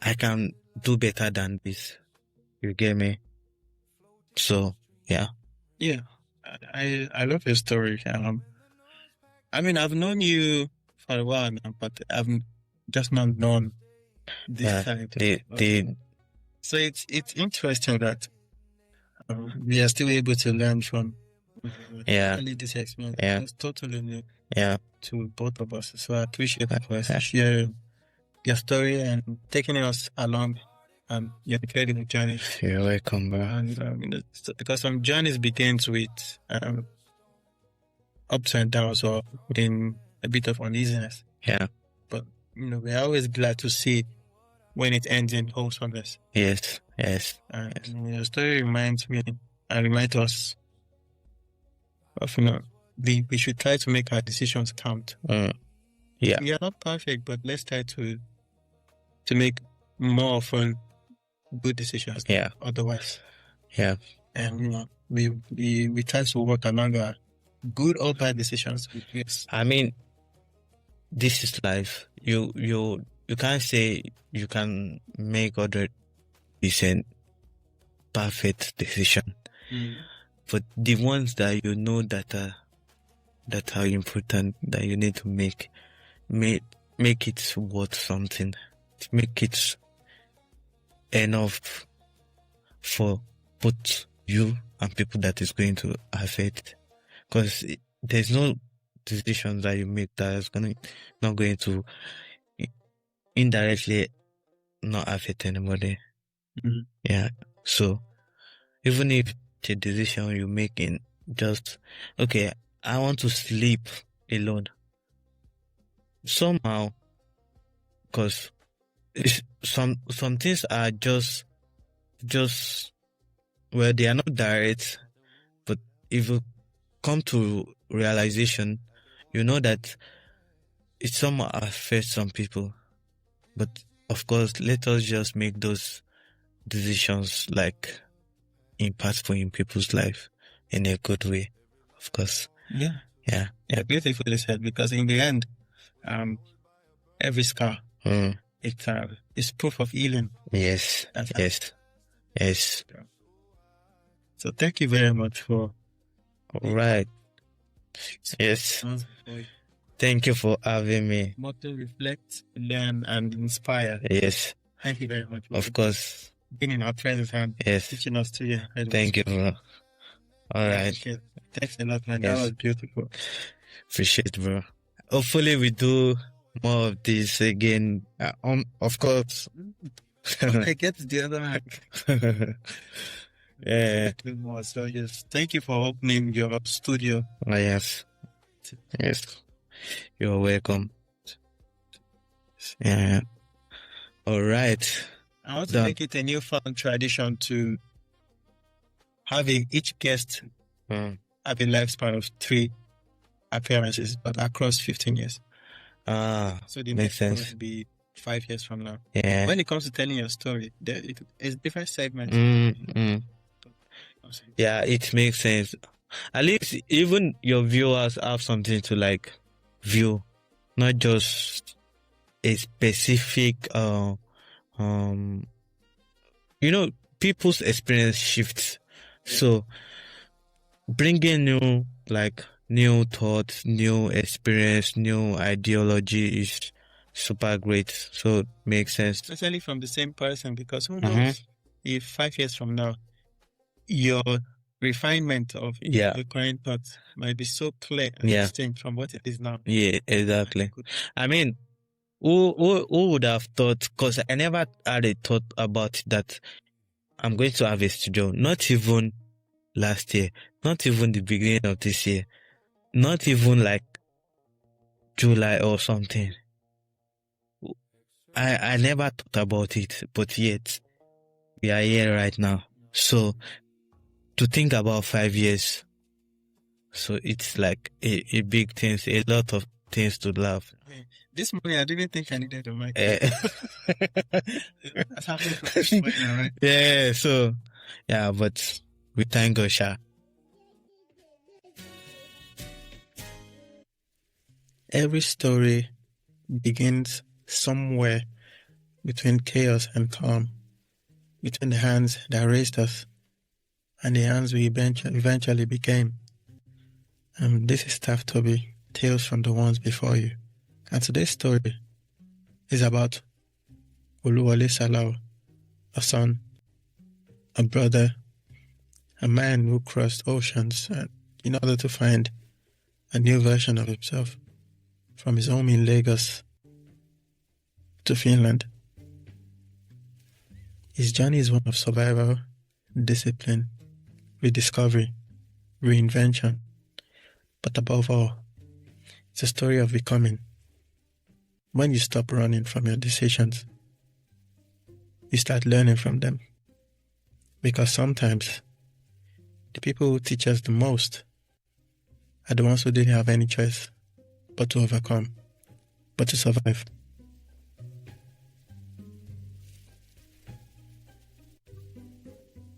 I can do better than this. You get me? So, yeah. Yeah, I love your story. I mean, I've known you for a while now, but I've just not known this side. So it's interesting that we are still able to learn from only this experience. Yeah. It's totally new to both of us. So I appreciate that for sharing your story and taking us along your incredible journey. You're welcome, bro. And because some journeys begins with ups and downs, or within a bit of uneasiness. Yeah. But we're always glad to see when it ends in wholesomeness. Yes. And your story reminds me and remind us of, we should try to make our decisions count. Yeah. We are not perfect, but let's try to make more often good decisions. Yeah. Otherwise. Yeah. And we try to work along our good or bad decisions with grace. I mean, this is life. You can't say you can make 100% perfect decision, but the ones that you know that are important, that you need to make it worth something, make it enough for both you and people that is going to affect. Because there's no decision that you make that is not going to indirectly not affect anybody. Yeah. So even if the decision you make in just, okay, I want to sleep alone. Somehow, because some things are just well, they are not direct, but if you come to realization, you know that it somehow affects some people. But of course, let us just make those decisions like impactful in people's life in a good way, of course. Yeah, beautifully said. Because in the end, every scar, it's proof of healing. Yes. So thank you very much for. All right. Yes. Thank you for having me. More to reflect, learn, and inspire. Yes. Thank you very much. Of course. Being in our presence and teaching us to you. Thank you, bro. All right. Thanks a lot, man. That was beautiful. Appreciate, bro. Hopefully we do more of this again. Of course. I get the other hand. Yeah. So yes, thank you for opening your studio. Yes. You're welcome. Yeah. All right. I want to make it a newfound tradition to have each guest have a lifespan of 3 appearances, but across 15 years. So the next one will be 5 years from now. Yeah. When it comes to telling your story, it's different segments. Yeah, it makes sense. At least even your viewers have something to like view, not just a specific. People's experience shifts. So bringing new thoughts, new experience, new ideology is super great. So it makes sense. Especially from the same person, because who knows if 5 years from now, your refinement of the current thoughts might be so clear and distinct from what it is now. Yeah, exactly. I mean, who would have thought, because I never had a thought about that I'm going to have a studio, not even last year, not even the beginning of this year, not even like July or something. I never thought about it, but yet we are here right now. So to think about 5 years, so it's like a big thing, a lot of things to love. This morning I didn't think I needed a mic. Yeah, so but we thank God, Sha. Every story begins somewhere between chaos and calm, between the hands that raised us and the hands we eventually became. This is Staff Toby, Tales from the Ones Before You. And today's story is about Oluwole Salau, a son, a brother, a man who crossed oceans in order to find a new version of himself, from his home in Lagos to Finland. His journey is one of survival, discipline, rediscovery, reinvention, but above all, it's a story of becoming. When you stop running from your decisions, you start learning from them. Because sometimes the people who teach us the most are the ones who didn't have any choice but to overcome, but to survive.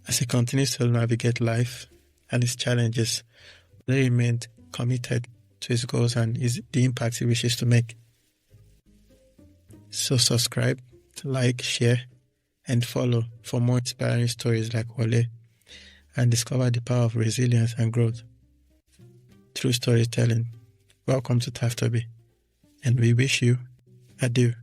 As he continues to navigate life and its challenges, he remained committed to his goals and the impact he wishes to make. So subscribe, like, share, and follow for more inspiring stories like Wole, and discover the power of resilience and growth through storytelling. Welcome to Taftobi, and we wish you adieu.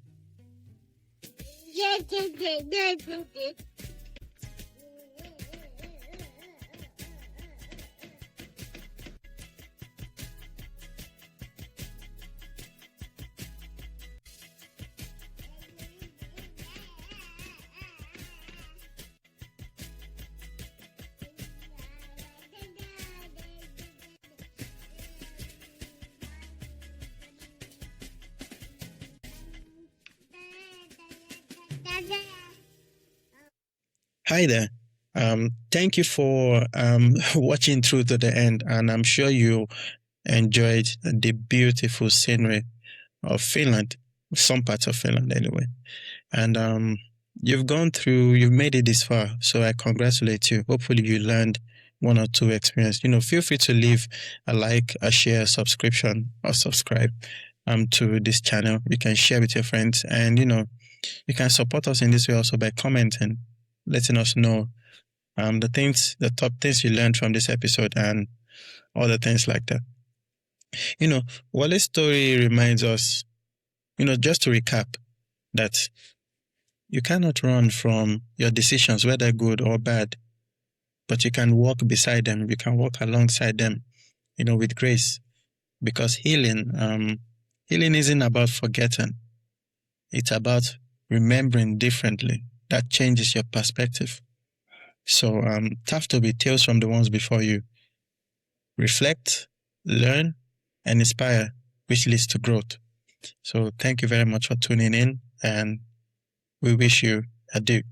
Hi there. Thank you for watching through to the end, and I'm sure you enjoyed the beautiful scenery of Finland, some parts of Finland anyway. And you've made it this far, so I congratulate you. Hopefully you learned one or two experience. Feel free to leave a like, a share, subscription, or subscribe to this channel. You can share with your friends, and you can support us in this way also by commenting, letting us know the top things you learned from this episode and other things like that. Wole's story reminds us, just to recap, that you cannot run from your decisions, whether good or bad, but you can walk beside them. You can walk alongside them, with grace, because healing isn't about forgetting. It's about remembering differently. That changes your perspective. So, Taftobi, tales from the ones before you. Reflect, learn, and inspire, which leads to growth. So, thank you very much for tuning in, and we wish you adieu.